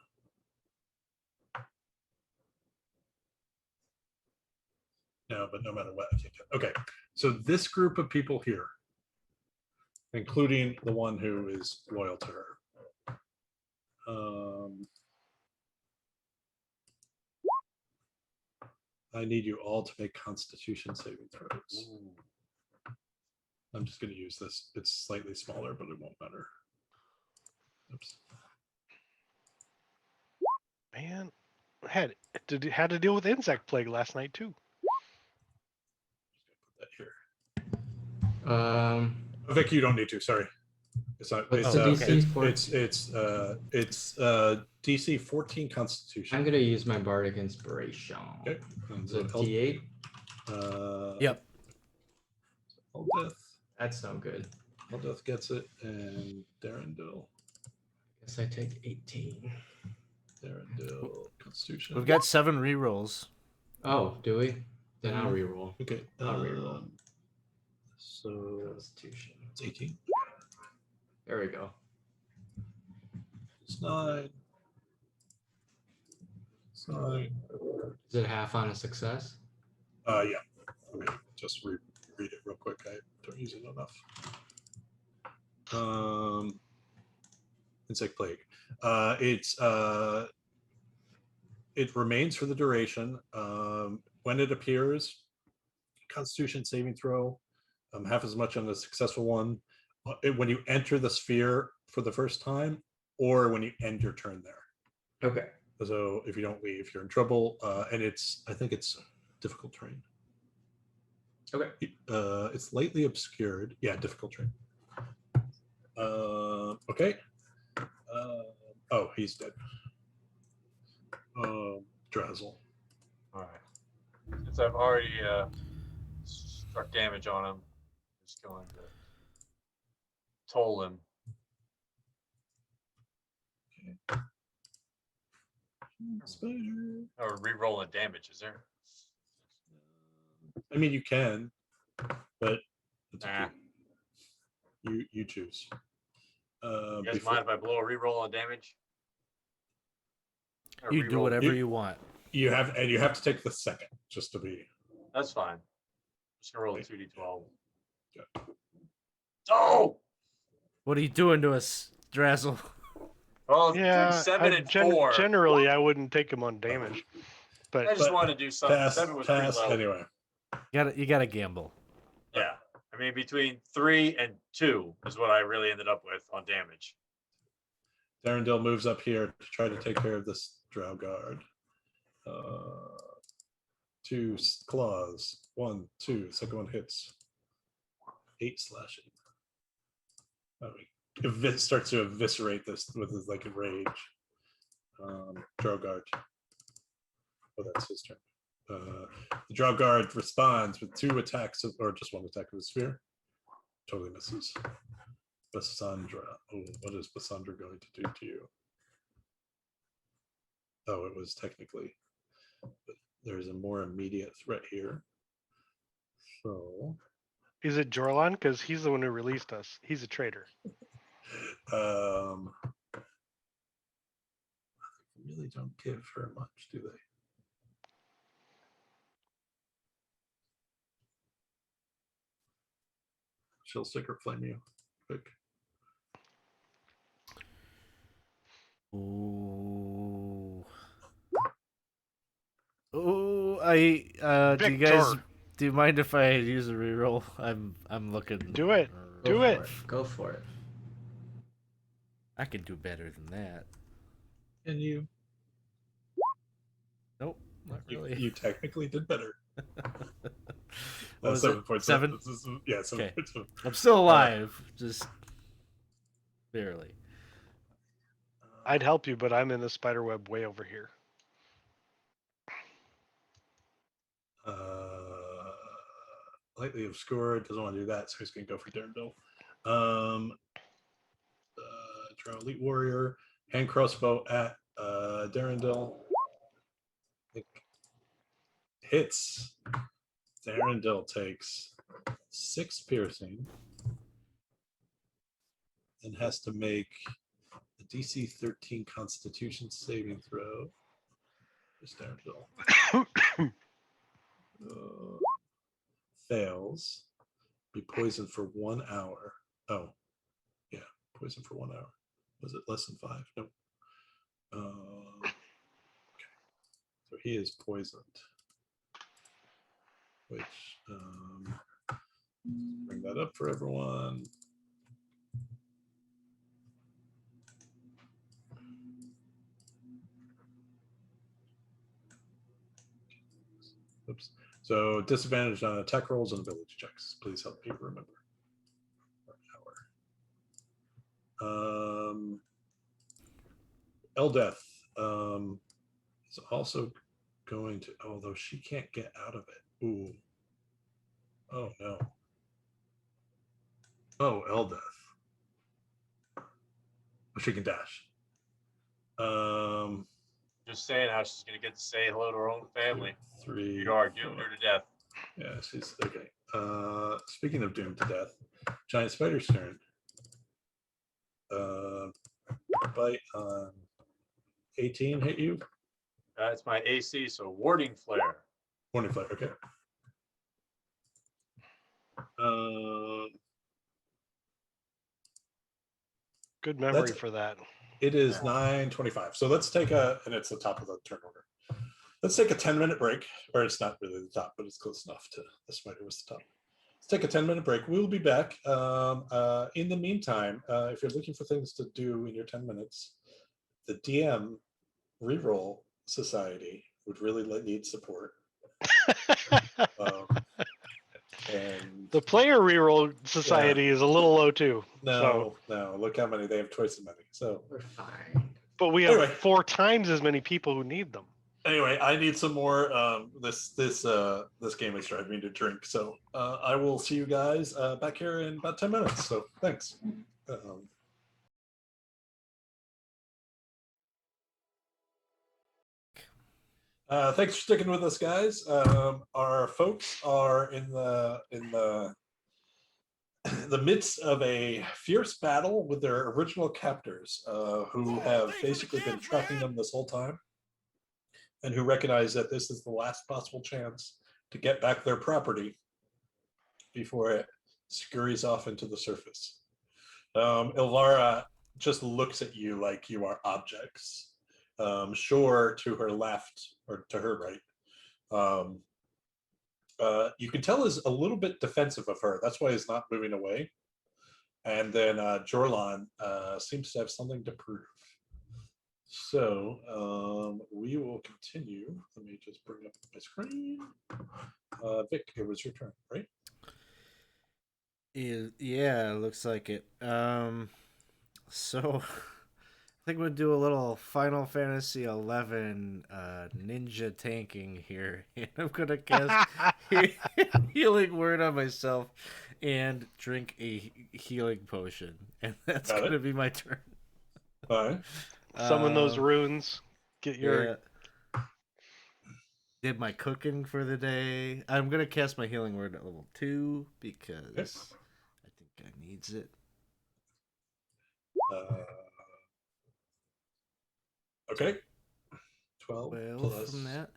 no, but no matter what, I can't get. Okay, so this group of people here, including the one who is loyal to her. I need you all to make Constitution saving throws. Ooh. I'm just going to use this. It's slightly smaller, but it won't matter. Oops. Man, I had to deal with insect plague last night too. Put that here. Vic, you don't need to. Sorry. It's not. What's It's, the DC it's, for? it's DC 14 Constitution. I'm gonna use my bardic inspiration. Okay. And Is it so D8? Yep. All death. That's no good. All death gets it, and Darendil. Guess I take 18. Darendil Constitution. We've got 7 rerolls. Oh, do we? Then I'll Mhm. reroll. Okay. I'll reroll. So Constitution. it's 18. There we go. It's 9. It's 9. Is it half on a success? Yeah. Let me just read it real quick. I don't use it enough. Insect plague. It remains for the duration. When it appears, Constitution saving throw, half as much on the successful one. When you enter the sphere for the first time, or when you end your turn there. Okay. So if you don't leave, you're in trouble. And I think it's difficult terrain. Okay. It's lightly obscured. Yeah, difficult terrain. Okay. Oh, he's dead. Drazzle. All right. Since I've already struck damage on him, I'm just going to toll him. Spider. Or re-rolling damage, is there? I mean, you can, but it's Nah. up to you. You choose. You guys mind if I blow a re-roll on damage? Or You do re-roll- whatever you want. You have to take the second just to be. That's fine. I'm just gonna roll a Okay. 2d12. Yeah. Oh! What are you doing to us, Drazzle? Well, Yeah, 7 and 4. Generally, I wouldn't take him on damage, but I just But wanted to do something. Pass. 7 was pretty Pass. low. Anyway. You gotta gamble. Yeah. I mean, between 3 and 2 is what I really ended up with on damage. Darendil moves up here to try to take care of this drow guard. 2 claws. 1, 2. Second one hits. 8 slashing. It starts to eviscerate this with his like rage. Drow guard. Oh, that's his turn. The drow guard responds with 2 attacks or just 1 attack of the sphere. Totally misses. Bassandra. Oh, what is Bassandra going to do to you? Oh, it was technically. But there's a more immediate threat here. So. is it Jorlan? Because he's the one who released us. He's a traitor. Really don't give her much, do they? She'll sticker flame you quick. Ooh. Ooh, do you mind if I use a reroll? I'm looking. Do it. Do it. Go for it. I can do better than that. And you? Nope, not really. You technically did better. What was 7 it? points. 7? Yeah, 7 Okay. points. I'm still alive, just barely. I'd help you, but I'm in the spider web way over here. lightly obscured. Doesn't want to do that, so he's going to go for Darendil. Draw Elite Warrior. Hand crossbow at Darendil. Hits. Darendil takes 6 piercing and has to make a DC 13 Constitution saving throw. Just Darendil. Fails. Be poisoned for 1 hour. Oh, yeah, poison for 1 hour. Was it less than 5? No. Okay. So he is poisoned. Which bring that up for everyone. Oops. So disadvantage on attack rolls and ability checks. Please help me remember. Eldeth is also going to, although she can't get out of it. Ooh. Oh no. Oh, Eldeth. She can dash. Just saying how she's gonna get to say hello to her own family. 3. You are doomed her to death. Yeah, she's okay. Speaking of doomed to death, giant spider's turn. Bite on 18 hit you. That's my AC, so warding flare. Warning flare. Okay. Good memory That's- for that. It is 9:25. So let's take and it's the top of the turn order. Let's take a 10-minute break, or it's not really the top, but it's close enough to the spider was the top. Let's take a 10-minute break. We'll be back. In the meantime, if you're looking for things to do in your 10 minutes, the DM Reroll Society would really need support. And The player reroll society is a little low too. no, look how many they have, twice as many. So We're fine. But we have Anyway. 4 times as many people who need them. anyway, I need some more. This game is driving me to drink. So I will see you guys back here in about 10 minutes. So thanks. Thanks for sticking with us, guys. Our folks are in the the midst of a fierce battle with their original captors, who have basically been tracking them this whole time, and who recognize that this is the last possible chance to get back their property before it scurries off into the surface. Ilvara just looks at you like you are objects. Shore to her left, or to her right, you can tell is a little bit defensive of her. That's why he's not moving away. And then Jorlan seems to have something to prove. So we will continue. Let me just bring up my screen. Vic, it was your turn, right? Yeah, looks like it. So I think we'll do a little Final Fantasy 11 ninja tanking here. And I'm gonna cast healing word on myself and drink a healing potion, and that's gonna be my turn. All right. Summon those runes. Get your. Yeah. Did my cooking for the day. I'm gonna cast my healing word at level 2 because I think I needs it. Okay. 12 plus from that.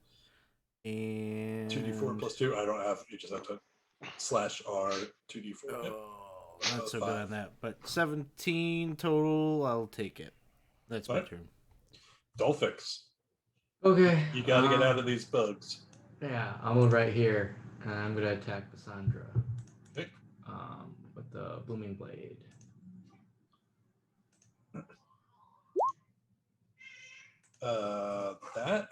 And 2d4 plus 2. I don't have. You just have to /R 2d4. Yep. Not so good on that. But 17 total. I'll take it. That's my turn. Dolphix. Okay. You got to get out of these bugs. Yeah, I'm right here, and I'm gonna attack Cassandra. Okay. With the booming blade. That.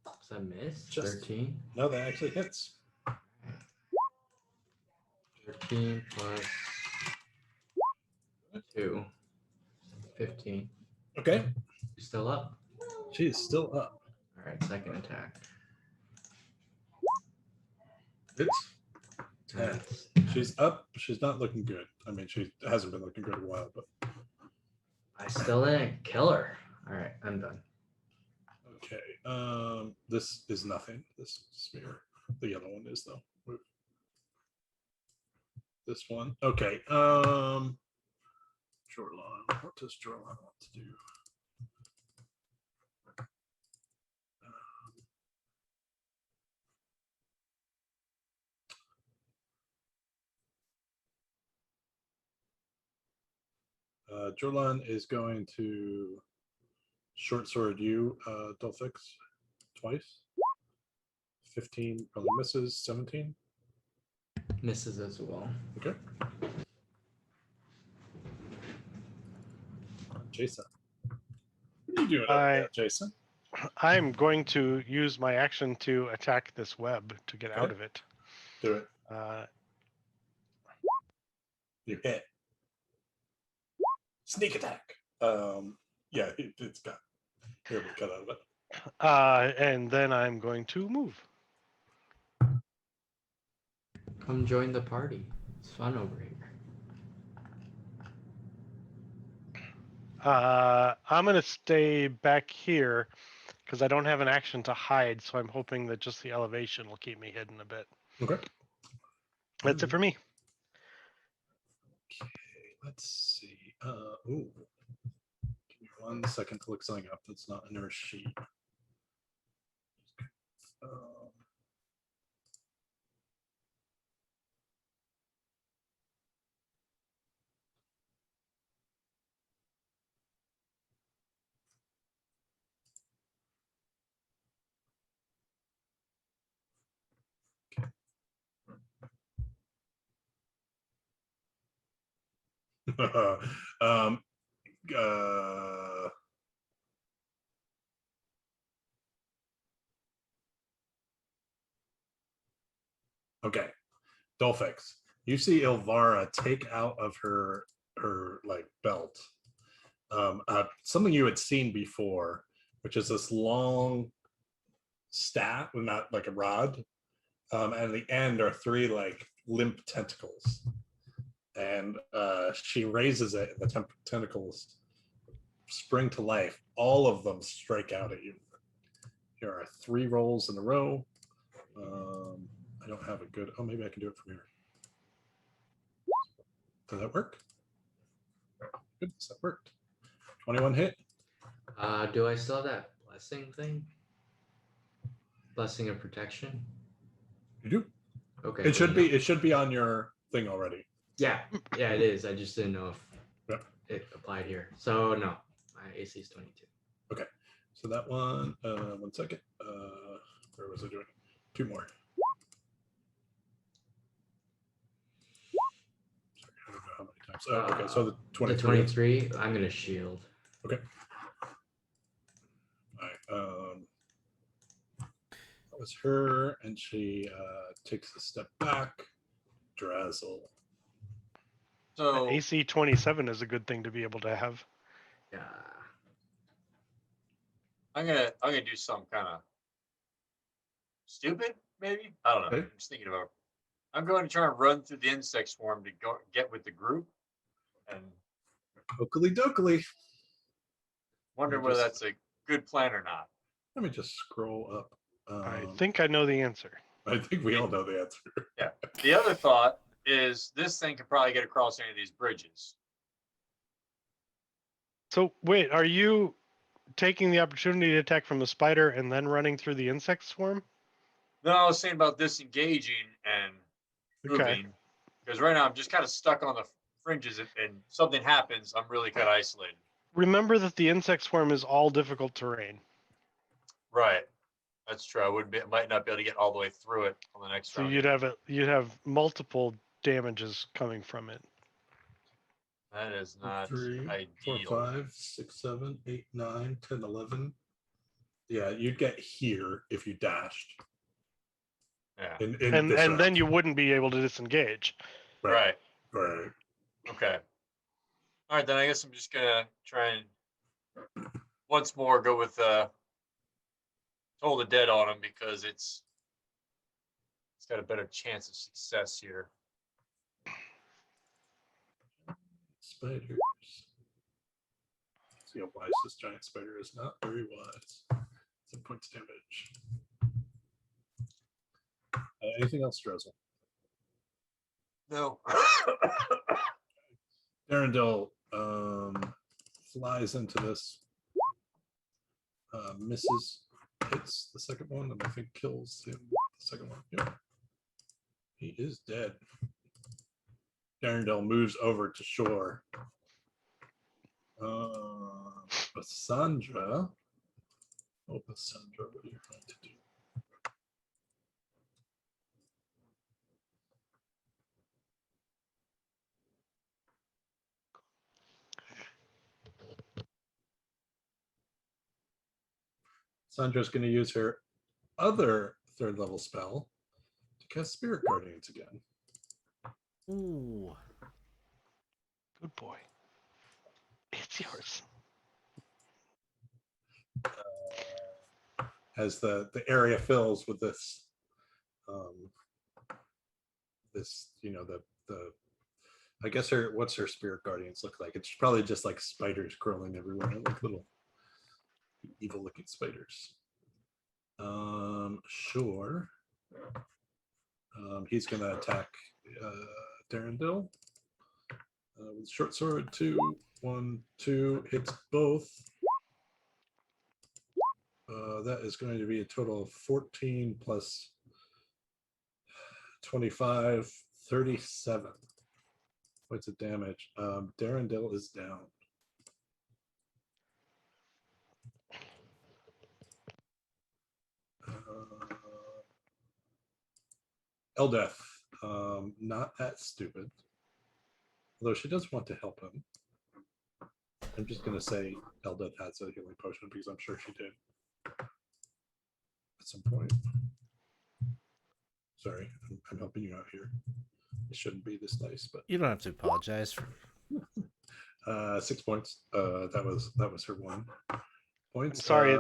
Does that miss? Just- 13. No, that actually hits. 13 plus 2. 15. Okay. You still up? She's still up. All right, second attack. Hits. 10. She's up. She's not looking good. I mean, she hasn't been looking good in a while, but I still didn't kill her. All right, I'm done. okay. This is nothing. This sphere. The yellow one is though. Move. This one. Okay. Jorlan. What does Jorlan want to do? Jorlan is going to short sword you, Dolphix, twice. 15 probably misses. 17 Misses as well. okay. Jason, what are you doing over there, Jason? I'm going to use my action to attack this web to get out Okay. of it. Do it. You hit. Sneak attack. Yeah, it's got. Here we cut out of it. And then I'm going to move. Come join the party. It's fun over here. I'm going to stay back here because I don't have an action to hide, so I'm hoping that just the elevation will keep me hidden a bit. Okay. That's it for me. Okay, let's see. Ooh. Give me 1 second to look something up that's not in our sheet. Um, um, uh, okay, Dolphix. You see Ilvara take out of her like belt something you had seen before, which is this long staff, not like a rod, and at the end are 3 like limp tentacles, and she raises it, and the tentacles spring to life. All of them strike out at you. Here are 3 rolls in a row. I don't have a good. Oh, maybe I can do it from here. Does that work? Goodness, that worked. 21 hit. Do I still have that blessing thing? Blessing of protection? You do. Okay. It should be. It should be on your thing already. Yeah, it is. I just didn't know if Yep. it applied here. So no, my AC is 22. Okay. So that one. 1 second. Where was I doing? 2 more. Sorry, I don't know how many times. Okay, so the 23. The 23, I'm gonna shield. Okay. All right. That was her, and she takes a step back. Drazzle. So AC 27 is a good thing to be able to have. Yeah. I'm gonna do some kind of stupid, maybe. I don't know. Okay. I'm just thinking about. I'm going to try and run through the insect swarm to go get with the group, and Oakley dokley. wonder whether that's a good plan or not. Let me just scroll up. I think I know the answer. I think we all know the answer. Yeah. The other thought is this thing could probably get across any of these bridges. So wait, are you taking the opportunity to attack from the spider and then running through the insect swarm? No, I was saying about disengaging and moving. Okay. Because right now I'm just kind of stuck on the fringes, and something happens, I'm really kind of isolated. Remember that the insect swarm is all difficult terrain. Right. That's true. I might not be able to get all the way through it on the next So round. you'd have multiple damages coming from it. That is not 3, ideal. 4, 5, 6, 7, 8, 9, 10, 11. Yeah, you'd get here if you dashed. Yeah. In this And then round. you wouldn't be able to disengage. Right. Right. Okay. All right, then I guess I'm just gonna try and once more go with Toll the Dead on him, because it's It's got a better chance of success here. Spiders. See how wise this giant spider is. Not very wise. 10 points damage. Anything else, Drizzle? No. Darendil flies into this, misses, hits the second one, and I think kills him. The second one. Yep. He is dead. Darendil moves over to shore. Cassandra. Oh, Cassandra, what are you going to do? Sandra's going to use her other 3rd level spell to cast Spirit Guardians again. Ooh. Good boy. It's yours. As the area fills with this, the I guess what's her Spirit Guardians look like? It's probably just like spiders crawling everywhere, like little evil looking spiders. Sure. He's gonna attack Darendil with short sword. 2, 1, 2 hits both. That is going to be a total of 14 plus 25, 37 points of damage. Darendil is down. Eldeth, not that stupid. Although she does want to help him. I'm just going to say Eldeth has a healing potion because I'm sure she did at some point. Sorry, I'm helping you out here. It shouldn't be this nice, but You don't have to apologize. 6 points. That was her 1 point. I'm sorry,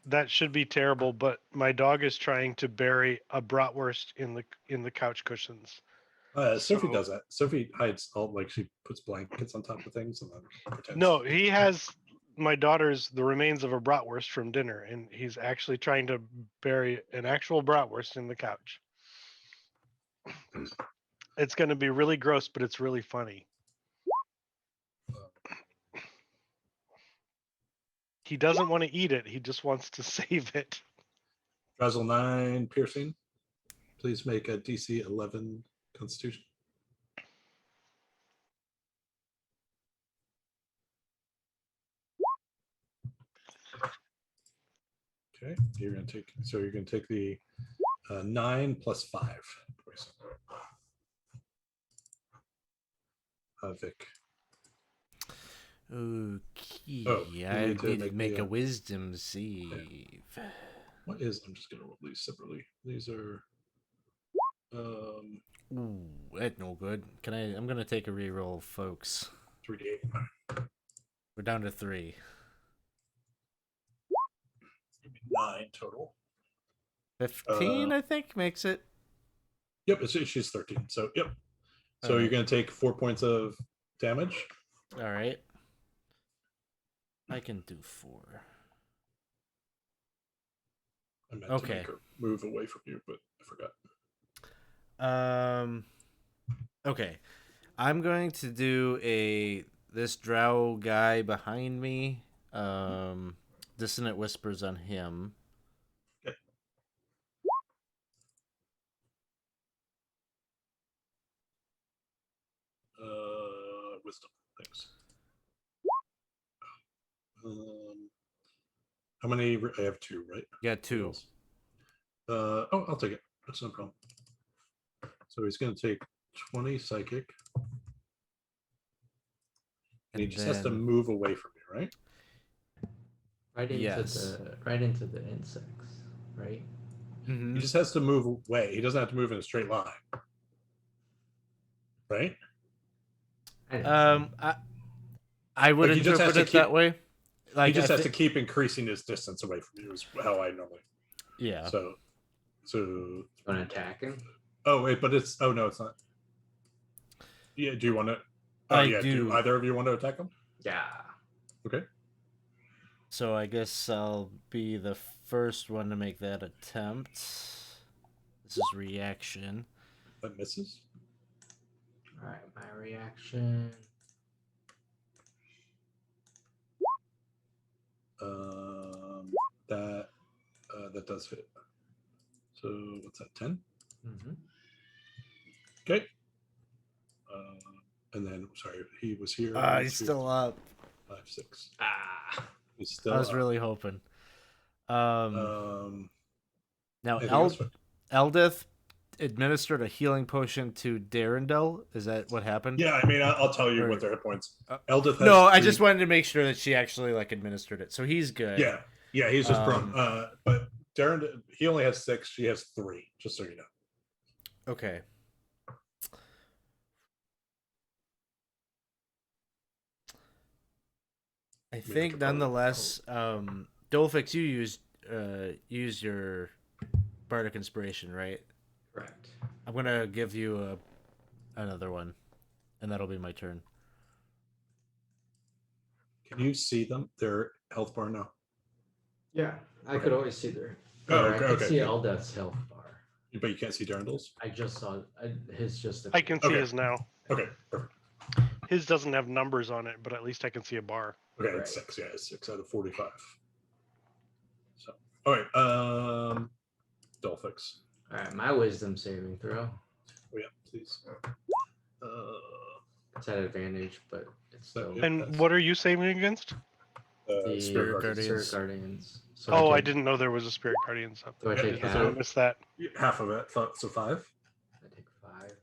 that should be terrible, but my dog is trying to bury a bratwurst in the couch cushions. Sophie So- does that. Sophie hides all, like, she puts blankets on top of things and then pretends. No, he has my daughter's the remains of a bratwurst from dinner, and he's actually trying to bury an actual bratwurst in the couch. It's going to be really gross, but it's really funny. He doesn't want to eat it. He just wants to save it. Drizzle 9 piercing. Please make a DC 11 Constitution. Okay, you're gonna take the 9 plus 5 poison. Vic. Okay, Oh, you I need to need to make make the, a wisdom save. What is? I'm just gonna roll these separately. These are. Ooh, that's no good. I'm gonna take a reroll, folks. 3d8. We're down to 3. 9 total. 15, I think, makes it. Yep, she's 13. So yep. So Alright. you're gonna take 4 points of damage. All right. I can do 4. I meant to Okay. make her move away from you, but I forgot. Okay. I'm going to do this drow guy behind me. Dissonant whispers on him. Okay. Wisdom. Thanks. How many? I have 2, right? Yeah, 2. I'll take it. That's no problem. So he's going to take 20 psychic. And he just has to then- move away from you, right? Right into Yes. the insects, right? Mhm. He just has to move away. He doesn't have to move in a straight line. Right? I didn't say I would Like, he just has interpret to it that way. Like he just I has to thi- keep increasing his distance away from you is how I normally. Yeah. So Want to attack him? Oh wait, but it's. Oh no, it's not. Yeah. Do you want to? Oh I yeah. Do do. either of you want to attack him? Yeah. Okay. So I guess I'll be the first one to make that attempt. This is reaction. That misses. All right, my reaction. That that does hit. So what's that? 10. Mm-hmm. Okay. And then sorry, he was here. He's still up. 5, 6. Ah. He's still. I was up. really hoping. Now anything else? Eldith administered a healing potion to Darendel. Is that what happened? Yeah, I mean, I'll tell you Or- what their hit points. Eldith has No, I 3. just wanted to make sure that she actually like administered it. So he's good. Yeah, he's just prone. Um, But Darren, he only has 6. She has 3. Just so you know. Okay. I make think a vote. nonetheless, Dolphix, you use your bardic inspiration, right? Correct. I'm gonna give you another one, and that'll be my turn. Can you see them? Their health bar now. Yeah, I could always see their. Oh, or I okay, could okay, see good. Eldeth's health bar. But you can't see Darendel's. I just saw his just. I can see Okay. his now. Okay, perfect. His doesn't have numbers on it, but at least I can see a bar. Okay, Right. it's 6. Yeah, it's 6 out of 45. So, all right. Dolphix. All right, my wisdom saving throw. Oh yeah, please. It's at advantage, but it's still Yeah, And that's- what are you saving against? the Spirit Spirit Guardians. Guardians. So Oh, I take- didn't know there was a Spirit Guardians up. Do I Yeah, take it I half? missed that. half of it. So 5. I take 5.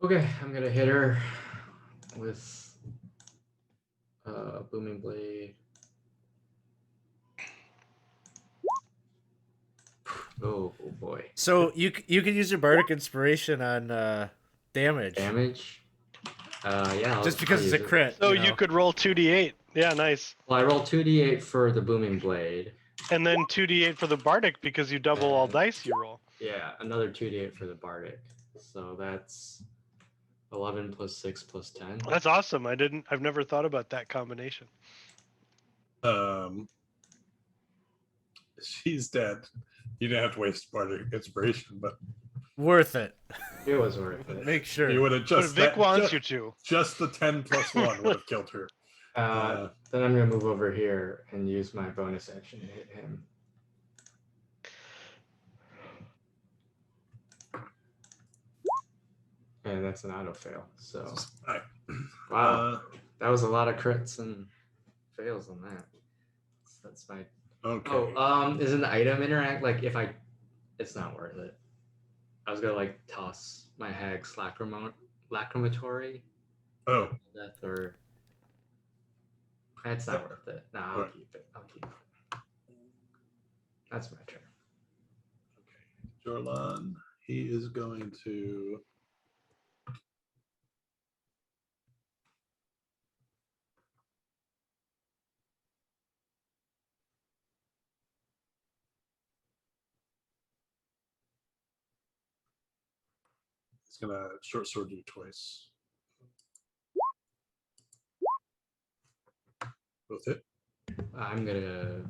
Okay, I'm gonna hit her with booming blade. Oh boy. So you can use your bardic inspiration on damage, Damage. Yeah. just I'll because it's use a it. crit. So you you know? could roll 2d8. Yeah, nice. Well, I roll 2d8 for the booming blade. And then 2d8 for the Bardic because you double all dice you roll. Yeah, another 2d8 for the bardic. So that's 11 plus 6 plus 10. That's awesome. I've never thought about that combination. She's dead. You didn't have to waste part of inspiration, but Worth it. It was worth it. Make sure. you would have But just Vic wants just, you to. just the 10 plus 1 would have killed her. Then I'm gonna move over here and use my bonus action to hit him. And that's an auto fail. So All right. wow, that was a lot of crits and fails on that. So that's my. Okay. Oh, is an item interact like if I? It's not worth it. I was gonna like toss my hag's lacrimatory Oh, death or. It's not worth it. No, I'll Alright. keep it. I'll keep it. That's my turn. Jorlan. He is going to. He's gonna short sword you twice. Both hit. I'm gonna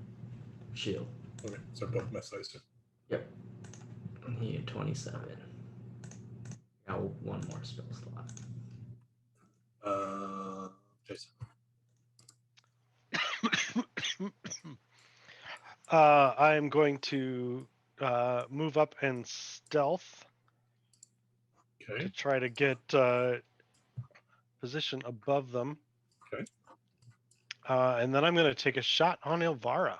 shield. Okay, so both miss, I assume. Yep. He had 27. Got one more spell slot. Jason. I'm going to move up and stealth to Okay. try to get position above them. Okay. And then I'm going to take a shot on Ilvara.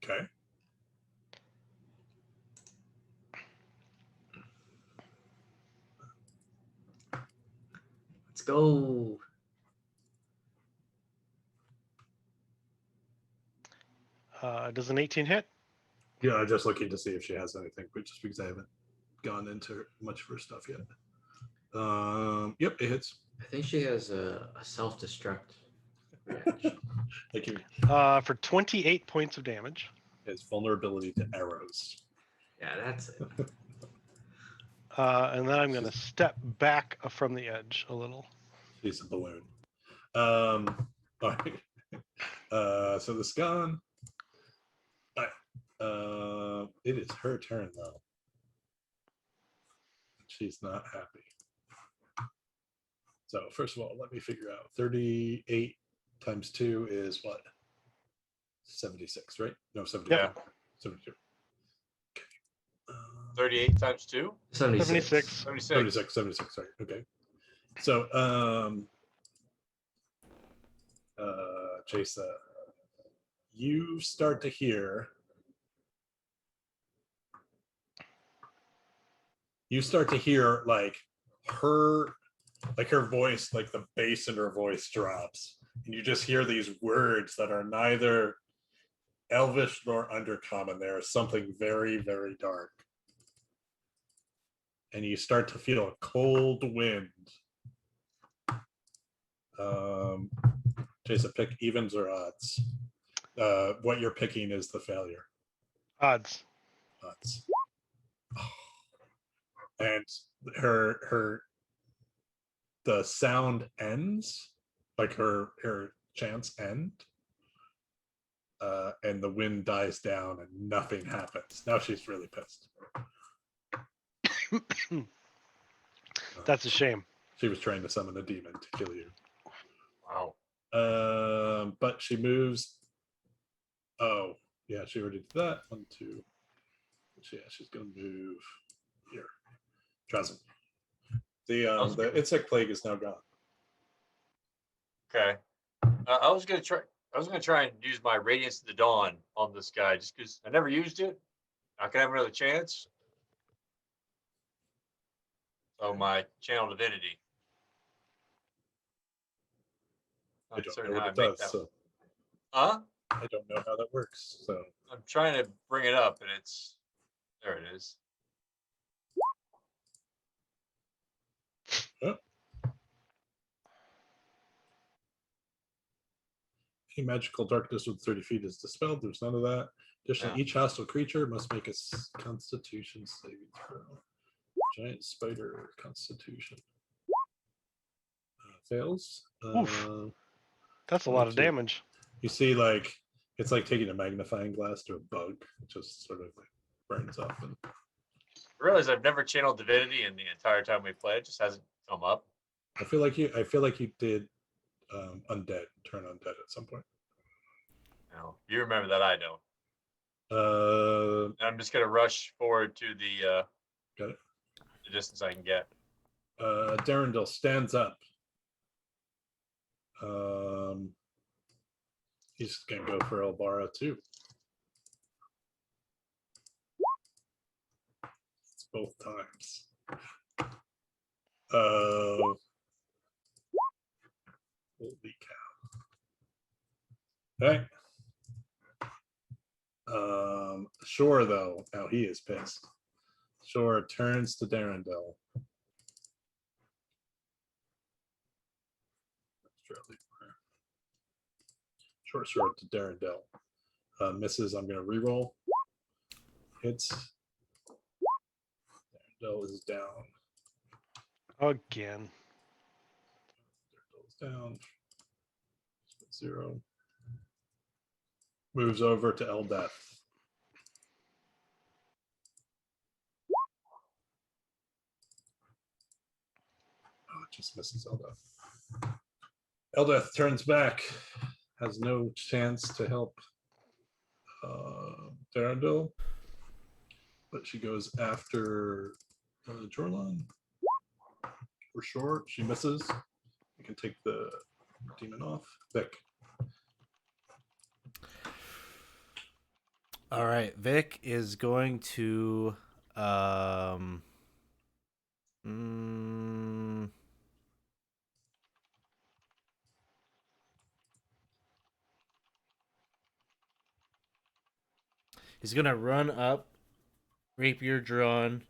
Okay. Let's go. Does an 18 hit? Yeah, I'm just looking to see if she has anything, but just because I haven't gone into much of her stuff yet. Yep, it hits. I think she has a self-destruct reaction. Thank you. For 28 points of damage. His vulnerability to arrows. Yeah, that's it. And then I'm going to step back from the edge a little. She's a balloon. All right. So this gone. All right. It is her turn though. She's not happy. So first of all, let me figure out 38 times 2 is what? 76, right? No, 72. Yeah. 72. 38 times 2? 76. 76. 76, sorry. Okay. So Jasa, you start to hear like her voice, like the bass in her voice drops, and you just hear these words that are neither Elvish nor Undercommon. There is something very, very dark. And you start to feel a cold wind. Jason, pick evens or odds. What you're picking is the failure. Odds. Odds. And the sound ends, like her chants end. And the wind dies down and nothing happens. Now she's really pissed. That's a shame. She was trying to summon a demon to kill you. Wow. But she moves. Oh, yeah, she already did that. 1, 2. Yeah, she's gonna move here. Trazen. The insect plague is now gone. Okay. I was gonna try and use my Radiance of the Dawn on this guy just because I never used it. Not gonna have another chance. So my channel divinity. I Not don't certain know how what it I make does, that. so Huh? I don't know how that works. So I'm trying to bring it up and it's there it is. any magical darkness within 30 feet is dispelled. There's none of that. Additionally, each hostile creature must make a Constitution saving throw. Giant spider Constitution fails. That's a lot of damage. You see, like it's like taking a magnifying glass to a bug. It just sort of like burns up. And I realize I've never channeled divinity in the entire time we played. It just hasn't come up. I feel like you did undead, turn undead at some point. No, you remember that, I don't. And I'm just gonna rush forward to the got it. The distance I can get. Darendil stands up. He's gonna go for Elbara too. It's both times. Holy cow. Okay. Shore though, now he is pissed. Shore turns to Darendil. Short sword to Darendil. Misses, I'm going to reroll. Hits. Darendil is down. Again. Darendil is down. 0. Moves over to Eldeth. Oh, it just misses Eldeth. Eldeth turns back. Has no chance to help Darendil, but she goes after Jorlan. For sure, she misses. You can take the demon off. Vic. All right, Vic is going to he's gonna run up, rapier drawn,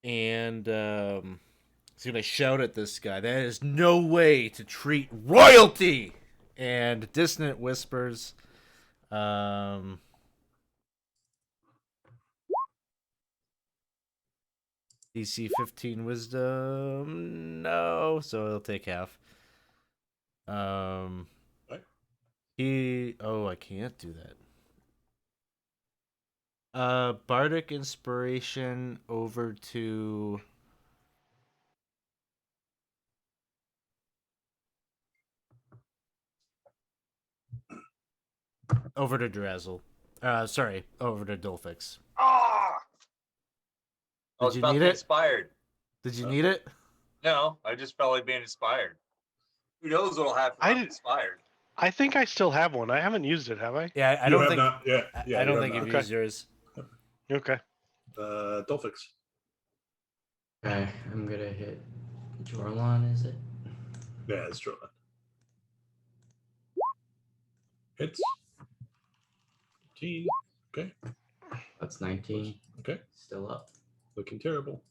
and he's gonna shout at this guy. That is no way to treat royalty. And dissonant whispers. DC 15 Wisdom. No, so he'll take half. Right. I can't do that. Bardic Inspiration over to Drazzle. Sorry, over to Dolphix. Ah! I Did was you about to need be it? inspired. Did you need it? No, I just felt like being inspired. Who knows what'll happen when I'm inspired? I think I still have one. I haven't used it, have I? Yeah, I You don't have think. not. Yeah, yeah. I you don't have think not. you've Okay. used yours. Okay. Dolphix. Okay, I'm gonna hit Jorlon, is it? Yeah, it's Jordan. Hits. 15. Okay. That's 19. Okay. Still up. Looking terrible.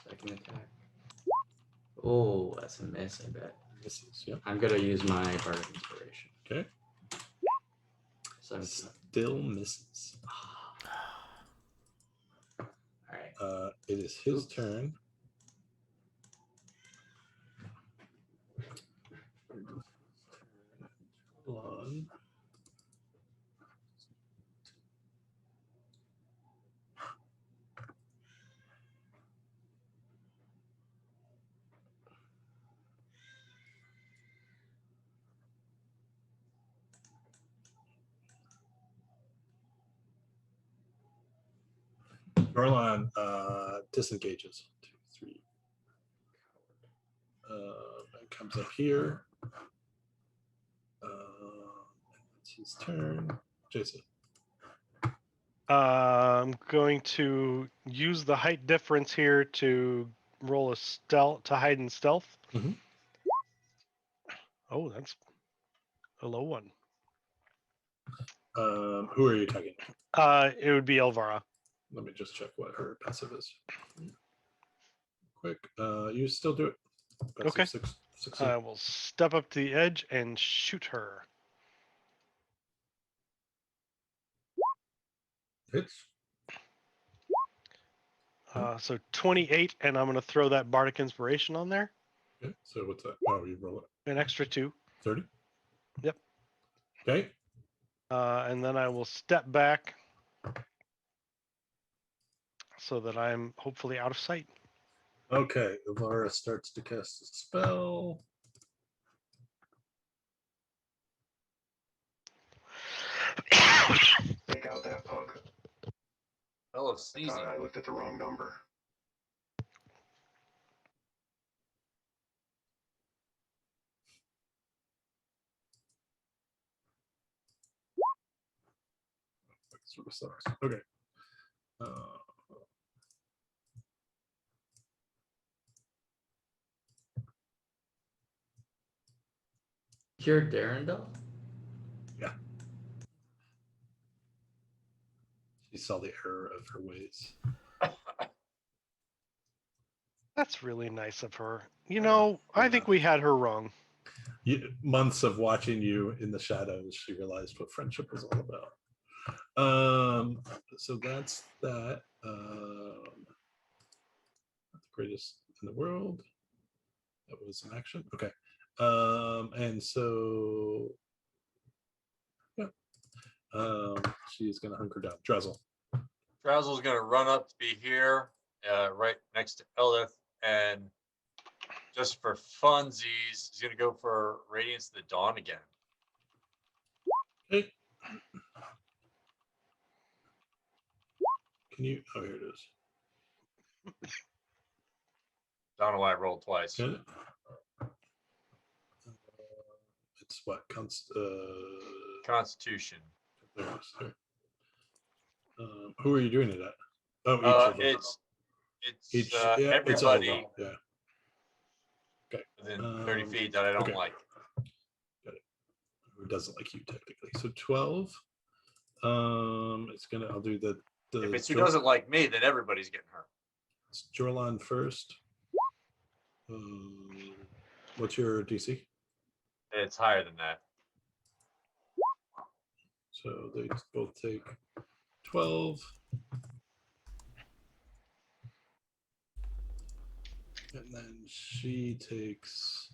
Second attack. Oh, that's a miss, I bet. Misses. Yep. I'm gonna use my Bardic Inspiration. Okay. 17. Still misses. Alright. It is his Oops. turn. Hold on. Orlon disengages. 2, 3. And comes up here. It's his turn. Jason. I'm going to use the height difference here to roll a stealth to hide in stealth. Mhm. Oh, that's a low one. Who are you attacking? It would be Elvira. Let me just check what her passive is. Quick. You still do it. Passive Okay. 16. I will step up to the edge and shoot her. Hits. So 28, and I'm going to throw that Bardic Inspiration on there. Okay. So what's that? Oh, you roll it. An extra 2. 30. Yep. Okay. And then I will step back so that I'm hopefully out of sight. Okay. Ilara starts to cast a spell. Take out that pug. Hell of I sneezing. thought I looked at the wrong number. Sort of sucks. Okay. Cure Darendal? Yeah. She saw the error of her ways. That's really nice of her. You know, I think we had her wrong. Months of watching you in the shadows, she realized what friendship was all about. So that's that. Not the greatest in the world. That was an action. Okay. And so yeah. She's gonna hunker down. Drezel. Frazzle's gonna run up to be here, right next to Elith, and just for funsies, he's gonna go for Radiance of the Dawn again. Okay. Can you? Oh, here it is. Don't know why I rolled twice. Can it? It's what? Constitution. There it is. There. Who are you doing it at? Oh, each of them. It's Each, yeah, it's all of everybody them. Yeah. Okay. within 30 feet that I don't okay. like. Got it. Who doesn't like you technically? So 12. It's gonna. I'll do the. If it's who doesn't like me, then everybody's getting hurt. It's Jorlon first. What's your DC? It's higher than that. So they both take 12. And then she takes.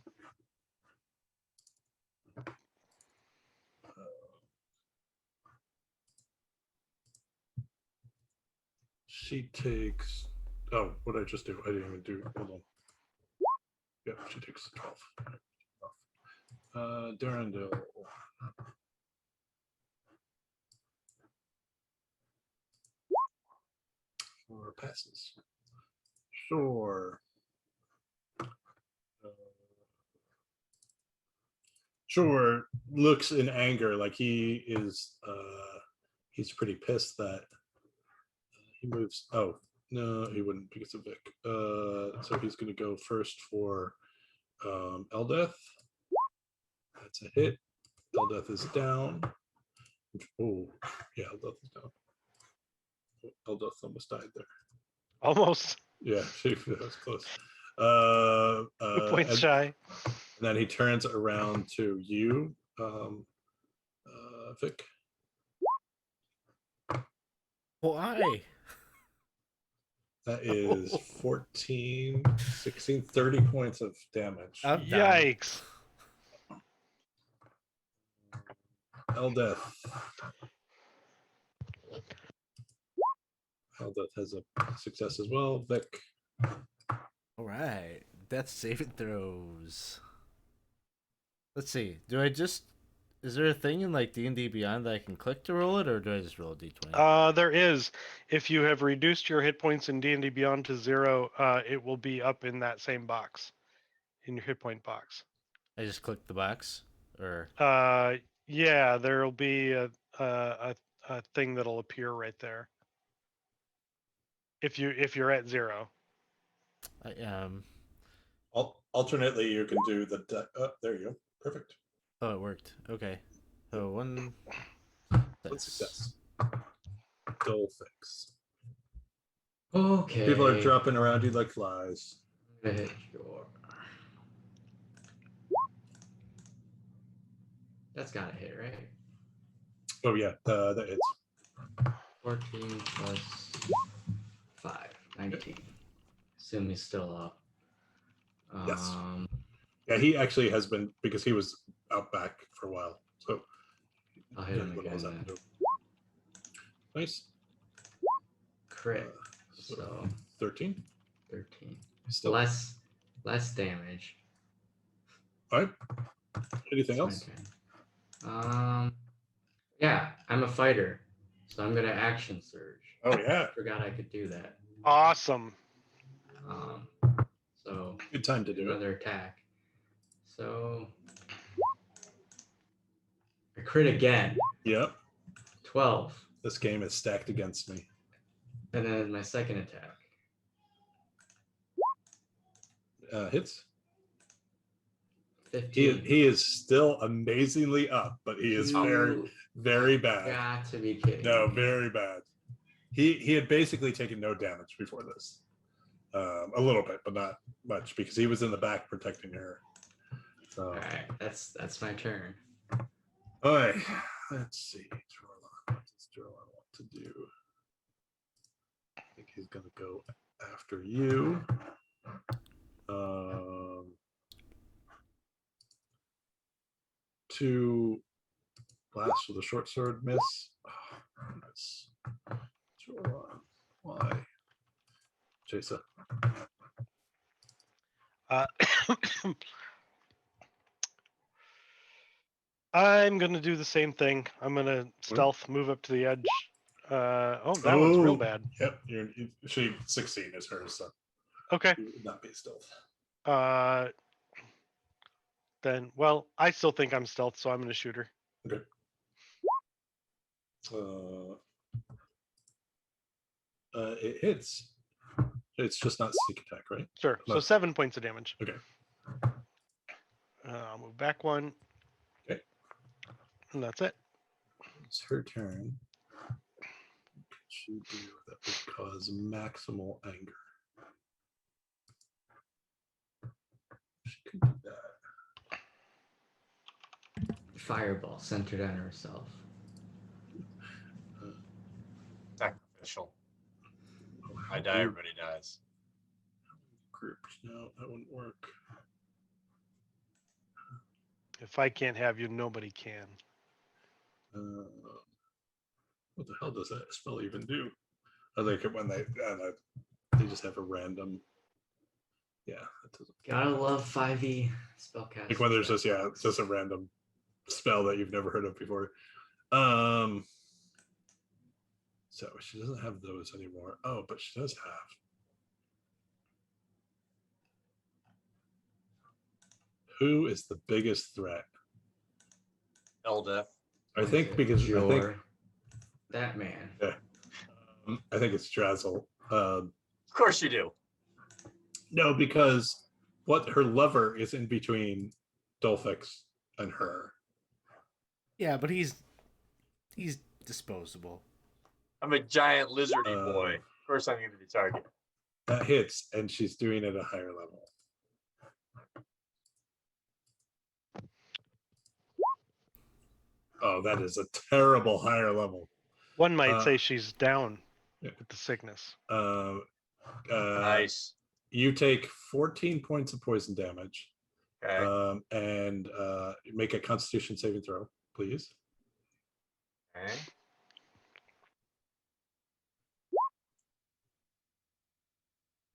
She takes. Oh, what did I just do? I didn't even do. Hold on. Yep, she takes 12. Durandal. Or passes. Sure. Sure. Looks in anger like he is. He's pretty pissed that he moves. Oh no, he wouldn't because of Vic. So he's going to go first for Eldeth. That's a hit. Eldeth is down. Oh, yeah, Eldeth is down. Eldeth almost died there. Almost Yeah, that was close. 2 points And shy. then he turns around to you, Vic. Why? That is 14, 16, 30 points of damage. I'm down. Yikes. Eldeth. Eldeth has a success as well. Vic. All right. Death saving throws. Let's see. Do I just? Is there a thing in like D&D Beyond that I can click to roll it, or do I just roll a d20? There is. If you have reduced your hit points in D&D Beyond to 0, it will be up in that same box, in your hit point box. I just click the box, or Yeah, there'll be a thing that'll appear right there. If you're at 0. I. Alternately, you can do the. There you go. Perfect. Oh, it worked. Okay. So one. Good success. Dull fix. Okay. People are dropping around you like flies. I'm gonna hit your. That's gotta hit, right? Oh yeah, that hits. 14 plus 5, 19. Assume he's still up. Yes. Um, Yeah, he actually has been because he was out back for a while. So I'll hit him what again was that? then. Nice. Crit. So So 13. 13. Still. Less damage. All right. Anything It's else? my turn. Yeah, I'm a fighter, so I'm gonna action surge. Oh yeah. Forgot I could do that. Awesome. So Good time to do it. another attack. So I crit again. Yep. 12. This game is stacked against me. And then my second attack. Hits. 15. He is still amazingly up, but he is very, very bad. Got to be kidding. No, me. very bad. He had basically taken no damage before this. A little bit, but not much, because he was in the back protecting her. So, All right, that's my turn. all right, let's see. What does Jorlon want to do? I think he's gonna go after you. Two blasts with a short sword miss. Oh, miss. Jorlon, why? Jason. I'm gonna do the same thing. I'm gonna stealth, move up to the edge. That one's real bad. Yep, she 16 is hers, so Okay. you would not be stealth. Then, well, I still think I'm stealth, so I'm gonna shoot her. Okay. It hits. It's just not sneak attack, right? Sure. No. So 7 points of damage. Okay. I'll move back 1. Okay. And that's it. It's her turn. What can she do that would cause maximal anger? She could do that. Fireball centered on herself. Sacrificial. I die, everybody dies. groups. No, that wouldn't work. If I can't have you, nobody can. What the hell does that spell even do? I like it when they just have a random. Yeah, that doesn't. Gotta love 5e spellcast. Like when there's just it's just a random spell that you've never heard of before. So she doesn't have those anymore. Oh, but she does have. Who is the biggest threat? Eldeth. I think because that man. Yeah, I think it's Drazzle. Of course you do. No, because what her lover is in between Dolphix and her. Yeah, but he's disposable. I'm a giant lizardy boy. Of course I'm going to be the target. That hits, and she's doing it at a higher level. Oh, that is a terrible higher level. One might say she's down yeah. with the sickness. Nice. You take 14 points of poison damage. Okay. And make a Constitution saving throw, please. Okay.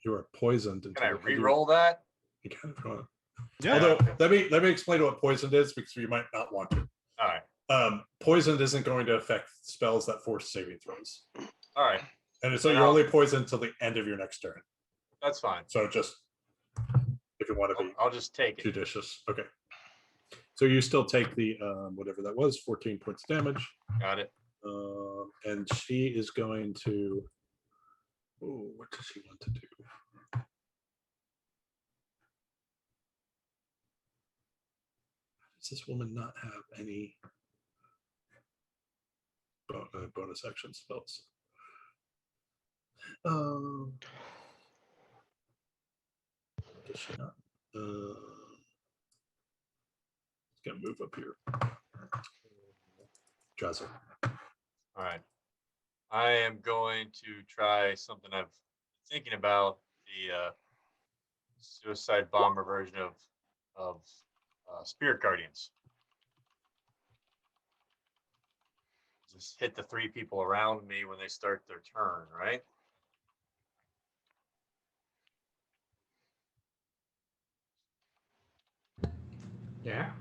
You are poisoned. Can I re-roll that? You can if you want. Yeah. Although let me explain what poisoned is because you might not want to. All right. Poisoned isn't going to affect spells that force saving throws. All right. And so you're only poisoned till the end of your next turn. That's fine. So just if you want to be I'll just take it. judicious. Okay. So you still take the whatever that was, 14 points damage. Got it. And she is going to. Oh, what does she want to do? Does this woman not have any bonus action spells? Does she not? It's gonna move up here. Drazzle. All right. I am going to try something I've been thinking about, the suicide bomber version of Spirit Guardians. Just hit the 3 people around me when they start their turn, right? Yeah.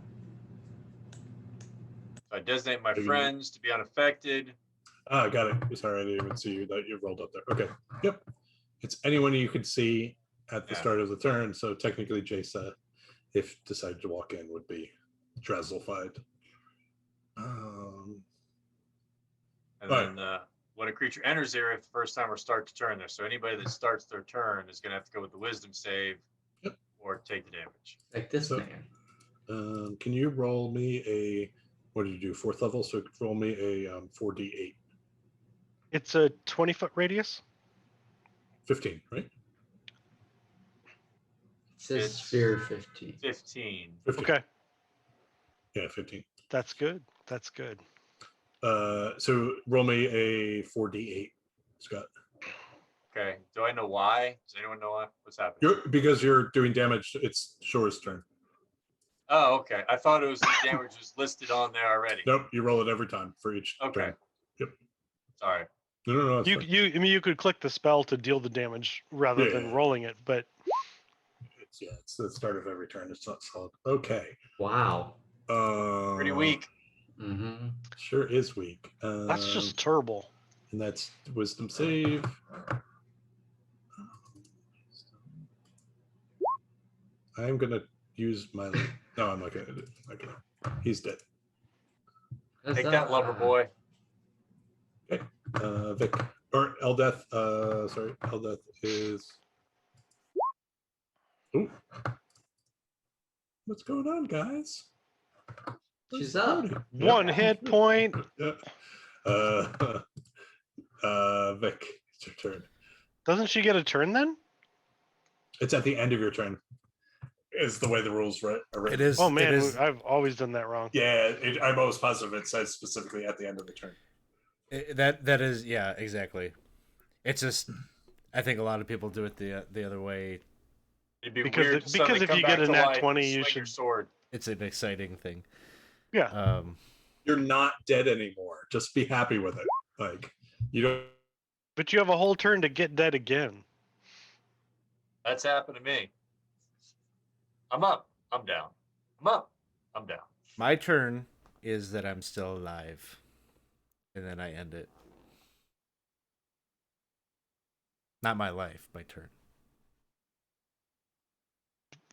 So I designate my friends to be unaffected. Ah, got it. Sorry, I didn't even see you that you rolled up there. Okay. Yep. It's anyone you could see at the start of the turn. So technically, Jason, if decided to walk in, would be Drazzlefied. And then when a creature enters the area for the first time or starts to turn there. So anybody that starts their turn is going to have to go with the wisdom save or take the damage. Like this man. Can you roll me a, what did you do, 4th level? So roll me a 4d8. It's a 20-foot radius? 15, right? It says sphere 15. 15. 15. Okay. Yeah, 15. That's good. That's good. So roll me a 4d8, Scott. Okay. Do I know why? Does anyone know why? What's happening? Because you're doing damage, it's Shore's turn. Oh, okay. I thought it was the damage was listed on there already. Nope, you roll it every time for each turn. Yep. Sorry. No. You could click the spell to deal the damage rather than rolling it, but it's the start of every turn. It's not solid. Okay. Wow. Pretty weak. Mm-hmm. Sure is weak. that's just terrible. And that's wisdom save. I'm gonna use my. No, I'm not gonna do it. Okay, he's dead. Take that, lover boy. Okay, Vic or Eldeth. Sorry, Eldeth is. Ooh. What's going on, guys? She's up. One hit point. Yeah. Vic, it's your turn. Doesn't she get a turn then? It's at the end of your turn. Is the way the rules are written. It is. Oh man, it is, I've always done that wrong. Yeah, I'm almost positive it says specifically at the end of the turn. that is, yeah, exactly. It's just, I think a lot of people do it the other way, It'd be Because weird it- to suddenly because if come you back get a to nat life and 20, you swing your should- sword. It's an exciting thing. Yeah. You're not dead anymore. Just be happy with it. Like you don't. But you have a whole turn to get dead again. That's happened to me. I'm up. I'm down. I'm up. I'm down. My turn is that I'm still alive, and then I end it. Not my life, my turn.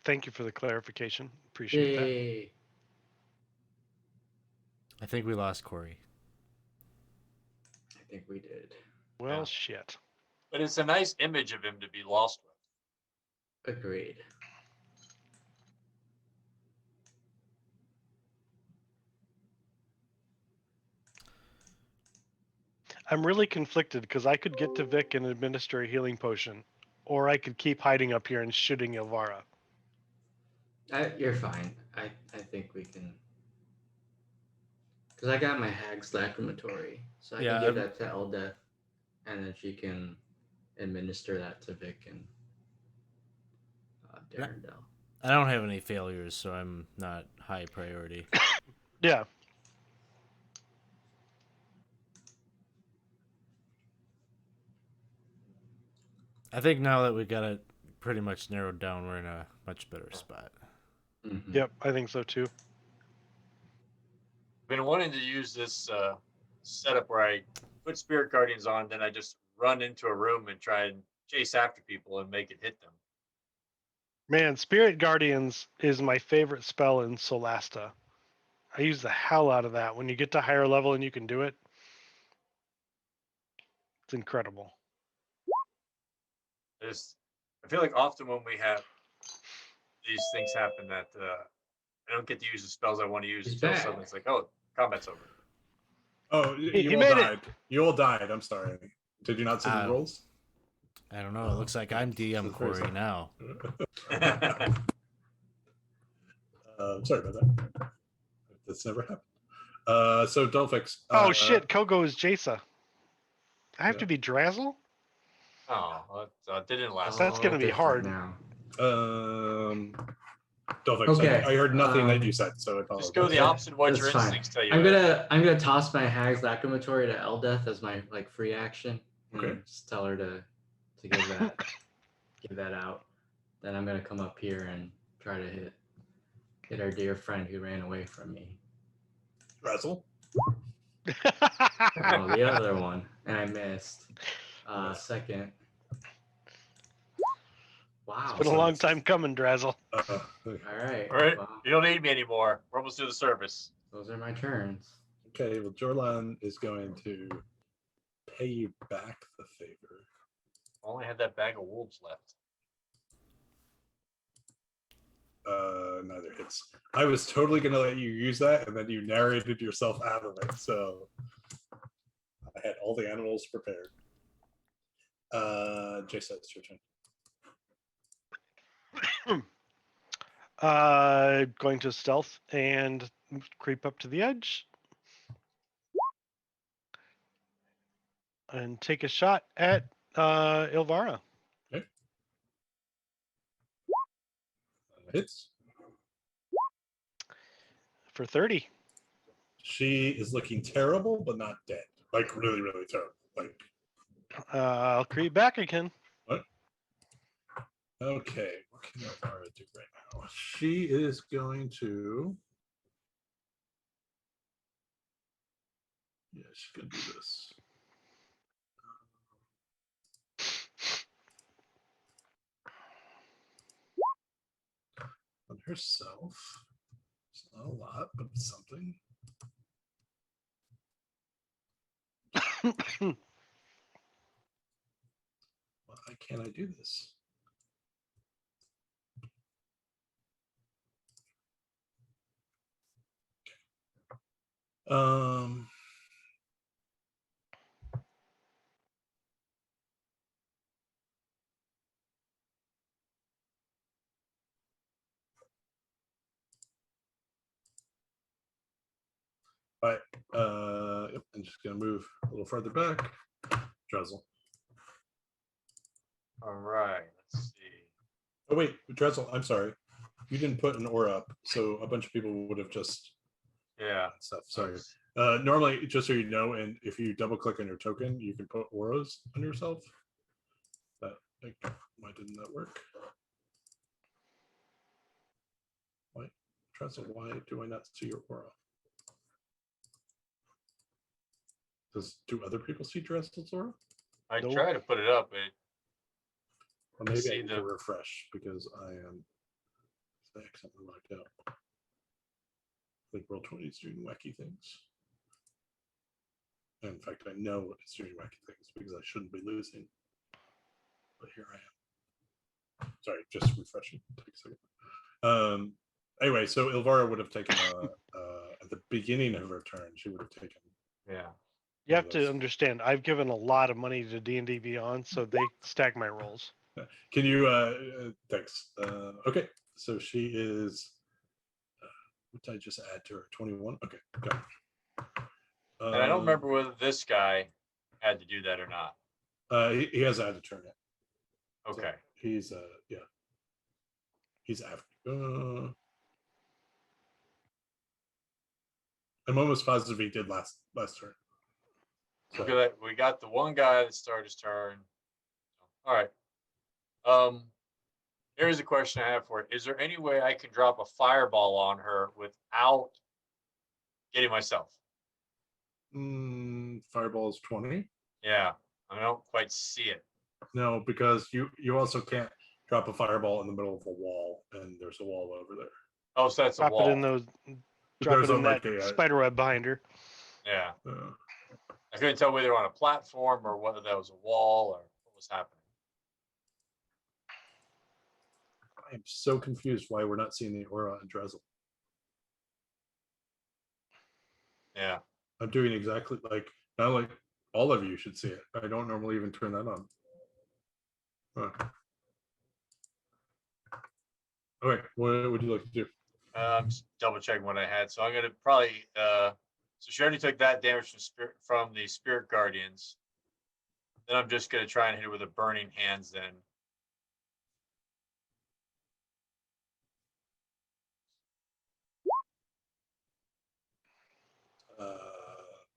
Thank you for the clarification. Appreciate that. Yay. I think we lost Corey. I think we did. Well, Yeah. shit. But it's a nice image of him to be lost with. Agreed. I'm really conflicted because I could get to Vic and administer a healing potion, or I could keep hiding up here and shooting Ilvara. You're fine. I think we can. Because I got my Hag's Lacrimatory, so I Yeah, can give I'm- that to Eldeth, and then she can administer that to Vic and Darendelle. I don't have any failures, so I'm not high priority. Yeah. I think now that we got it pretty much narrowed down, we're in a much better spot. Mhm. Yep. I think so too. I've been wanting to use this setup where I put Spirit Guardians on, then I just run into a room and try and chase after people and make it hit them. Man, Spirit Guardians is my favorite spell in Solasta. I use the hell out of that. When you get to higher level and you can do it, it's incredible. I feel like often when we have these things happen that I don't get to use the spells I want to use He's until back. suddenly it's like, oh, combat's over. Oh, He you all made it. died. You all died. I'm sorry. Did you not see the rolls? I don't know. It looks like I'm DM That's very Corey sad. now. Sorry about that. That's never happened. So Dolphix. Oh shit, Kogo is Jason. I have Yeah. to be Drazzle? Oh, well, it didn't last. That's gonna be different hard. now. Dolphix. Okay, I heard nothing that you said, so I apologize. Just go the opposite of what That's your fine. instincts tell you. I'm gonna toss my Hag's Lacrimatory to Eldeth as my free action. And Okay. just tell her to give that give that out. Then I'm gonna come up here and try to hit our dear friend who ran away from me. Razzle. Oh, the other one, and I missed. Second. Wow. It's been a long time coming, Drazzle. All right. All right, Well, you don't need me anymore. We're almost through the service. those are my turns. Okay, well, Jorlan is going to pay you back the favor. Only had that bag of wolves left. Neither hits. I was totally going to let you use that, and then you narrated yourself out of it, so I had all the animals prepared. Jason, it's your turn. Going to stealth and creep up to the edge. And take a shot at Ilvara Hits. for 30. She is looking terrible, but not dead. Like, really, really terrible. Like, I'll creep back again. okay, what can Elvira do right now? She is going to. Yeah, she's going to do this. On herself. It's not a lot, but it's something. Why can't I do this? Um. Right. Yep, I'm just gonna move a little further back. Drizzle. All right, let's see. Oh wait, Dressel, I'm sorry. You didn't put an aura up, so a bunch of people would have just Yeah. stuff. Sorry. Normally, just so you know, and if you double click on your token, you can put auras on yourself. But like, why didn't that work? Why, Dressel? Why do I not see your aura? Do other people see Dressel's aura? I Nope. try to put it up, but Or maybe I see need to refresh because I am accidentally locked out. Like Roll20 is doing wacky things. In fact, I know it's doing wacky things because I shouldn't be losing. But here I am. Sorry, just refreshing. Take a second. Anyway, so Ilvara would have taken at the beginning of her turn. She would have taken. yeah. You One have of to those. understand, I've given a lot of money to D&D Beyond, so they stack my rolls. Can you? Thanks. Okay, so she is. What did I just add to her? 21. Okay, got it. And I don't remember whether this guy had to do that or not. He has had to turn it. So Okay. he's yeah. He's after. I'm almost positive he did last turn. So, Look at that. We got the one guy that started his turn. All right. Here's a question I have for you. Is there any way I can drop a fireball on her without getting myself? fireball is 20. Yeah. I don't quite see it. No, because you also can't drop a fireball in the middle of a wall, and there's a wall over there. Oh, so that's a Drop wall. it in those. Drop There's it in like that a spider web behind her. Yeah. uh, I couldn't tell whether on a platform or whether that was a wall or what was happening. I'm so confused why we're not seeing the aura on Drezel. Yeah. I'm doing exactly like not like all of you should see it. I don't normally even turn that on. Okay, what would you like to do? I'm just double checking what I had. So I'm gonna probably so she already took that damage from the spirit guardians. Then I'm just gonna try and hit her with a burning hands then.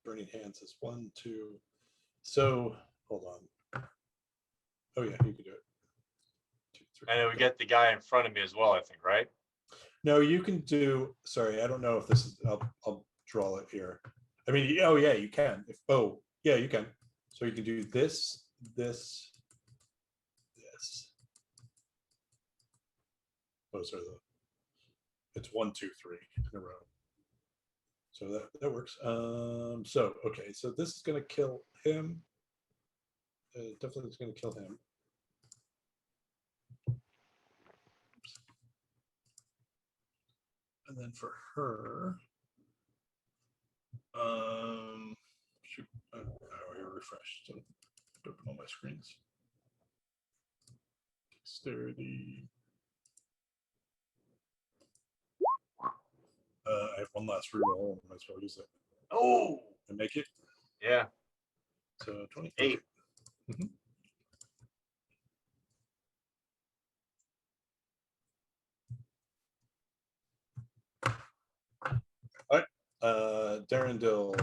Burning hands is 1, 2. So hold on. Oh yeah, you can do it. 2, 3. And then we get the guy in front of me as well, I think, right? No, you can do. Sorry, I don't know if this is. I'll draw it here. I mean, oh yeah, you can. If yeah, you can. So you can do this, this, this. Those are the. It's 1, 2, 3 in a row. So that works. So okay, so this is gonna kill him. Definitely is gonna kill him. And then for her, shoot, I refreshed. So open all my screens. Dexterity. I have one last reroll. I might as well use it. Oh, And make it. yeah. So 28. Eight. Okay. All right. Darendil,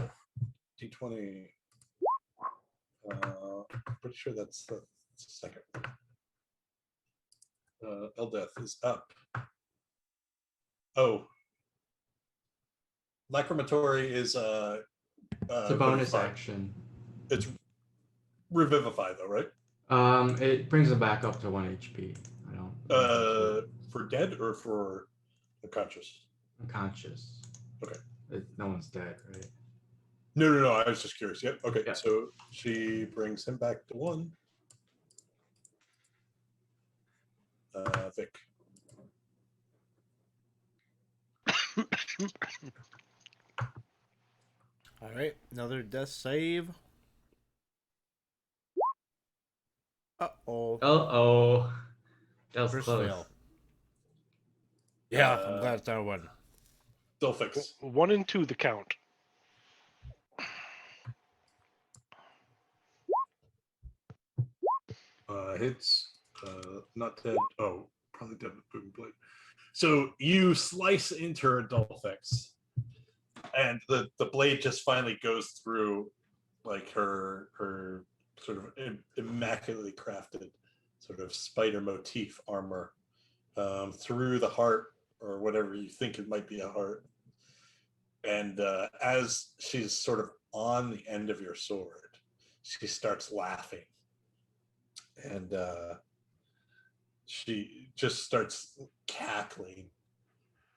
D20. Pretty sure that's the second. Eldeth is up. Oh. Lacrimatory is It's a bonus Vivify. action. It's Revivify though, right? It brings it back up to 1 HP. I don't. For dead or for unconscious? Unconscious. Okay. No one's dead, right? No. I was just curious. Yep. Okay. Yeah. So she brings him back to 1. Vic. All right, another death save. Uh-oh. Uh-oh. That was First close. fail. Yeah, I'm glad it's not one. Still fix. 1 and 2 the count. Hits. Not dead. Oh, probably done with boom blade. So you slice into her Dolphix, and the blade just finally goes through like her sort of immaculately crafted sort of spider motif armor through the heart or whatever you think it might be a heart. And as she's sort of on the end of your sword, she starts laughing, and she just starts cackling,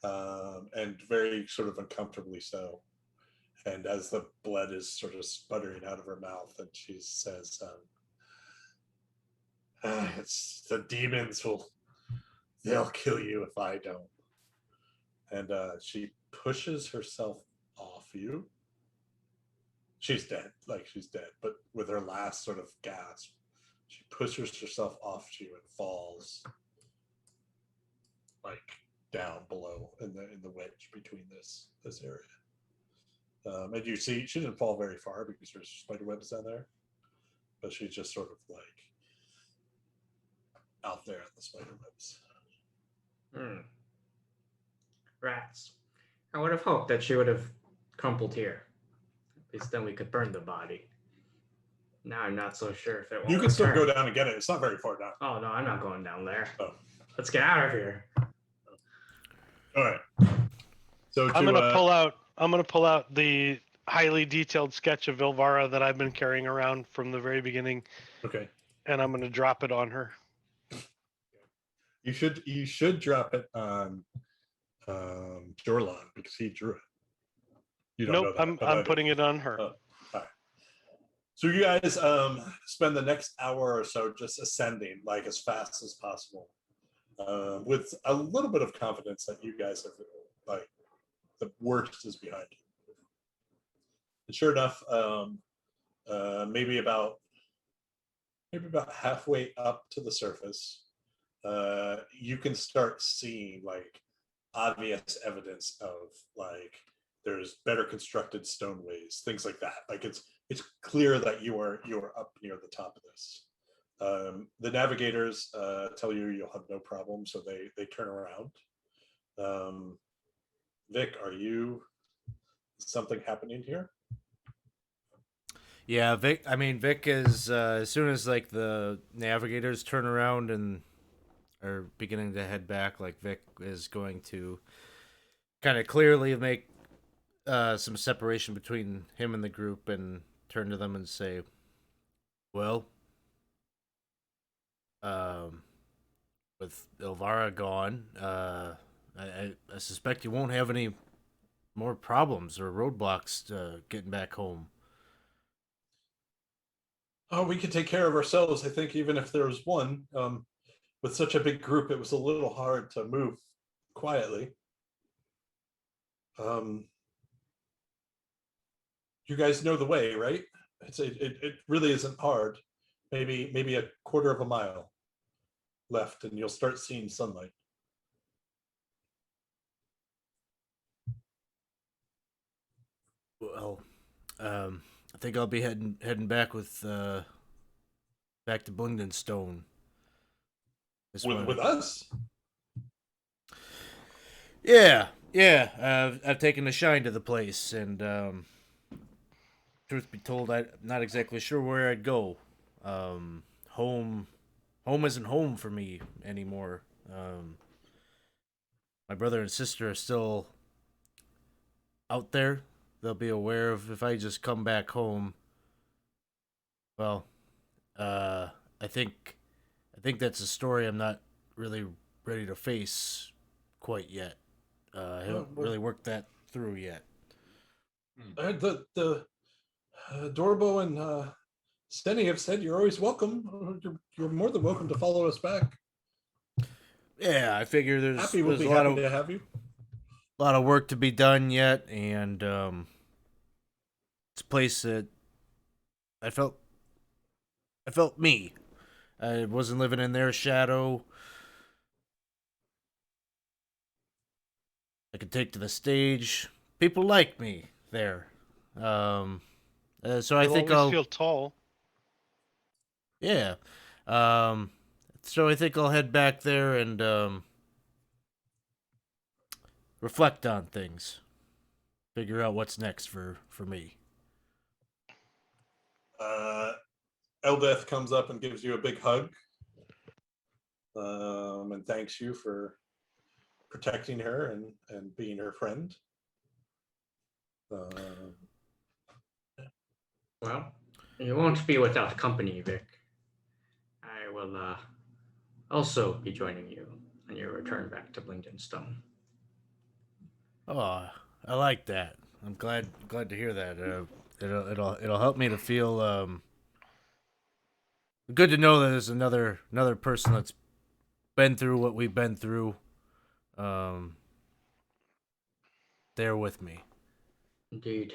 and very sort of uncomfortably so. And as the blood is sort of sputtering out of her mouth, and she says, "It's the demons they'll kill you if I don't." And she pushes herself off you. She's dead, but with her last sort of gasp, she pushes herself off you and falls like down below in the wedge between this area. And you see, she didn't fall very far because there's spider webs down there, but she's just sort of like out there in the spider webs. Rats. I would have hoped that she would have crumpled here. At least then we could burn the body. Now I'm not so sure if it won't You can still return. go down and get it. It's not very far down. Oh no, I'm not going down there. Oh. Let's get out of here. All right. So I'm gonna pull out the highly detailed sketch of Vilvara that I've been carrying around from the very beginning, Okay. and I'm gonna drop it on her. You should drop it on Jorlon because he drew it. You don't know that. I'm putting it on her. Oh, all right. So you guys spend the next hour or so just ascending like as fast as possible, with a little bit of confidence that you guys have like the worst is behind you. And sure enough, maybe about halfway up to the surface, you can start seeing like obvious evidence of like there's better constructed stoneways, things like that. Like it's clear that you are up near the top of this. The navigators tell you you'll have no problem, so they turn around. Vic, something happening here? Yeah, Vic. I mean, Vic is as soon as like the navigators turn around and are beginning to head back, like Vic is going to kind of clearly make some separation between him and the group and turn to them and say, "Well, with Elvira gone, I suspect you won't have any more problems or roadblocks getting back home." Oh, we could take care of ourselves. I think even if there was one, with such a big group, it was a little hard to move quietly. You guys know the way, right? It really isn't hard. Maybe a quarter of a mile left, and you'll start seeing sunlight. Well, I think I'll be heading back with back to Blingdenstone. With us? Yeah. I've taken a shine to the place, and truth be told, I'm not exactly sure where I'd go. Home isn't home for me anymore. My brother and sister are still out there. They'll be aware of if I just come back home. Well, I think that's a story I'm not really ready to face quite yet. I haven't really worked that through yet. The Dorbo and Steny have said you're always welcome. You're more than welcome to follow us back. Yeah, I figure there's We'll be a lot happy of to have you. work to be done yet, and it's a place that I felt me. I wasn't living in their shadow. I could take to the stage. People like me there. So I You'll think always I'll feel tall. yeah. I So I think I'll head back there and reflect on things. Figure out what's next for me. Eldeth comes up and gives you a big hug, and thanks you for protecting her and being her friend. Well, you won't be without company, Vic. I will also be joining you on your return back to Blingdenstone. Oh, I like that. I'm glad to hear that. It'll help me to feel good to know that there's another person that's been through what we've been through. There with me. Indeed.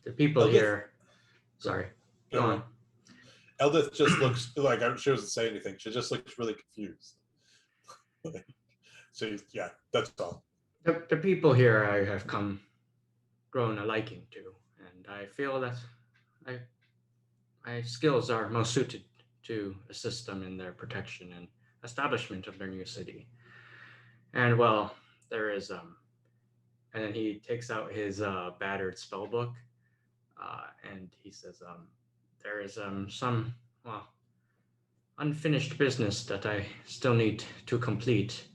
The people Eldith- here. Sorry. Go Go on. on. Eldith just looks like she doesn't say anything. She just looks really confused. So yeah, that's all. The people here I have grown a liking to, and I feel that my skills are most suited to assist them in their protection and establishment of their new city. And well, there is and then he takes out his battered spell book, and he says, there is some unfinished business that I still need to complete,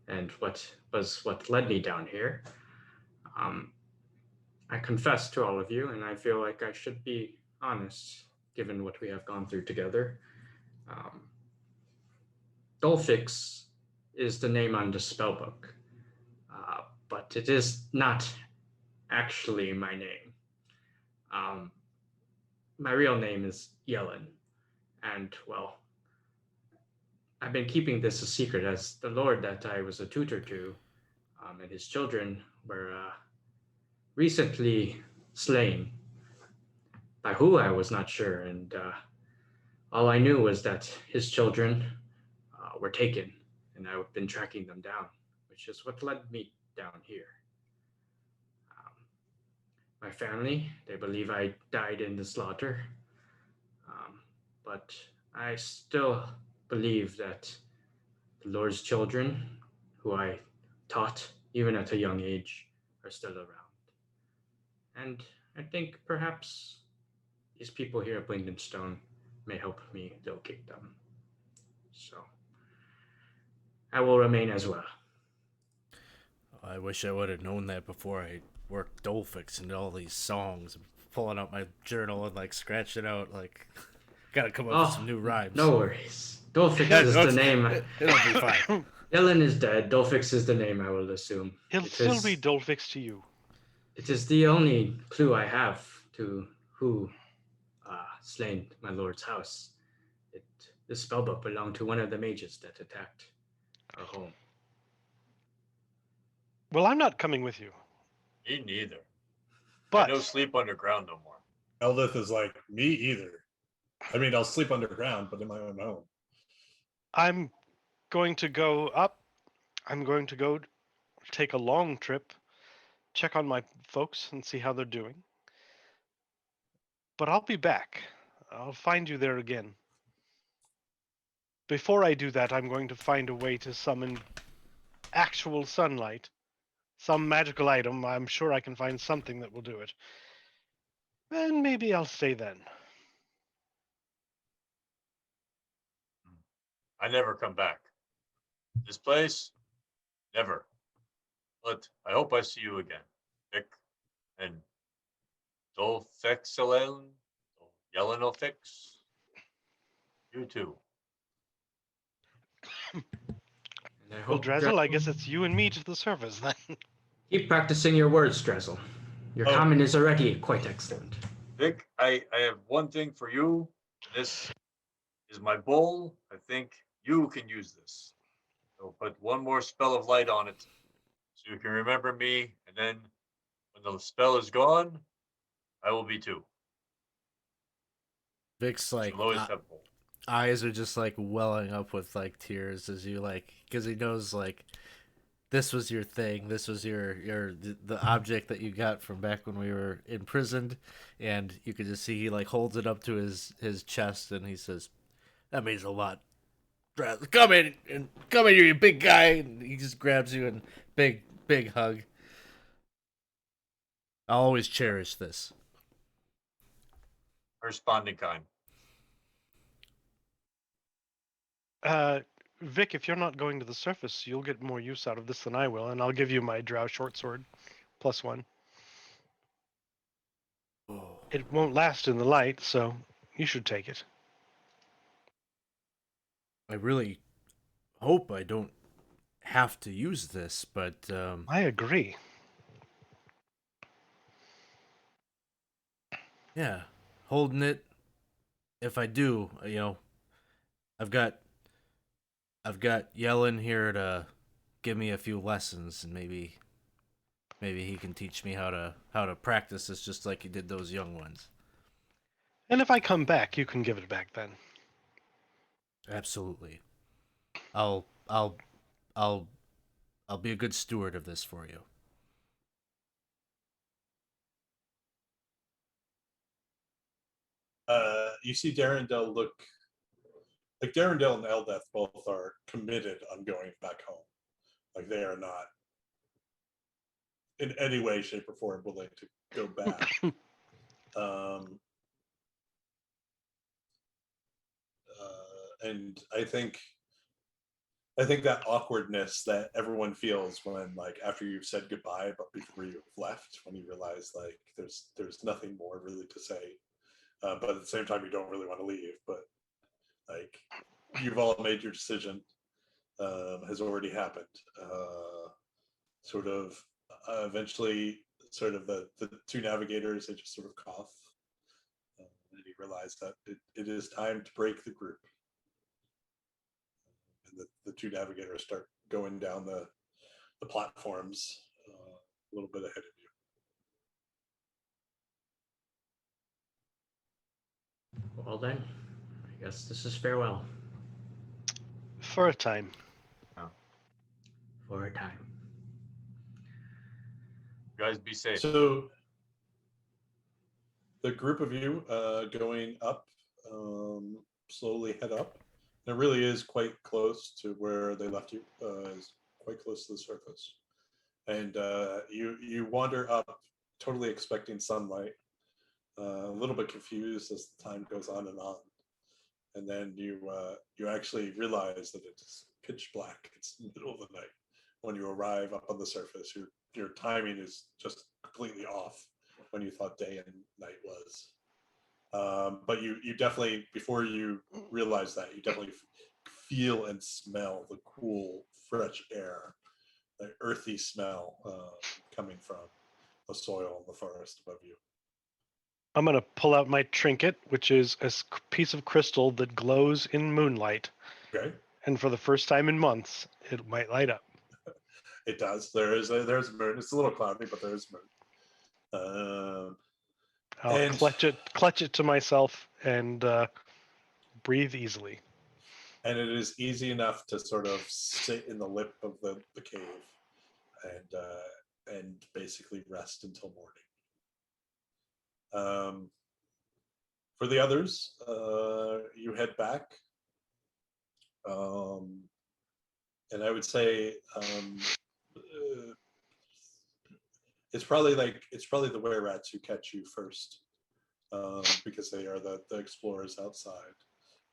and what led me down here. I confess to all of you, and I feel like I should be honest, given what we have gone through together. Dolphix is the name on the spellbook, but it is not actually my name. My real name is Yellen, and well, I've been keeping this a secret as the lord that I was a tutor to and his children were recently slain. By who I was not sure, and all I knew was that his children were taken, and I've been tracking them down, which is what led me down here. My family, they believe I died in the slaughter, but I still believe that the Lord's children, who I taught even at a young age, are still around. And I think perhaps these people here at Blingdenstone may help me locate them. So I will remain as well. I wish I would have known that before I worked Dolphix into all these songs. I'm pulling out my journal and like scratching out like gotta come up with some new rhymes. No worries. Dolphix is the name. It'll be fine. Ellen is dead. Dolphix is the name, I will assume. He'll still be Dolphix to you. It is the only clue I have to who slain my lord's house. This spellbook belonged to one of the mages that attacked our home. Well, I'm not coming with you. Me neither. But I no sleep underground no more. Eldith is like, me either. I mean, I'll sleep underground, but in my own home. I'm going to go up. I'm going to go take a long trip, check on my folks and see how they're doing. But I'll be back. I'll find you there again. Before I do that, I'm going to find a way to summon actual sunlight. Some magical item. I'm sure I can find something that will do it. And maybe I'll stay then. I never come back. This place, never. But I hope I see you again, Vic, and Dolfexelen, Yelenofix. You too. And I Well, hope Drezel, I guess it's you and me to the surface then. keep practicing your words, Drezel. Your common is already quite excellent. Vic, I have one thing for you. This is my bowl. I think you can use this. So put one more spell of light on it so you can remember me, and then when the spell is gone, I will be too. Vic's like You'll always have bowl. eyes are just like welling up with like tears as you like because he knows like this was your thing. This was the object that you got from back when we were imprisoned, and you could just see he like holds it up to his chest, and he says, "That means a lot. Come in, you big guy." And he just grabs you and big hug. I'll always cherish this. Responding kind. Vic, if you're not going to the surface, you'll get more use out of this than I will, and I'll give you my drow short sword, +1. Oh. It won't last in the light, so you should take it. I really hope I don't have to use this, but I agree. yeah, holding it. If I do, I've got Yellen here to give me a few lessons, and maybe he can teach me how to practice this just like he did those young ones. And if I come back, you can give it back then. Absolutely. I'll be a good steward of this for you. You see Darendelle look like Darendelle and Eldeth both are committed on going back home. Like they are not in any way, shape, or form willing to go back. And I think that awkwardness that everyone feels when, like, after you've said goodbye, but before you've left, when you realize like there's nothing more really to say, but at the same time you don't really want to leave, but like you've all made your decision, has already happened. Sort of eventually, sort of the two navigators, they just sort of cough, and you realize that it is time to break the group. And the two navigators start going down the platforms, a little bit ahead of you. Well then, I guess this is farewell. For a time. For a time. You guys be safe. So the group of you going up, slowly head up. And it really is quite close to where they left you. Is quite close to the surface, and you wander up, totally expecting sunlight, a little bit confused as the time goes on, and then you actually realize that it's pitch black. It's the middle of the night when you arrive up on the surface. Your timing is just completely off when you thought day and night was. But you definitely, before you realize that, you definitely feel and smell the cool, fresh air, the earthy smell coming from the soil and the forest above you. I'm going to pull out my trinket, which is a piece of crystal that glows in moonlight. Okay. And for the first time in months, it might light up. It does. There's a moon. It's a little cloudy, but there's a moon. I'll clutch it to myself, and breathe easily. And it is easy enough to sort of sit in the lip of the cave and basically rest until morning. For the others, you head back, and I would say it's probably the were-rats who catch you first, because they are the explorers outside,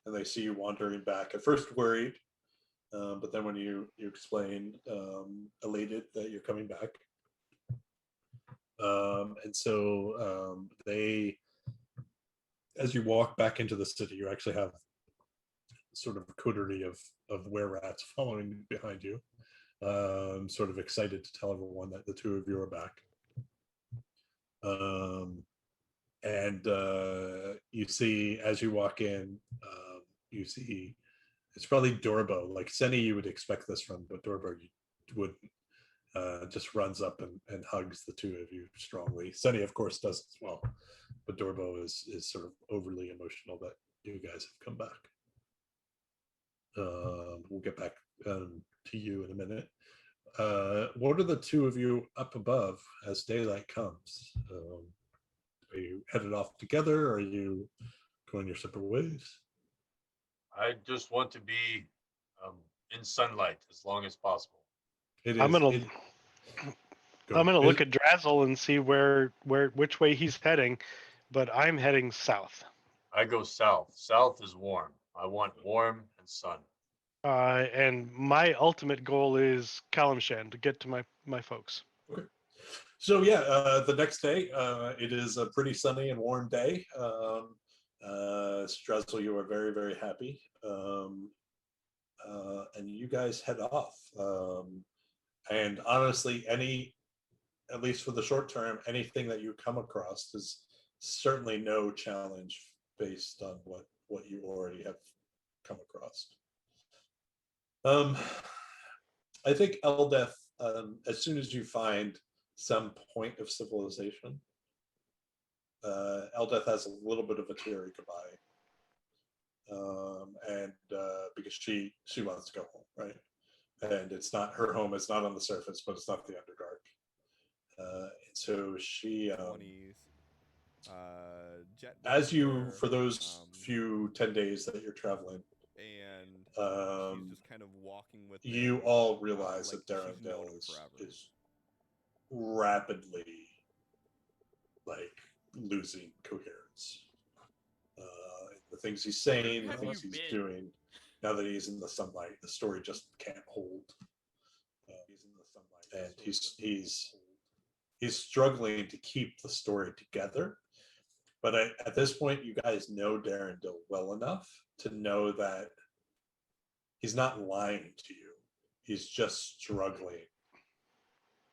and they see you wandering back. At first worried, but then when you explain, elated that you're coming back. And so they, as you walk back into the city, you actually have sort of a coterie of were-rats following behind you, sort of excited to tell everyone that the two of you are back. And you see, as you walk in, you see it's probably Dorbo. Like Senny, you would expect this from, but Dorbo wouldn't. Just runs up and hugs the two of you strongly. Senny, of course, does as well, but Dorbo is sort of overly emotional that you guys have come back. We'll get back to you in a minute. what are the two of you up above as daylight comes? Are you headed off together? Or are you going your separate ways? I just want to be in sunlight as long as possible. It I'm is. gonna it- go I'm ahead. gonna look at Drazzle and see which way he's heading, but I'm heading south. I go south. South is warm. I want warm and sun. And my ultimate goal is Kalimshan, to get to my folks. Okay. So yeah, the next day, it is a pretty sunny and warm day. Stressel, you are very, very happy. And you guys head off. And honestly, at least for the short term, anything that you come across is certainly no challenge based on what you already have come across. I think Eldeth, as soon as you find some point of civilization, Eldeth has a little bit of a teary goodbye, and because she wants to go home, right? And it's not her home. It's not on the surface, but it's not the Underdark. And so she, 20s. Jet as you there, for those few 10 days that you're traveling, and um, she's just kind of walking with you them, all realize like that she's known him Darendelle forever. is rapidly like losing coherence. The things he's saying, the Have things you he's been? doing. Now that he's in the sunlight, the story just can't hold. He's in the sunlight, and he's struggling to keep the story together. But at this point, you guys know Darendelle well enough to know that he's not lying to you. He's just struggling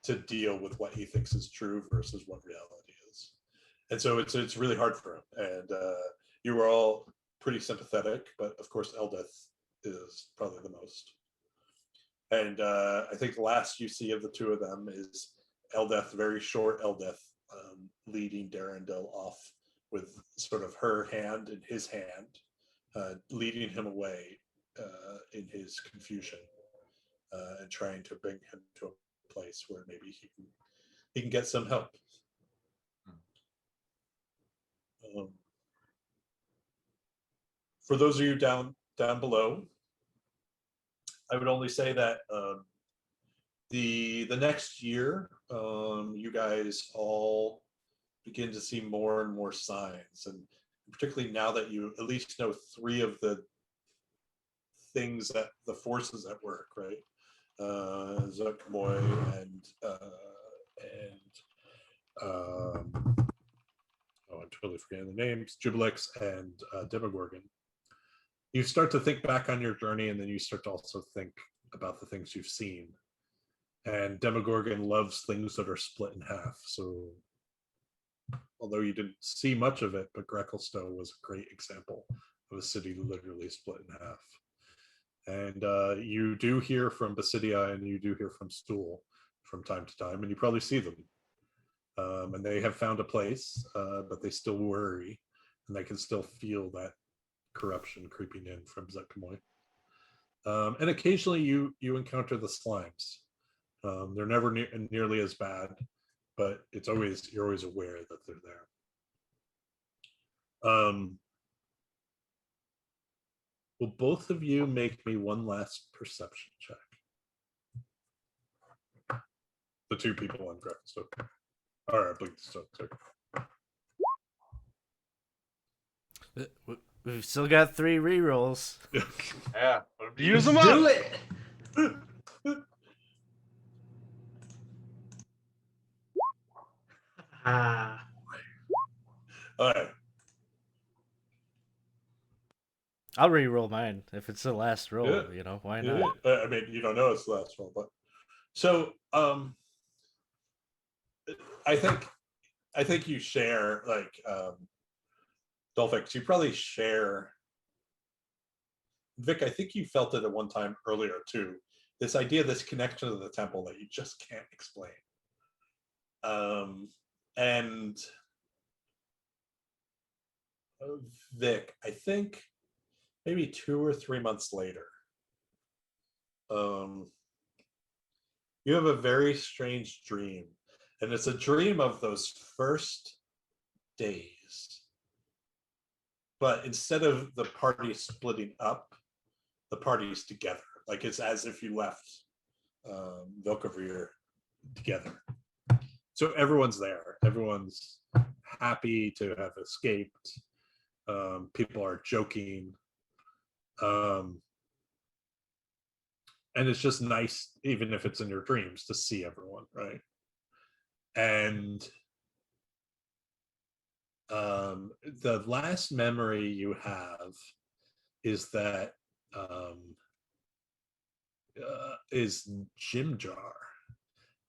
to deal with what he thinks is true versus what reality is. And so it's really hard for him. And you were all pretty sympathetic, but of course Eldeth is probably the most. And I think the last you see of the two of them is Eldeth, very short Eldeth, leading Darendelle off with sort of her hand in his hand, leading him away in his confusion, and trying to bring him to a place where maybe he can get some help. For those of you down below, I would only say that the next year, you guys all begin to see more and more signs, and particularly now that you at least know three of the things that the forces at work, right? Zuckmoy and oh, I'm totally forgetting the names, Jubilex and Demogorgon. You start to think back on your journey, and then you start to also think about the things you've seen. And Demogorgon loves things that are split in half. So although you didn't see much of it, but Grekelstow was a great example of a city literally split in half. And you do hear from Basidia and you do hear from Stool from time to time, and you probably see them. And they have found a place, but they still worry, and they can still feel that corruption creeping in from Zuckmoy. And occasionally you encounter the slimes. They're never nearly as bad, but you're always aware that they're there. Will both of you make me one last perception check? The two people on Grekelstow. All right, Bleakstone. We've still got 3 rerolls. Yeah. Use them Do up. it. Ah, All right. I'll reroll mine if it's the last roll. Yeah. You know, why Yeah, not? I mean, you don't know it's the last one, but so I think you share like Dolphix. You probably share. Vic, I think you felt it at one time earlier too. This idea, this connection to the temple that you just can't explain. And Vic, I think maybe 2 or 3 months later, you have a very strange dream, and it's a dream of those first days. But instead of the party splitting up, the party's together. Like it's as if you left Vilkovir together. So everyone's there. Everyone's happy to have escaped. People are joking. And it's just nice, even if it's in your dreams, to see everyone, right? And the last memory you have is that is Jim Jar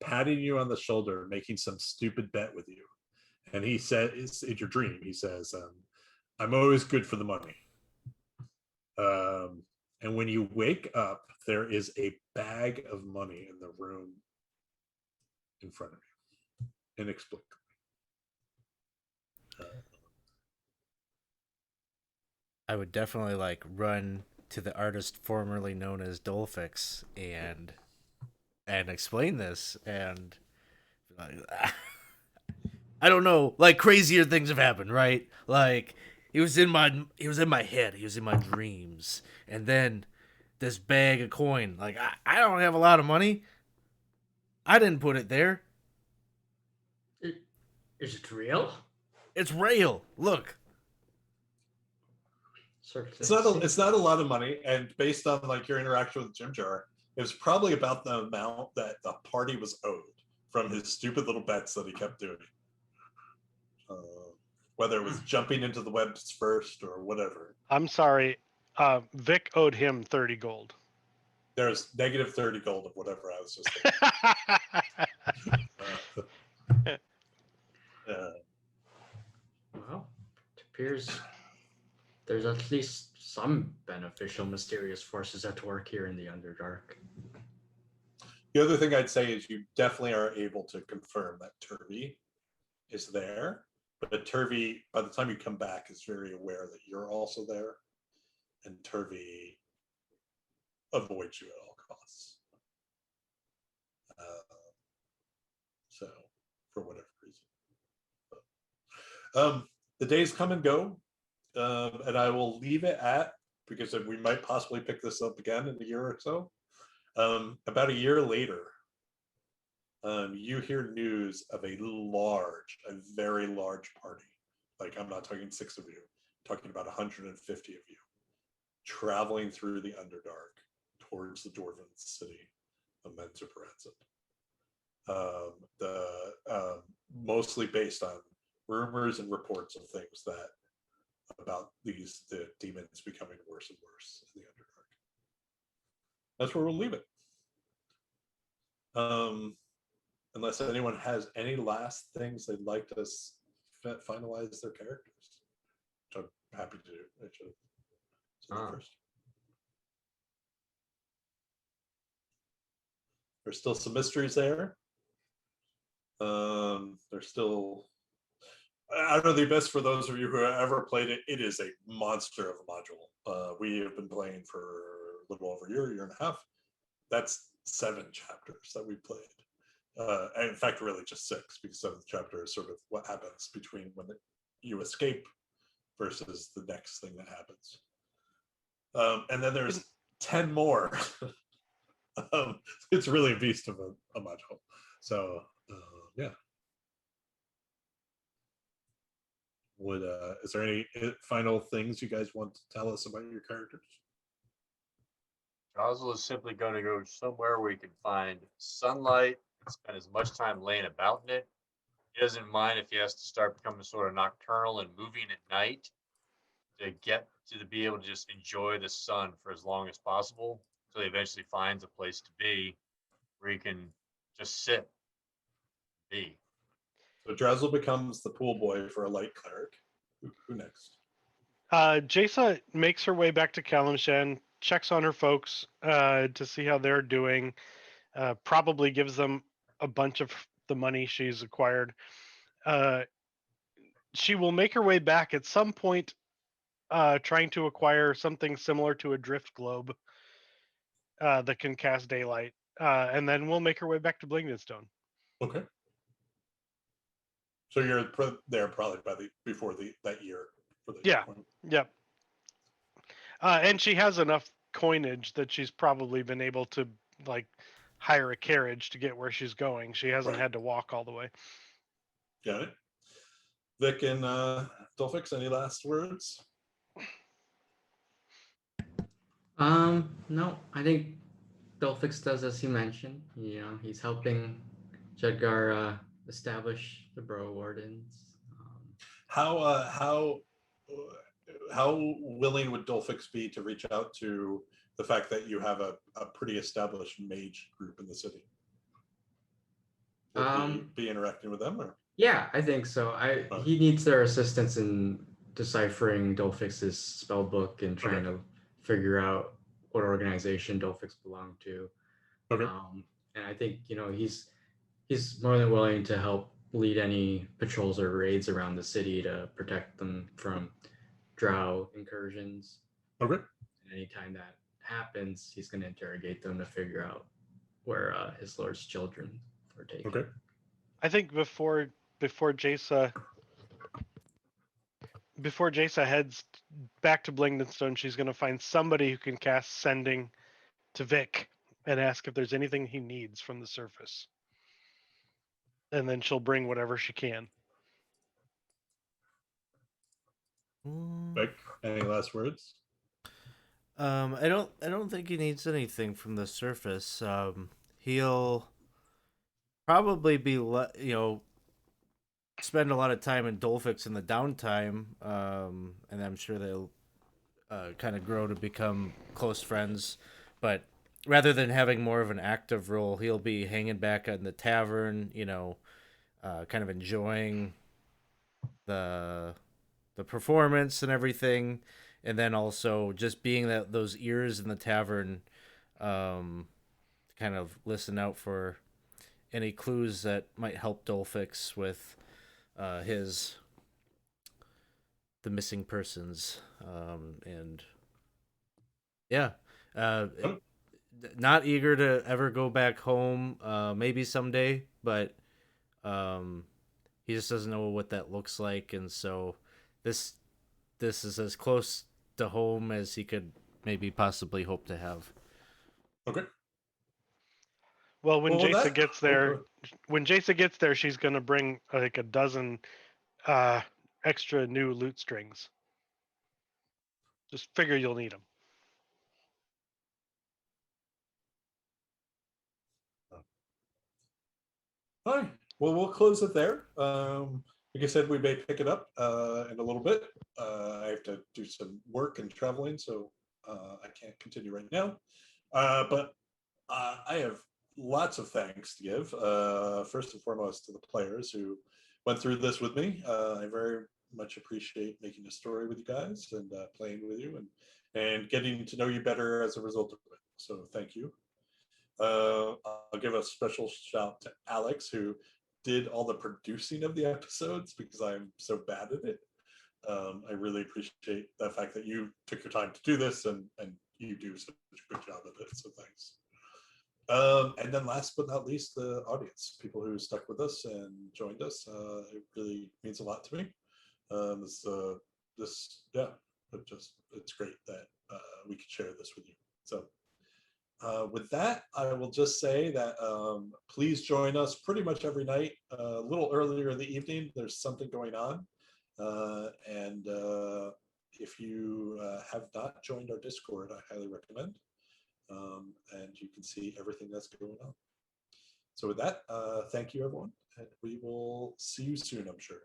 patting you on the shoulder, making some stupid bet with you. And he said, it's in your dream, he says, I'm always good for the money. And when you wake up, there is a bag of money in the room in front of you, inexplicably. I would definitely like run to the artist formerly known as Dolphix and explain this and like, I don't know, like crazier things have happened, right? Like he was in my head, he was in my dreams, and then this bag of coin, like I don't have a lot of money. I didn't put it there. Is it real? It's real. Look. It's not a lot of money, and based on like your interaction with Jim Jar, it was probably about the amount that the party was owed from his stupid little bets that he kept doing. Whether it was jumping into the webs first or whatever. I'm sorry. Vic owed him 30 gold. There's negative 30 gold of whatever I was just Well, it appears there's at least some beneficial mysterious forces at work here in the Underdark. The other thing I'd say is you definitely are able to confirm that Turvey is there, but Turvey, by the time you come back, is very aware that you're also there, and Turvey avoids you at all costs. So, for whatever reason. The days come and go, and I will leave it at, because we might possibly pick this up again in a year or so. About a year later, you hear news of a very large party. Like, I'm not talking 6 of you, I'm talking about 150 of you, traveling through the Underdark towards the Dwarven city of Menzoberranzan. Mostly based on rumors and reports of things about the demons becoming worse and worse in the Underdark. That's where we'll leave it. Unless anyone has any last things they'd like to finalize their characters, which I'm happy to do. I should say that first. There's still some mysteries there. There's still, I don't know, the best for those of you who have ever played it. It is a monster of a module. We have been playing for a little over a year and a half. That's 7 chapters that we played. And in fact, really just 6, because 7th chapter is sort of what happens between when you escape versus the next thing that happens. And then there's 10 more. It's really a beast of a module. So yeah. Is there any final things you guys want to tell us about your characters? Oswald is simply going to go somewhere where he can find sunlight and spend as much time laying about in it. He doesn't mind if he has to start becoming sort of nocturnal and moving at night to get to be able to just enjoy the sun for as long as possible until he eventually finds a place to be where he can just sit and be. So Drazzle becomes the pool boy for a light cleric. Who next? Jaisa makes her way back to Kalimshan, checks on her folks to see how they're doing, probably gives them a bunch of the money she's acquired. She will make her way back at some point, trying to acquire something similar to a drift globe that can cast daylight. and then we'll make our way back to Blingdenstone. Okay. So you're there probably before that year for the Yeah. appointment. Yep. And she has enough coinage that she's probably been able to like hire a carriage to get where she's going. She hasn't Right. had to walk all the way. Got it. Vic and Dolphix, any last words? No, I think Dolphix does as he mentioned. You know, he's helping Jedgar establish the Borough Wardens. How willing would Dolphix be to reach out to the fact that you have a pretty established mage group in the city? Would he be interacting with them, or? Yeah, I think so. He needs their assistance in deciphering Dolphix's spell book and trying to figure out what organization Dolphix belonged to. Okay. And I think he's more than willing to help lead any patrols or raids around the city to protect them from drow incursions. Okay. And anytime that happens, he's going to interrogate them to figure out where his lord's children are taken. Okay. I think before Jaisa heads back to Blingdenstone, she's going to find somebody who can cast Sending to Vic and ask if there's anything he needs from the surface. And then she'll bring whatever she can. Vic, any last words? I don't think he needs anything from the surface. He'll probably be spend a lot of time in Dolphix in the downtime, and I'm sure they'll kind of grow to become close friends. But rather than having more of an active role, he'll be hanging back in the tavern, kind of enjoying the performance and everything, and then also just being those ears in the tavern, kind of listen out for any clues that might help Dolphix with the missing persons, and yeah, not eager to ever go back home. Maybe someday, but he just doesn't know what that looks like, and so this is as close to home as he could maybe possibly hope to have. Okay. Well, when Jaisa gets there, Okay. she's going to bring like a dozen extra new lute strings. Just figure you'll need them. Fine. Well, we'll close it there. Like I said, we may pick it up in a little bit. I have to do some work and traveling, so I can't continue right now. But I have lots of thanks to give. First and foremost to the players who went through this with me. I very much appreciate making a story with you guys and playing with you and getting to know you better as a result of it. So thank you. I'll give a special shout to Alex, who did all the producing of the episodes because I'm so bad at it. I really appreciate the fact that you took your time to do this and you do such a good job of it. So thanks. And then last but not least, the audience, people who stuck with us and joined us. It really means a lot to me. It's great that we could share this with you. So with that, I will just say that please join us pretty much every night, a little earlier in the evening. There's something going on. And if you have not joined our Discord, I highly recommend. And you can see everything that's going on. So with that, thank you, everyone. And we will see you soon, I'm sure.